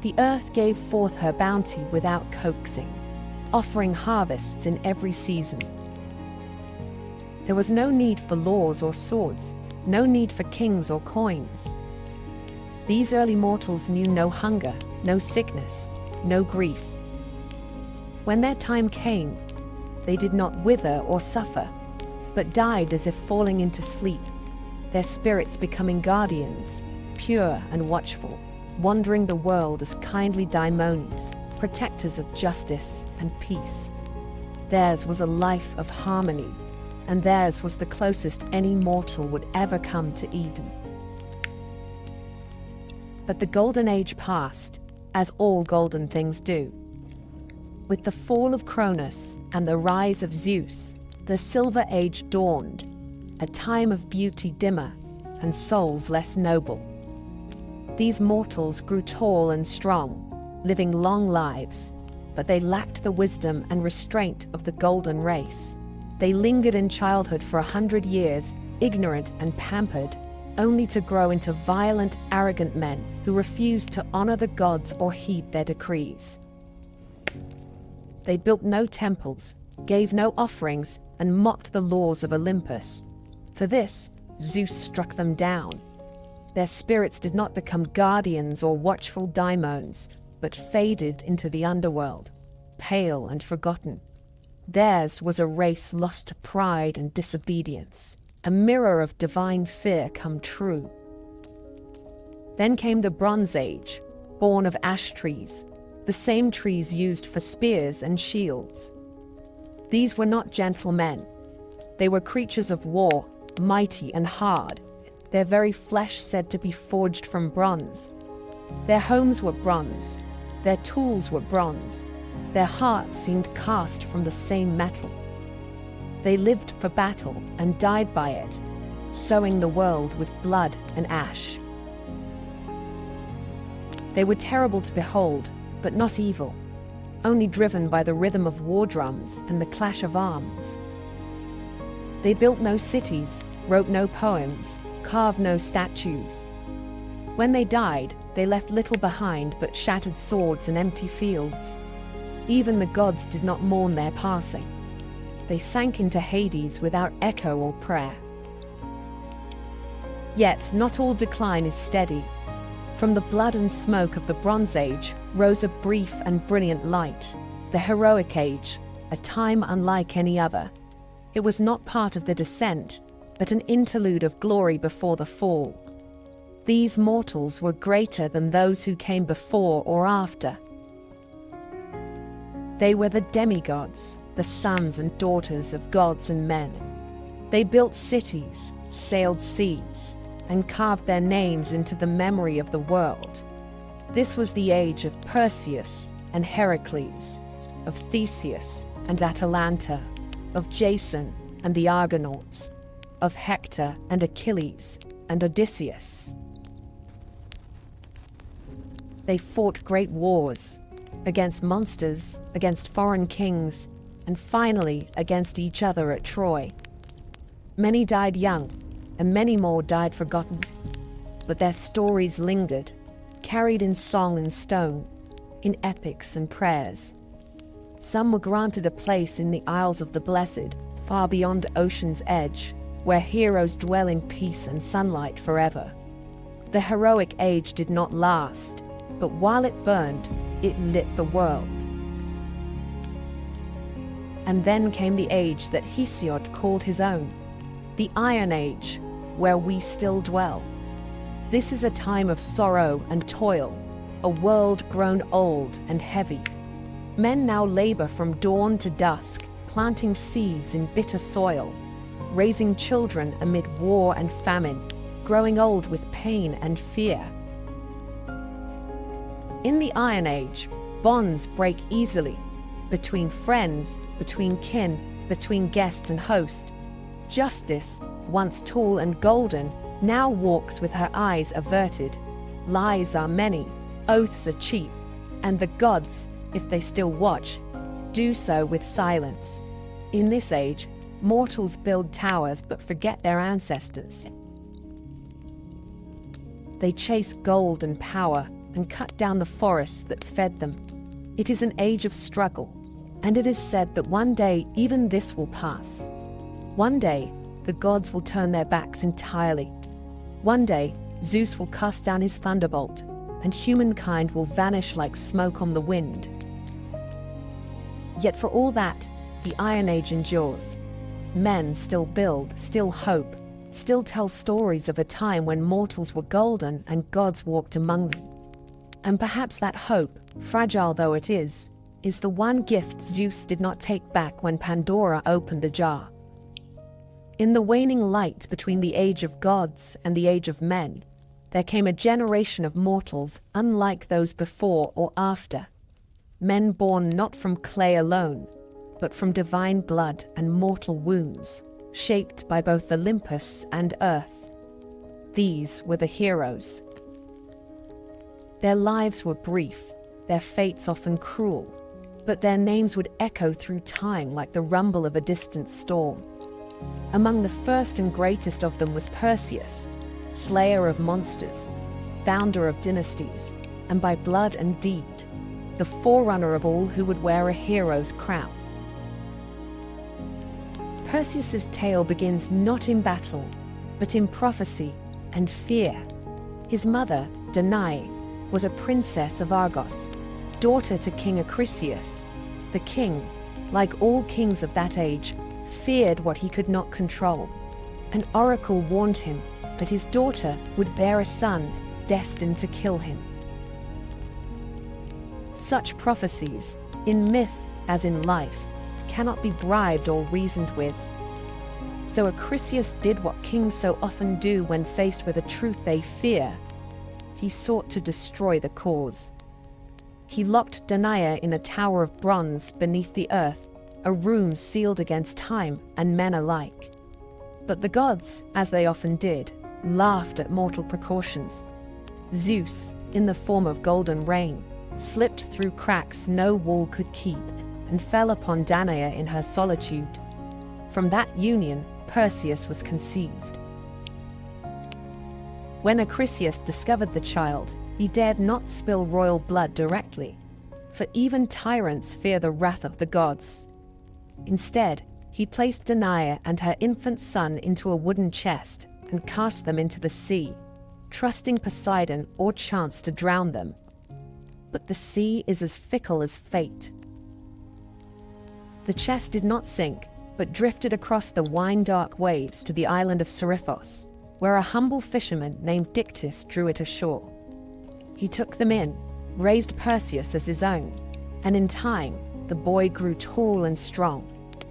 The earth gave forth her bounty without coaxing, offering harvests in every season. There was no need for laws or swords, no need for kings or coins. These early mortals knew no hunger, no sickness, no grief. When their time came, they did not wither or suffer, but died as if falling into sleep, their spirits becoming guardians, pure and watchful, wandering the world as kindly daimones, protectors of justice and peace. Theirs was a life of harmony, and theirs was the closest any mortal would ever come to Eden. But the Golden Age passed, as all golden things do. With the fall of Cronus and the rise of Zeus, the Silver Age dawned, a time of beauty dimmer and souls less noble. These mortals grew tall and strong, living long lives, but they lacked the wisdom and restraint of the golden race. They lingered in childhood for 100 years, ignorant and pampered, only to grow into violent, arrogant men who refused to honor the gods or heed their decrees. They built no temples, gave no offerings, and mocked the laws of Olympus. For this, Zeus struck them down. Their spirits did not become guardians or watchful daimones, but faded into the underworld, pale and forgotten. Theirs was a race lost to pride and disobedience, a mirror of divine fear come true. Then came the Bronze Age, born of ash trees, the same trees used for spears and shields. These were not gentle men. They were creatures of war, mighty and hard, their very flesh said to be forged from bronze. Their homes were bronze, their tools were bronze, their hearts seemed cast from the same metal. They lived for battle and died by it, sowing the world with blood and ash. They were terrible to behold, but not evil, only driven by the rhythm of war drums and the clash of arms. They built no cities, wrote no poems, carved no statues. When they died, they left little behind but shattered swords and empty fields. Even the gods did not mourn their passing. They sank into Hades without echo or prayer. Yet not all decline is steady. From the blood and smoke of the Bronze Age rose a brief and brilliant light, the Heroic Age, a time unlike any other. It was not part of the descent, but an interlude of glory before the fall. These mortals were greater than those who came before or after. They were the demigods, the sons and daughters of gods and men. They built cities, sailed seas, and carved their names into the memory of the world. This was the age of Perseus and Heracles, of Theseus and Atalanta, of Jason and the Argonauts, of Hector and Achilles and Odysseus. They fought great wars, against monsters, against foreign kings, and finally against each other at Troy. Many died young, and many more died forgotten, but their stories lingered, carried in song and stone, in epics and prayers. Some were granted a place in the Isles of the Blessed, far beyond ocean's edge, where heroes dwell in peace and sunlight forever. The heroic age did not last, but while it burned, it lit the world. And then came the age that Hesiod called his own, the Iron Age, where we still dwell. This is a time of sorrow and toil, a world grown old and heavy. Men now labor from dawn to dusk, planting seeds in bitter soil, raising children amid war and famine, growing old with pain and fear. In the Iron Age, bonds break easily, between friends, between kin, between guest and host. Justice, once tall and golden, now walks with her eyes averted. Lies are many, oaths are cheap, and the gods, if they still watch, do so with silence. In this age, mortals build towers but forget their ancestors. They chase gold and power and cut down the forests that fed them. It is an age of struggle, and it is said that one day even this will pass. One day, the gods will turn their backs entirely. One day, Zeus will cast down his thunderbolt, and humankind will vanish like smoke on the wind. Yet for all that, the Iron Age endures. Men still build, still hope, still tell stories of a time when mortals were golden and gods walked among them. And perhaps that hope, fragile though it is the one gift Zeus did not take back when Pandora opened the jar. In the waning light between the age of gods and the age of men, there came a generation of mortals unlike those before or after. Men born not from clay alone, but from divine blood and mortal wombs, shaped by both Olympus and earth. These were the heroes. Their lives were brief, their fates often cruel, but their names would echo through time like the rumble of a distant storm. Among the first and greatest of them was Perseus, slayer of monsters, founder of dynasties, and by blood and deed, the forerunner of all who would wear a hero's crown. Perseus's tale begins not in battle, but in prophecy and fear. His mother, Danae, was a princess of Argos, daughter to King Acrisius. The king, like all kings of that age, feared what he could not control. An oracle warned him that his daughter would bear a son destined to kill him. Such prophecies, in myth as in life, cannot be bribed or reasoned with. So Acrisius did what kings so often do when faced with a truth they fear. He sought to destroy the cause. He locked Danae in a tower of bronze beneath the earth, a room sealed against time and men alike. But the gods, as they often did, laughed at mortal precautions. Zeus, in the form of golden rain, slipped through cracks no wall could keep and fell upon Danae in her solitude. From that union, Perseus was conceived. When Acrisius discovered the child, he dared not spill royal blood directly, for even tyrants fear the wrath of the gods. Instead, he placed Danae and her infant son into a wooden chest and cast them into the sea, trusting Poseidon or chance to drown them. But the sea is as fickle as fate. The chest did not sink, but drifted across the wine-dark waves to the island of Seriphos, where a humble fisherman named Dictys drew it ashore. He took them in, raised Perseus as his own, and in time, the boy grew tall and strong,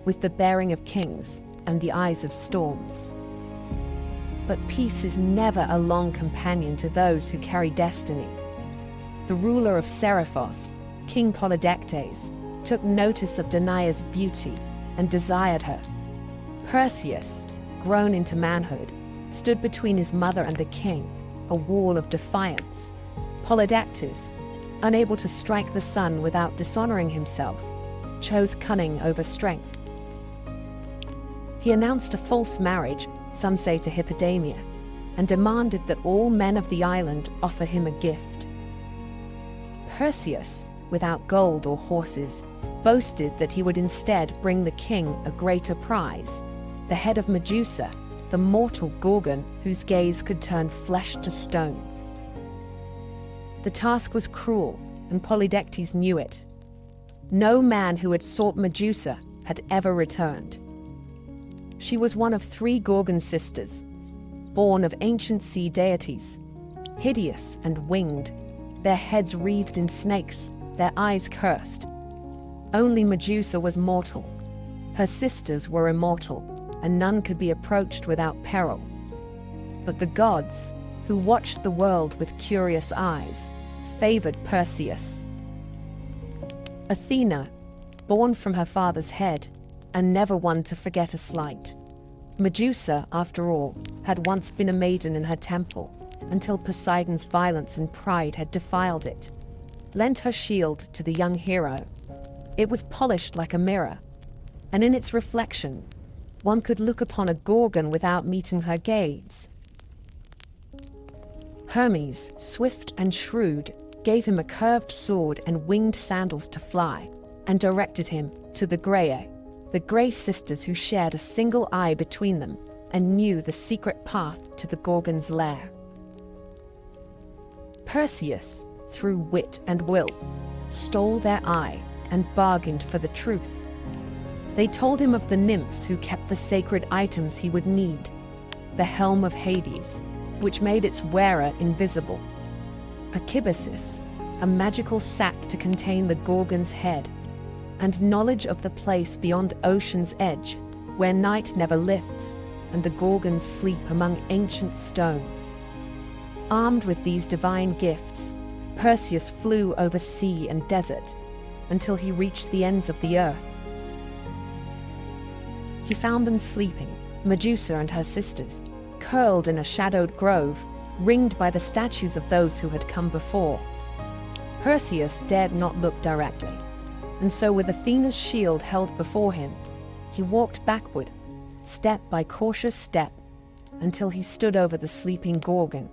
with the bearing of kings and the eyes of storms. But peace is never a long companion to those who carry destiny. The ruler of Seriphos, King Polydectes, took notice of Danae's beauty and desired her. Perseus, grown into manhood, stood between his mother and the king, a wall of defiance. Polydectes, unable to strike the sun without dishonoring himself, chose cunning over strength. He announced a false marriage, some say to Hippodamia, and demanded that all men of the island offer him a gift. Perseus, without gold or horses, boasted that he would instead bring the king a greater prize, the head of Medusa, the mortal Gorgon whose gaze could turn flesh to stone. The task was cruel, and Polydectes knew it. No man who had sought Medusa had ever returned. She was one of 3 Gorgon sisters, born of ancient sea deities, hideous and winged, their heads wreathed in snakes, their eyes cursed. Only Medusa was mortal. Her sisters were immortal, and none could be approached without peril. But the gods, who watched the world with curious eyes, favored Perseus. Athena, born from her father's head, and never one to forget a slight. Medusa, after all, had once been a maiden in her temple, until Poseidon's violence and pride had defiled it, lent her shield to the young hero. It was polished like a mirror, and in its reflection, one could look upon a Gorgon without meeting her gaze. Hermes, swift and shrewd, gave him a curved sword and winged sandals to fly, and directed him to the Graeae, the Grey sisters who shared a single eye between them and knew the secret path to the Gorgon's lair. Perseus, through wit and will, stole their eye and bargained for the truth. They told him of the nymphs who kept the sacred items he would need, the helm of Hades, which made its wearer invisible, a kibisis, a magical sack to contain the Gorgon's head, and knowledge of the place beyond ocean's edge, where night never lifts and the Gorgons sleep among ancient stone. Armed with these divine gifts, Perseus flew over sea and desert until he reached the ends of the earth. He found them sleeping, Medusa and her sisters, curled in a shadowed grove, ringed by the statues of those who had come before. Perseus dared not look directly, and so with Athena's shield held before him, he walked backward, step by cautious step, until he stood over the sleeping Gorgon.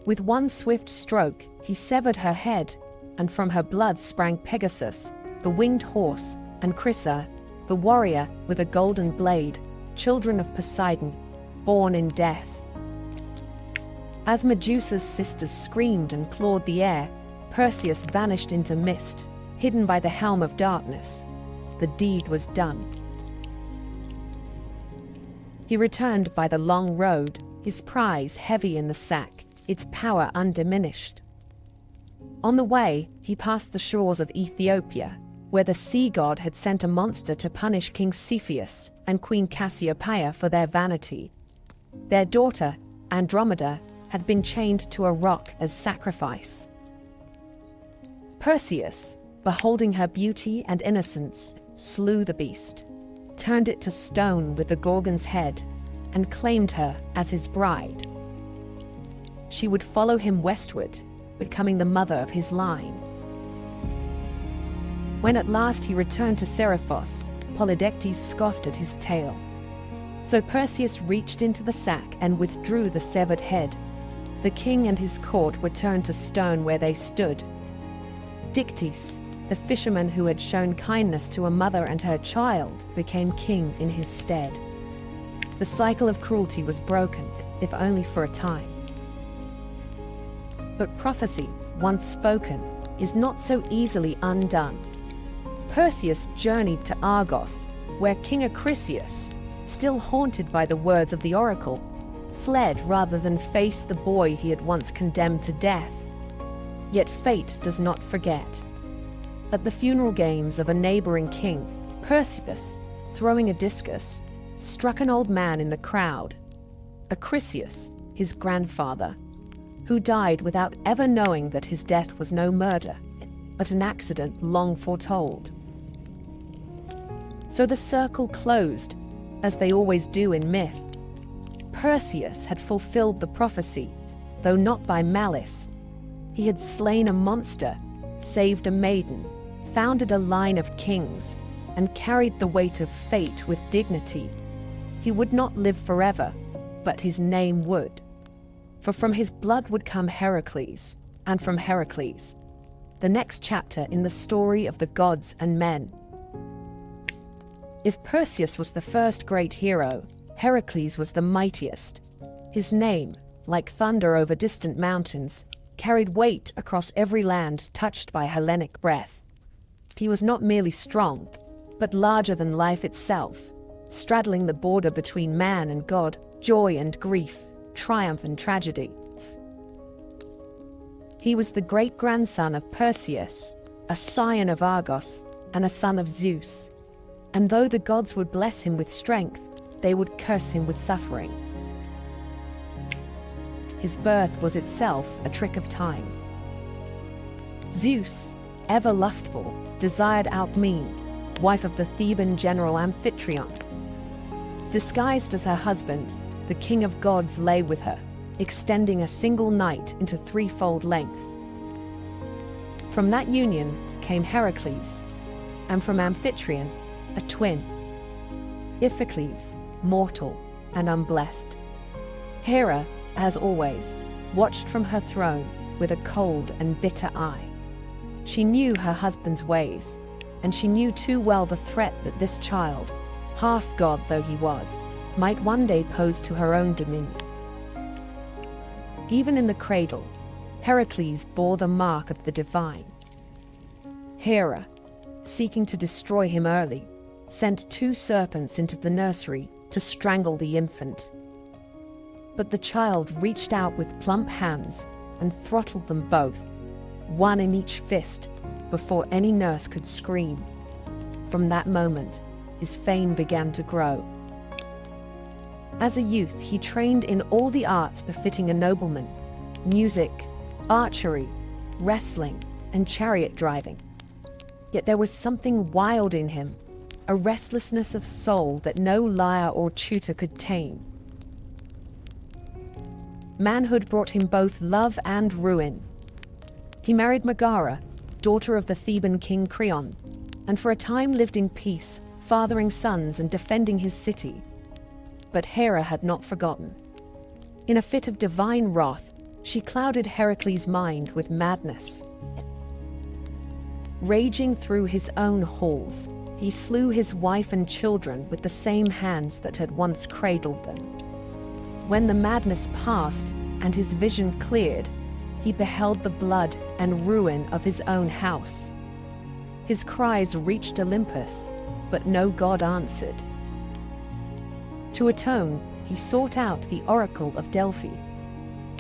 With one swift stroke, he severed her head, and from her blood sprang Pegasus, the winged horse, and Chrysa, the warrior with a golden blade, children of Poseidon, born in death. As Medusa's sisters screamed and clawed the air, Perseus vanished into mist, hidden by the helm of darkness. The deed was done. He returned by the long road, his prize heavy in the sack, its power undiminished. On the way, he passed the shores of Ethiopia, where the sea god had sent a monster to punish King Cepheus and Queen Cassiopeia for their vanity. Their daughter, Andromeda, had been chained to a rock as sacrifice. Perseus, beholding her beauty and innocence, slew the beast, turned it to stone with the Gorgon's head, and claimed her as his bride. She would follow him westward, becoming the mother of his line. When at last he returned to Seriphos, Polydectes scoffed at his tale. So Perseus reached into the sack and withdrew the severed head. The king and his court were turned to stone where they stood. Dictys, the fisherman who had shown kindness to a mother and her child, became king in his stead. The cycle of cruelty was broken, if only for a time. But prophecy, once spoken, is not so easily undone. Perseus journeyed to Argos, where King Acrisius, still haunted by the words of the oracle, fled rather than face the boy he had once condemned to death. Yet fate does not forget. At the funeral games of a neighboring king, Perseus, throwing a discus, struck an old man in the crowd, Odysseus, his grandfather, who died without ever knowing that his death was no murder, but an accident long foretold. So the circle closed, as they always do in myth. Perseus had fulfilled the prophecy, though not by malice. He had slain a monster, saved a maiden, founded a line of kings, and carried the weight of fate with dignity. He would not live forever, but his name would. For from his blood would come Heracles, and from Heracles, the next chapter in the story of the gods and men. If Perseus was the first great hero, Heracles was the mightiest. His name, like thunder over distant mountains, carried weight across every land touched by Hellenic breath. He was not merely strong, but larger than life itself, straddling the border between man and god, joy and grief, triumph and tragedy. He was the great-grandson of Perseus, a scion of Argos, and a son of Zeus. And though the gods would bless him with strength, they would curse him with suffering. His birth was itself a trick of time. Zeus, ever lustful, desired Alcmene, wife of the Theban general Amphitryon. Disguised as her husband, the king of gods lay with her, extending a single night into threefold length. From that union came Heracles, and from Amphitryon, a twin. Iphicles, mortal and unblessed. Hera, as always, watched from her throne with a cold and bitter eye. She knew her husband's ways, and she knew too well the threat that this child, half god though he was, might one day pose to her own dominion. Even in the cradle, Heracles bore the mark of the divine. Hera, seeking to destroy him early, sent 2 serpents into the nursery to strangle the infant. But the child reached out with plump hands and throttled them both, one in each fist, before any nurse could scream. From that moment, his fame began to grow. As a youth, he trained in all the arts befitting a nobleman: music, archery, wrestling, and chariot driving. Yet there was something wild in him, a restlessness of soul that no lyre or tutor could tame. Manhood brought him both love and ruin. He married Megara, daughter of the Theban king Creon, and for a time lived in peace, fathering sons and defending his city. But Hera had not forgotten. In a fit of divine wrath, she clouded Heracles' mind with madness. Raging through his own halls, he slew his wife and children with the same hands that had once cradled them. When the madness passed and his vision cleared, he beheld the blood and ruin of his own house. His cries reached Olympus, but no god answered. To atone, he sought out the oracle of Delphi.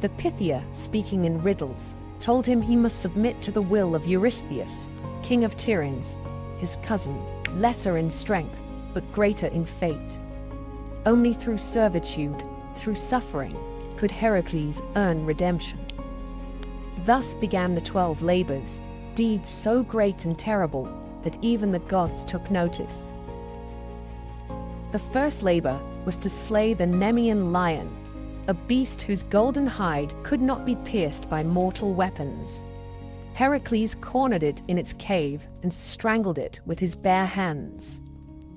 The Pythia, speaking in riddles, told him he must submit to the will of Eurystheus, king of Tiryns, his cousin, lesser in strength, but greater in fate. Only through servitude, through suffering, could Heracles earn redemption. Thus began the 12 labors, deeds so great and terrible that even the gods took notice. The first labor was to slay the Nemean lion, a beast whose golden hide could not be pierced by mortal weapons. Heracles cornered it in its cave and strangled it with his bare hands.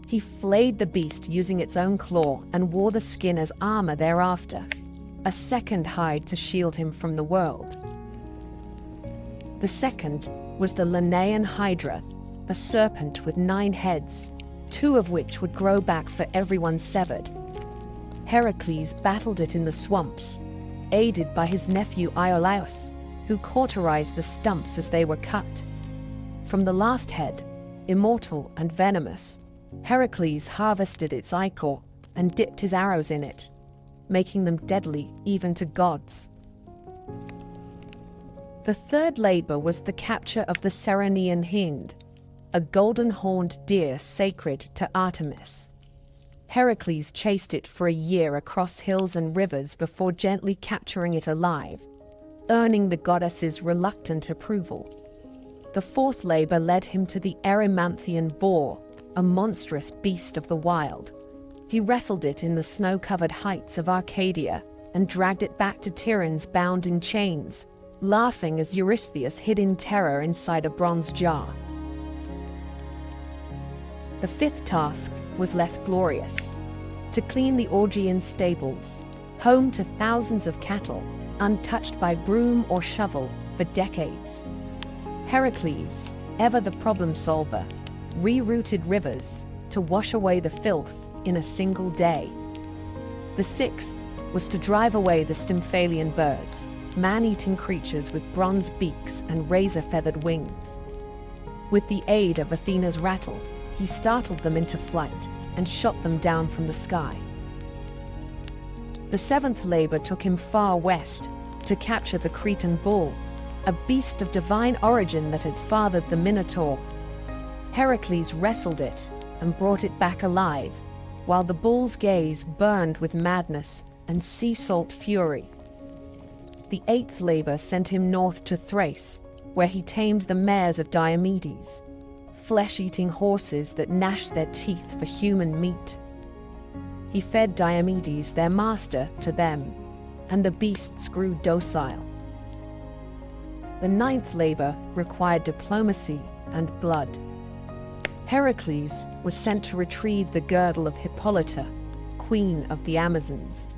He flayed the beast using its own claw and wore the skin as armor thereafter, a second hide to shield him from the world. The second was the Linnaean Hydra, a serpent with 9 heads, 2 of which would grow back for everyone severed. Heracles battled it in the swamps, aided by his nephew Iolaus, who cauterized the stumps as they were cut. From the last head, immortal and venomous, Heracles harvested its ichor and dipped his arrows in it, making them deadly even to gods. The third labor was the capture of the Ceryneian hind, a golden-horned deer sacred to Artemis. Heracles chased it for a year across hills and rivers before gently capturing it alive, earning the goddess's reluctant approval. The fourth labor led him to the Erymanthian boar, a monstrous beast of the wild. He wrestled it in the snow-covered heights of Arcadia and dragged it back to Tiryns bound in chains, laughing as Eurystheus hid in terror inside a bronze jar. The fifth task was less glorious: to clean the Augean stables, home to thousands of cattle, untouched by broom or shovel for decades. Heracles, ever the problem solver, rerouted rivers to wash away the filth in a single day. The sixth was to drive away the Stymphalian birds, man-eating creatures with bronze beaks and razor-feathered wings. With the aid of Athena's rattle, he startled them into flight and shot them down from the sky. The seventh labor took him far west to capture the Cretan bull, a beast of divine origin that had fathered the Minotaur. Heracles wrestled it and brought it back alive, while the bull's gaze burned with madness and sea salt fury. The eighth labor sent him north to Thrace, where he tamed the mares of Diomedes, flesh-eating horses that gnashed their teeth for human meat. He fed Diomedes, their master, to them, and the beasts grew docile. The ninth labor required diplomacy and blood. Heracles was sent to retrieve the girdle of Hippolyta, queen of the Amazons.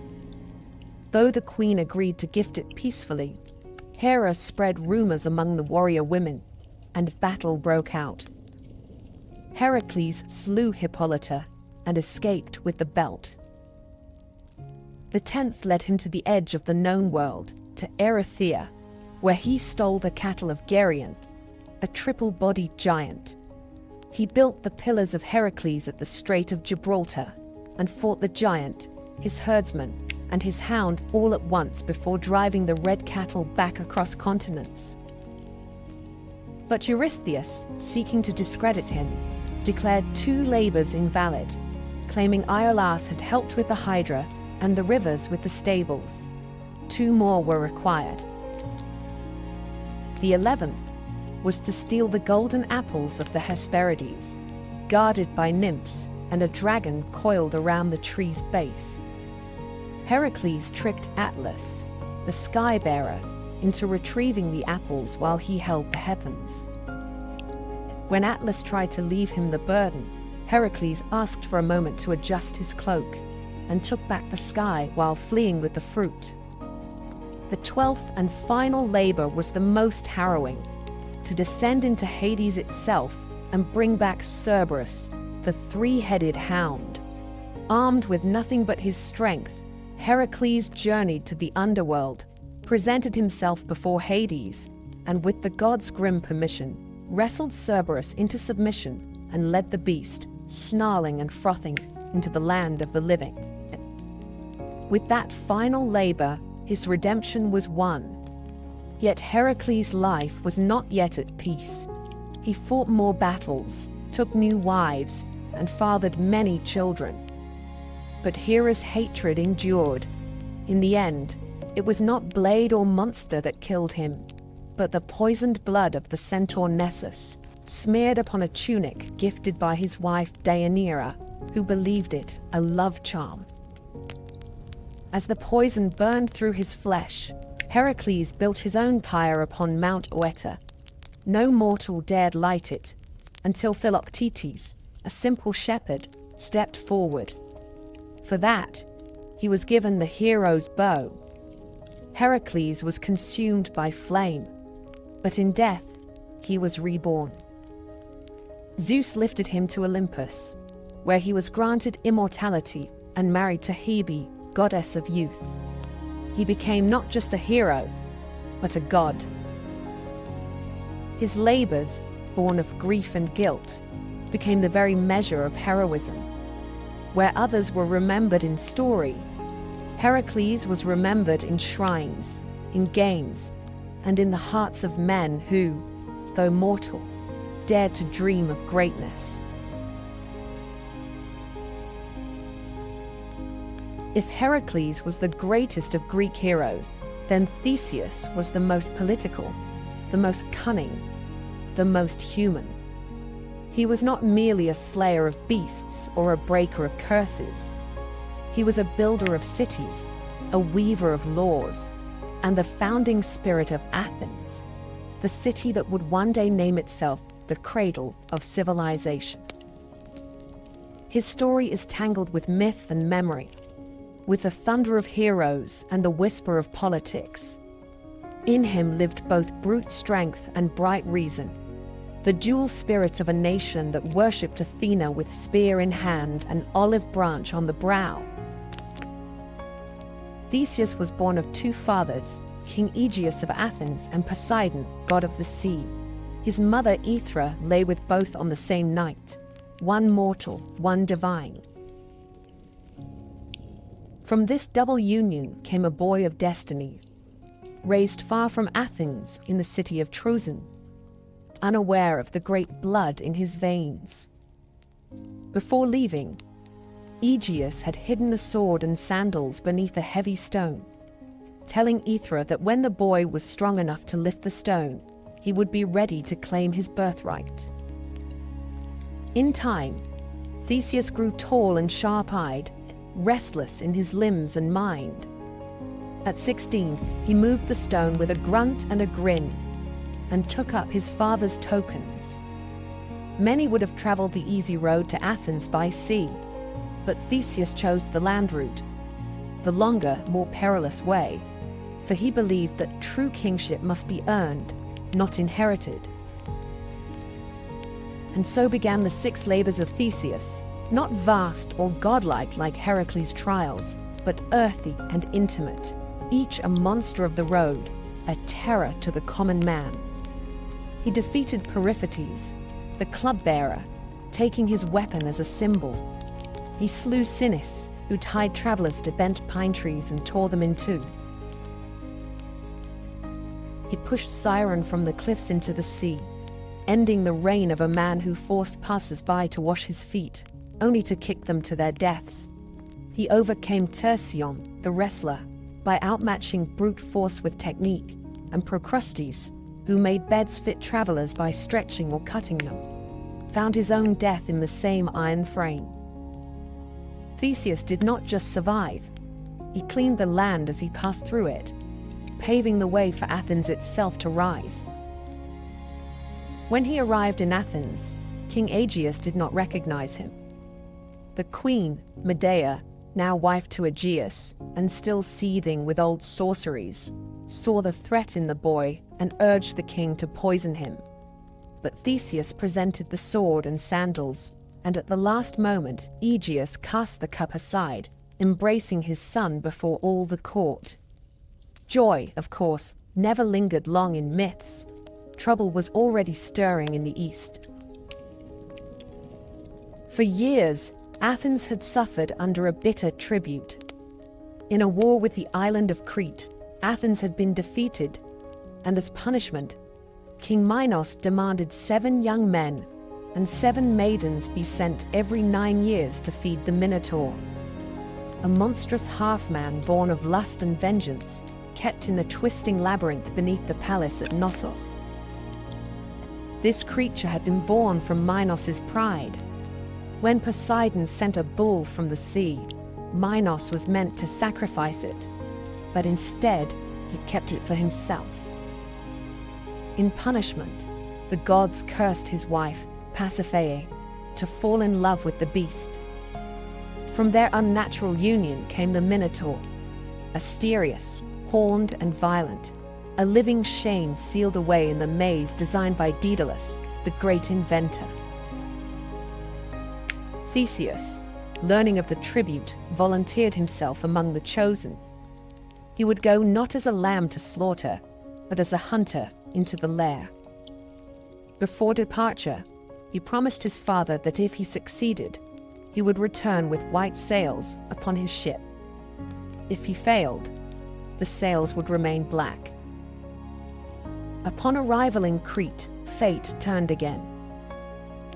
Though the queen agreed to gift it peacefully, Hera spread rumors among the warrior women, and battle broke out. Heracles slew Hippolyta and escaped with the belt. The 10th led him to the edge of the known world, to Erythea, where he stole the cattle of Geryon, a triple-bodied giant. He built the pillars of Heracles at the Strait of Gibraltar and fought the giant, his herdsman, and his hound all at once before driving the red cattle back across continents. But Eurystheus, seeking to discredit him, declared 2 labors invalid, claiming Iolaus had helped with the Hydra and the rivers with the stables. 2 more were required. The 11th was to steal the golden apples of the Hesperides, guarded by nymphs and a dragon coiled around the tree's base. Heracles tricked Atlas, the sky-bearer, into retrieving the apples while he held the heavens. When Atlas tried to leave him the burden, Heracles asked for a moment to adjust his cloak and took back the sky while fleeing with the fruit. The 12th and final labor was the most harrowing: to descend into Hades itself and bring back Cerberus, the 3-headed hound. Armed with nothing but his strength, Heracles journeyed to the underworld, presented himself before Hades, and with the god's grim permission, wrestled Cerberus into submission and led the beast, snarling and frothing, into the land of the living. With that final labor, his redemption was won. Yet Heracles' life was not yet at peace. He fought more battles, took new wives, and fathered many children. But Hera's hatred endured. In the end, it was not blade or monster that killed him, but the poisoned blood of the centaur Nessus, smeared upon a tunic gifted by his wife Deianira, who believed it a love charm. As the poison burned through his flesh, Heracles built his own pyre upon Mount Oeta. No mortal dared light it, until Philoctetes, a simple shepherd, stepped forward. For that, he was given the hero's bow. Heracles was consumed by flame, but in death, he was reborn. Zeus lifted him to Olympus, where he was granted immortality and married to Hebe, goddess of youth. He became not just a hero, but a god. His labors, born of grief and guilt, became the very measure of heroism. Where others were remembered in story, Heracles was remembered in shrines, in games, and in the hearts of men who, though mortal, dared to dream of greatness. If Heracles was the greatest of Greek heroes, then Theseus was the most political, the most cunning, the most human. He was not merely a slayer of beasts or a breaker of curses. He was a builder of cities, a weaver of laws, and the founding spirit of Athens, the city that would one day name itself the cradle of civilization. His story is tangled with myth and memory, with the thunder of heroes and the whisper of politics. In him lived both brute strength and bright reason, the dual spirit of a nation that worshipped Athena with spear in hand and olive branch on the brow. Theseus was born of two fathers, King Aegeus of Athens and Poseidon, god of the sea. His mother Aethra lay with both on the same night, one mortal, one divine. From this double union came a boy of destiny, raised far from Athens in the city of Troezen, unaware of the great blood in his veins. Before leaving, Aegeus had hidden a sword and sandals beneath a heavy stone, telling Aethra that when the boy was strong enough to lift the stone, he would be ready to claim his birthright. In time, Theseus grew tall and sharp-eyed, restless in his limbs and mind. At 16, he moved the stone with a grunt and a grin, and took up his father's tokens. Many would have traveled the easy road to Athens by sea, but Theseus chose the land route, the longer, more perilous way, for he believed that true kingship must be earned, not inherited. And so began the 6 labors of Theseus, not vast or godlike like Heracles' trials, but earthy and intimate, each a monster of the road, a terror to the common man. He defeated Periphetes, the club-bearer, taking his weapon as a symbol. He slew Sinis, who tied travelers to bent pine trees and tore them in two. He pushed Siren from the cliffs into the sea, ending the reign of a man who forced passers-by to wash his feet, only to kick them to their deaths. He overcame Tersion, the wrestler, by outmatching brute force with technique, and Procrustes, who made beds fit travelers by stretching or cutting them, found his own death in the same iron frame. Theseus did not just survive, he cleaned the land as he passed through it, paving the way for Athens itself to rise. When he arrived in Athens, King Aegeus did not recognize him. The queen, Medea, now wife to Aegeus, and still seething with old sorceries, saw the threat in the boy and urged the king to poison him. But Theseus presented the sword and sandals, and at the last moment Aegeus cast the cup aside, embracing his son before all the court. Joy, of course, never lingered long in myths. Trouble was already stirring in the east. For years, Athens had suffered under a bitter tribute. In a war with the island of Crete, Athens had been defeated, and as punishment, King Minos demanded 7 young men and 7 maidens be sent every 9 years to feed the Minotaur, a monstrous half-man born of lust and vengeance, kept in a twisting labyrinth beneath the palace at Knossos. This creature had been born from Minos's pride. When Poseidon sent a bull from the sea, Minos was meant to sacrifice it, but instead he kept it for himself. In punishment, the gods cursed his wife, Pasiphae, to fall in love with the beast. From their unnatural union came the Minotaur, Asterius, horned and violent, a living shame sealed away in the maze designed by Daedalus, the great inventor. Theseus, learning of the tribute, volunteered himself among the chosen. He would go not as a lamb to slaughter, but as a hunter into the lair. Before departure, he promised his father that if he succeeded, he would return with white sails upon his ship. If he failed, the sails would remain black. Upon arrival in Crete, fate turned again.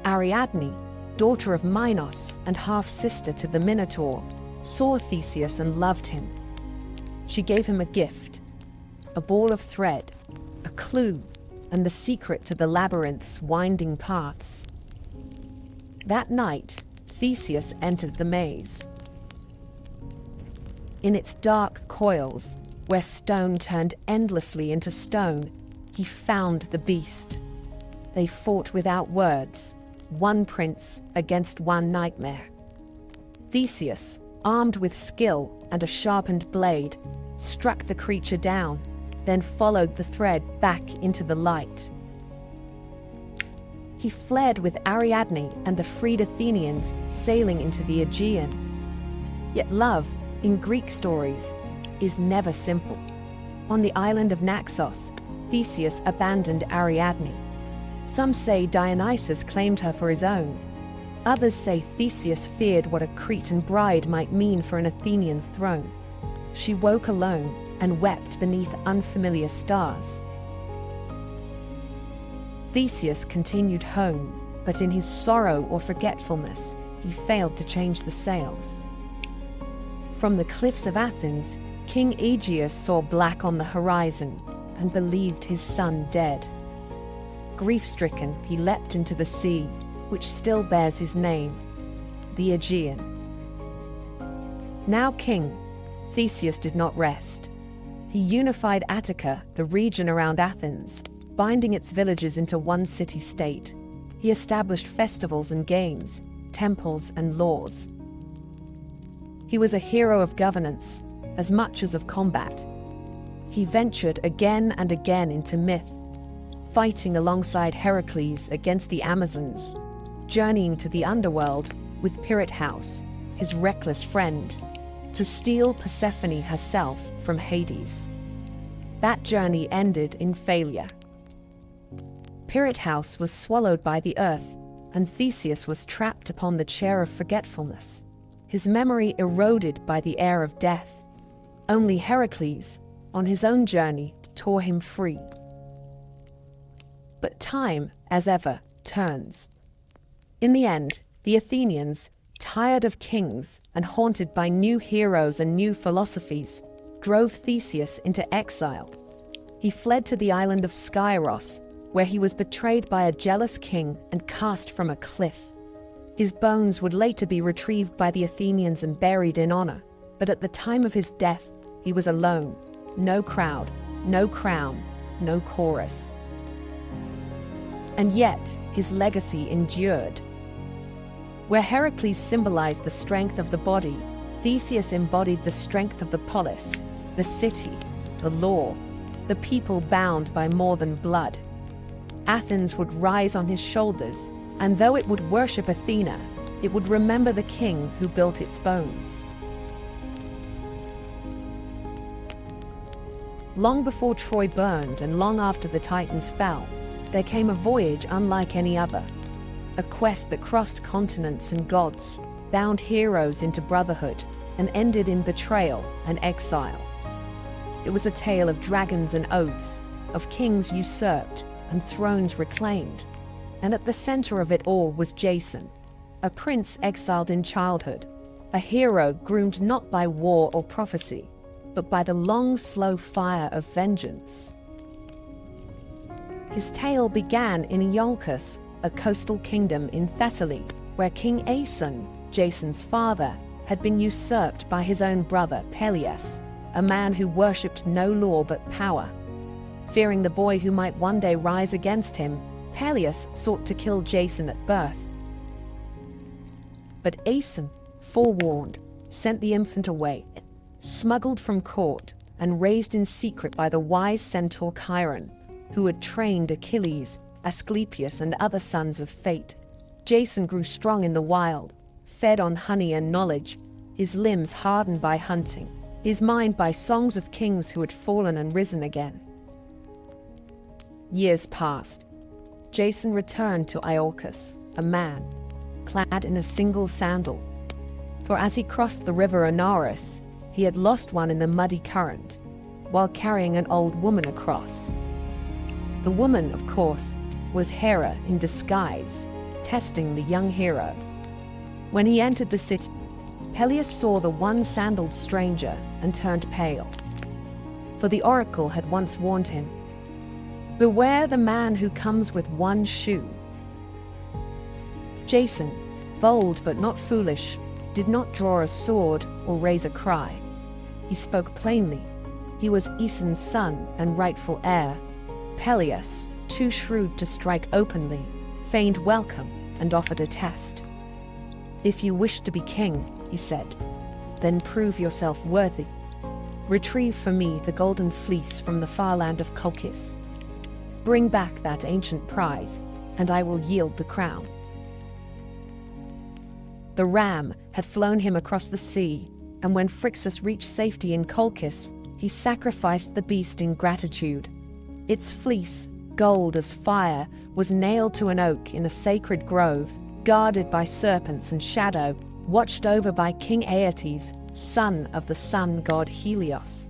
Ariadne, daughter of Minos and half-sister to the Minotaur, saw Theseus and loved him. She gave him a gift, a ball of thread, a clue, and the secret to the labyrinth's winding paths. That night, Theseus entered the maze. In its dark coils, where stone turned endlessly into stone, he found the beast. They fought without words, one prince against one nightmare. Theseus, armed with skill and a sharpened blade, struck the creature down, then followed the thread back into the light. He fled with Ariadne and the freed Athenians, sailing into the Aegean. Yet love, in Greek stories, is never simple. On the island of Naxos, Theseus abandoned Ariadne. Some say Dionysus claimed her for his own. Others say Theseus feared what a Cretan bride might mean for an Athenian throne. She woke alone and wept beneath unfamiliar stars. Theseus continued home, but in his sorrow or forgetfulness, he failed to change the sails. From the cliffs of Athens, King Aegeus saw black on the horizon and believed his son dead. Grief-stricken, he leapt into the sea, which still bears his name, the Aegean. Now king, Theseus did not rest. He unified Attica, the region around Athens, binding its villages into one city-state. He established festivals and games, temples and laws. He was a hero of governance, as much as of combat. He ventured again and again into myth, fighting alongside Heracles against the Amazons, journeying to the underworld with Perseus, his reckless friend, to steal Persephone herself from Hades. That journey ended in failure. Perseus was swallowed by the earth, and Theseus was trapped upon the chair of forgetfulness, his memory eroded by the air of death. Only Heracles, on his own journey, tore him free. But time, as ever, turns. In the end, the Athenians, tired of kings and haunted by new heroes and new philosophies, drove Theseus into exile. He fled to the island of Skyros, where he was betrayed by a jealous king and cast from a cliff. His bones would later be retrieved by the Athenians and buried in honor, but at the time of his death, he was alone. No crowd, no crown, no chorus. And yet, his legacy endured. Where Heracles symbolized the strength of the body, Theseus embodied the strength of the polis, the city, the law, the people bound by more than blood. Athens would rise on his shoulders, and though it would worship Athena, it would remember the king who built its bones. Long before Troy burned and long after the Titans fell, there came a voyage unlike any other. A quest that crossed continents and gods, bound heroes into brotherhood, and ended in betrayal and exile. It was a tale of dragons and oaths, of kings usurped and thrones reclaimed. And at the center of it all was Jason, a prince exiled in childhood, a hero groomed not by war or prophecy, but by the long, slow fire of vengeance. His tale began in Iolcus, a coastal kingdom in Thessaly, where King Aeson, Jason's father, had been usurped by his own brother Peleus, a man who worshipped no law but power. Fearing the boy who might one day rise against him, Peleus sought to kill Jason at birth. But Aeson, forewarned, sent the infant away, smuggled from court and raised in secret by the wise centaur Chiron, who had trained Achilles, Asclepius, and other sons of fate. Jason grew strong in the wild, fed on honey and knowledge, his limbs hardened by hunting, his mind by songs of kings who had fallen and risen again. Years passed. Jason returned to Iolcus, a man, clad in a single sandal. For as he crossed the river Anaurus, he had lost one in the muddy current, while carrying an old woman across. The woman, of course, was Hera in disguise, testing the young hero. When he entered the city, Peleus saw the one-sandaled stranger and turned pale. For the oracle had once warned him, "Beware the man who comes with one shoe." Jason, bold but not foolish, did not draw a sword or raise a cry. He spoke plainly. He was Aeson's son and rightful heir. Peleus, too shrewd to strike openly, feigned welcome and offered a test. "If you wish to be king," he said, "then prove yourself worthy. Retrieve for me the golden fleece from the far land of Colchis. Bring back that ancient prize, and I will yield the crown." The ram had flown him across the sea, and when Phrixus reached safety in Colchis, he sacrificed the beast in gratitude. Its fleece, gold as fire, was nailed to an oak in a sacred grove, guarded by serpents and shadow, watched over by King Aeetes, son of the sun god Helios.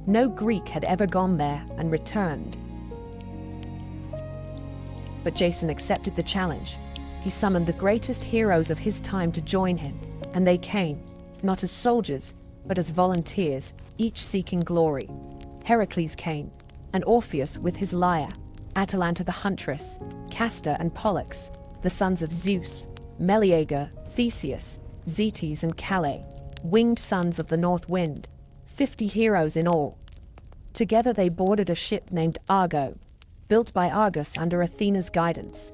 No Greek had ever gone there and returned. But Jason accepted the challenge. He summoned the greatest heroes of his time to join him, and they came, not as soldiers, but as volunteers, each seeking glory. Heracles came, and Orpheus with his lyre, Atalanta the huntress, Castor and Pollux, the sons of Zeus, Meleager, Theseus, Zetes and Calais, winged sons of the north wind, 50 heroes in all. Together they boarded a ship named Argo, built by Argus under Athena's guidance.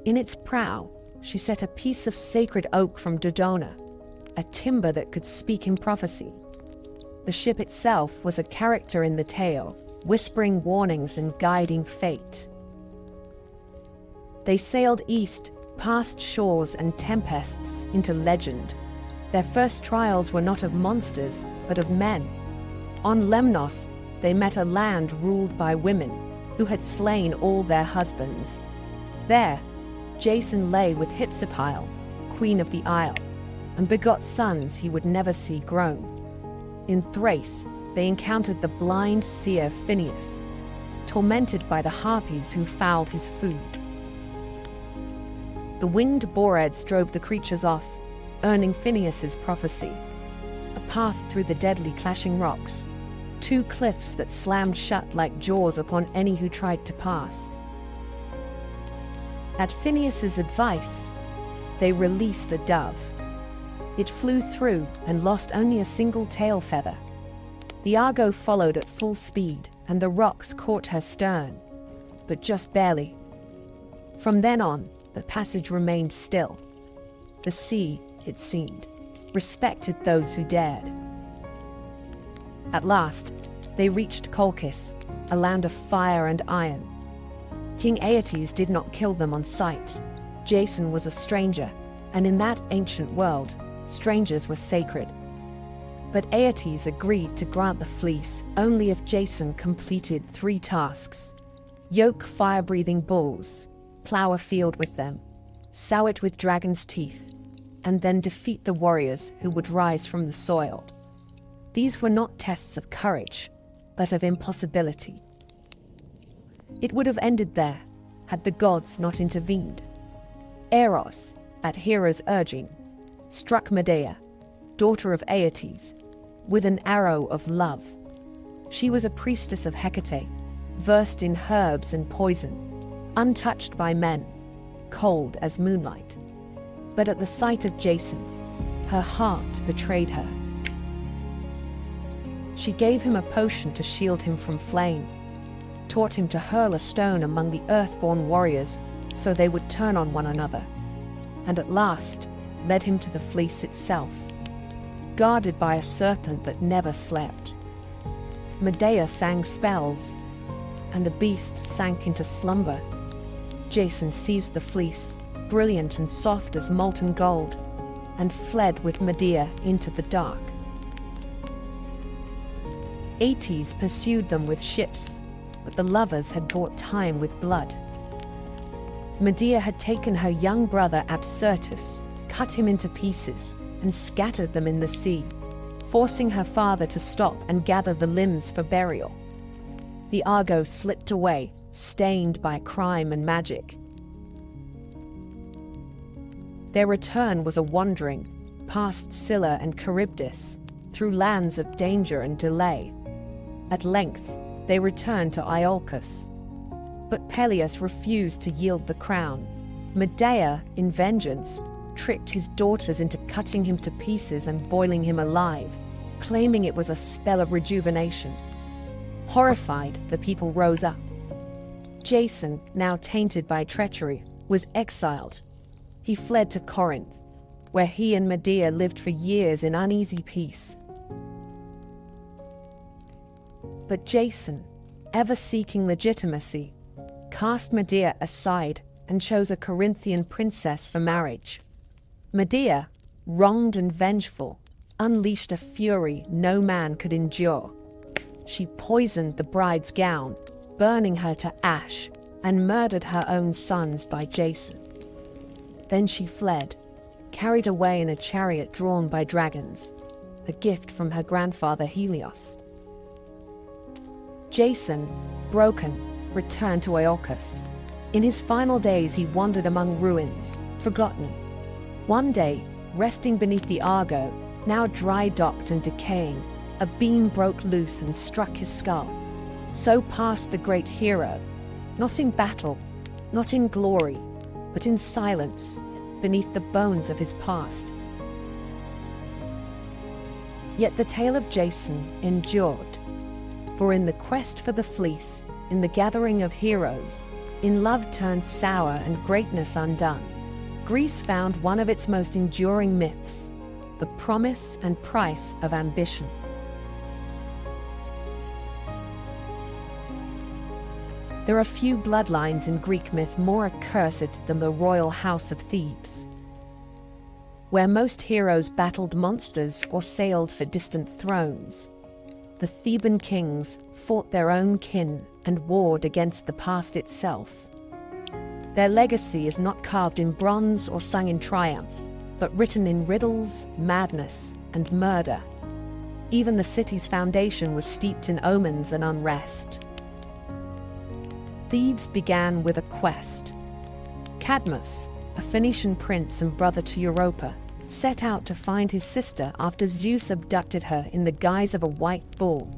In its prow, she set a piece of sacred oak from Dodona, a timber that could speak in prophecy. The ship itself was a character in the tale, whispering warnings and guiding fate. They sailed east, past shores and tempests, into legend. Their first trials were not of monsters, but of men. On Lemnos, they met a land ruled by women, who had slain all their husbands. There, Jason lay with Hypsipyle, queen of the isle, and begot sons he would never see grown. In Thrace, they encountered the blind seer Phineus, tormented by the harpies who fouled his food. The winged Boreads drove the creatures off, earning Phineus's prophecy. A path through the deadly clashing rocks, 2 cliffs that slammed shut like jaws upon any who tried to pass. At Phineus's advice, they released a dove. It flew through and lost only a single tail feather. The Argo followed at full speed, and the rocks caught her stern, but just barely. From then on, the passage remained still. The sea, it seemed, respected those who dared. At last, they reached Colchis, a land of fire and iron. King Aeetes did not kill them on sight. Jason was a stranger, and in that ancient world, strangers were sacred. But Aeetes agreed to grant the fleece only if Jason completed 3 tasks. Yoke fire-breathing bulls, plow a field with them, sow it with dragon's teeth, and then defeat the warriors who would rise from the soil. These were not tests of courage, but of impossibility. It would have ended there, had the gods not intervened. Eros, at Hera's urging, struck Medea, daughter of Aeetes, with an arrow of love. She was a priestess of Hecate, versed in herbs and poison, untouched by men, cold as moonlight. But at the sight of Jason, her heart betrayed her. She gave him a potion to shield him from flame, taught him to hurl a stone among the earthborn warriors so they would turn on one another, and at last led him to the fleece itself, guarded by a serpent that never slept. Medea sang spells, and the beast sank into slumber. Jason seized the fleece, brilliant and soft as molten gold, and fled with Medea into the dark. Aeetes pursued them with ships, but the lovers had bought time with blood. Medea had taken her young brother Absyrtus, cut him into pieces, and scattered them in the sea, forcing her father to stop and gather the limbs for burial. The Argo slipped away, stained by crime and magic. Their return was a wandering, past Scylla and Charybdis, through lands of danger and delay. At length, they returned to Iolcus. But Peleus refused to yield the crown. Medea, in vengeance, tricked his daughters into cutting him to pieces and boiling him alive, claiming it was a spell of rejuvenation. Horrified, the people rose up. Jason, now tainted by treachery, was exiled. He fled to Corinth, where he and Medea lived for years in uneasy peace. But Jason, ever seeking legitimacy, cast Medea aside and chose a Corinthian princess for marriage. Medea, wronged and vengeful, unleashed a fury no man could endure. She poisoned the bride's gown, burning her to ash, and murdered her own sons by Jason. Then she fled, carried away in a chariot drawn by dragons, a gift from her grandfather Helios. Jason, broken, returned to Iolcus. In his final days he wandered among ruins, forgotten. One day, resting beneath the Argo, now dry-docked and decaying, a beam broke loose and struck his skull. So passed the great hero, not in battle, not in glory, but in silence, beneath the bones of his past. Yet the tale of Jason endured, for in the quest for the fleece, in the gathering of heroes, in love turned sour and greatness undone, Greece found one of its most enduring myths, the promise and price of ambition. There are few bloodlines in Greek myth more accursed than the royal house of Thebes, where most heroes battled monsters or sailed for distant thrones. The Theban kings fought their own kin and warred against the past itself. Their legacy is not carved in bronze or sung in triumph, but written in riddles, madness, and murder. Even the city's foundation was steeped in omens and unrest. Thebes began with a quest. Cadmus, a Phoenician prince and brother to Europa, set out to find his sister after Zeus abducted her in the guise of a white bull.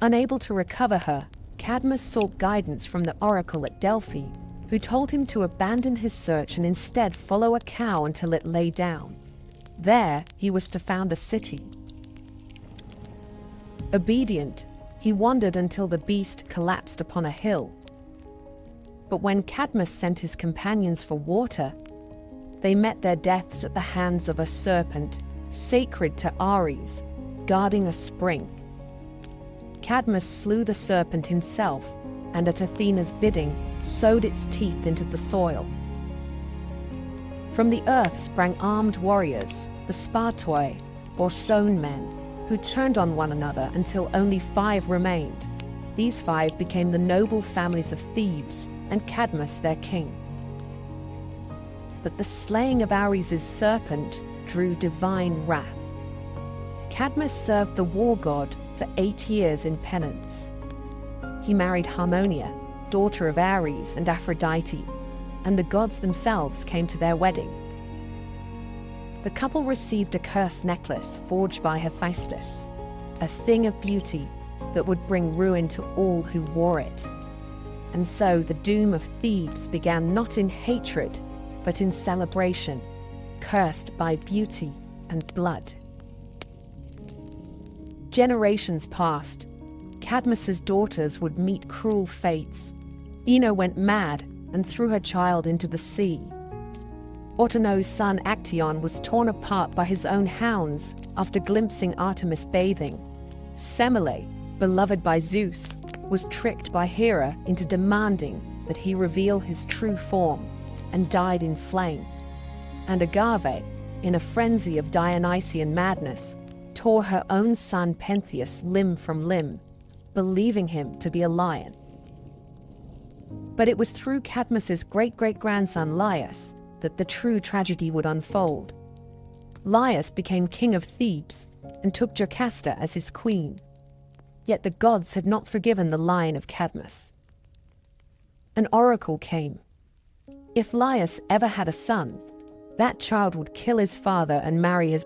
Unable to recover her, Cadmus sought guidance from the oracle at Delphi, who told him to abandon his search and instead follow a cow until it lay down. There, he was to found a city. Obedient, he wandered until the beast collapsed upon a hill. But when Cadmus sent his companions for water, they met their deaths at the hands of a serpent, sacred to Ares, guarding a spring. Cadmus slew the serpent himself, and at Athena's bidding, sowed its teeth into the soil. From the earth sprang armed warriors, the Spartoi, or sown men, who turned on one another until only 5 remained. These 5 became the noble families of Thebes, and Cadmus their king. But the slaying of Ares' serpent drew divine wrath. Cadmus served the war god for 8 years in penance. He married Harmonia, daughter of Ares and Aphrodite, and the gods themselves came to their wedding. The couple received a cursed necklace forged by Hephaestus, a thing of beauty that would bring ruin to all who wore it. And so the doom of Thebes began not in hatred, but in celebration, cursed by beauty and blood. Generations passed. Cadmus's daughters would meet cruel fates. Ino went mad and threw her child into the sea. Autono's son Actaeon was torn apart by his own hounds after glimpsing Artemis bathing. Semele, beloved by Zeus, was tricked by Hera into demanding that he reveal his true form, and died in flame. And Agave, in a frenzy of Dionysian madness, tore her own son Pentheus limb from limb, believing him to be a lion. But it was through Cadmus's great-great-grandson Laius that the true tragedy would unfold. Laius became king of Thebes and took Jocasta as his queen. Yet the gods had not forgiven the line of Cadmus. An oracle came. If Laius ever had a son, that child would kill his father and marry his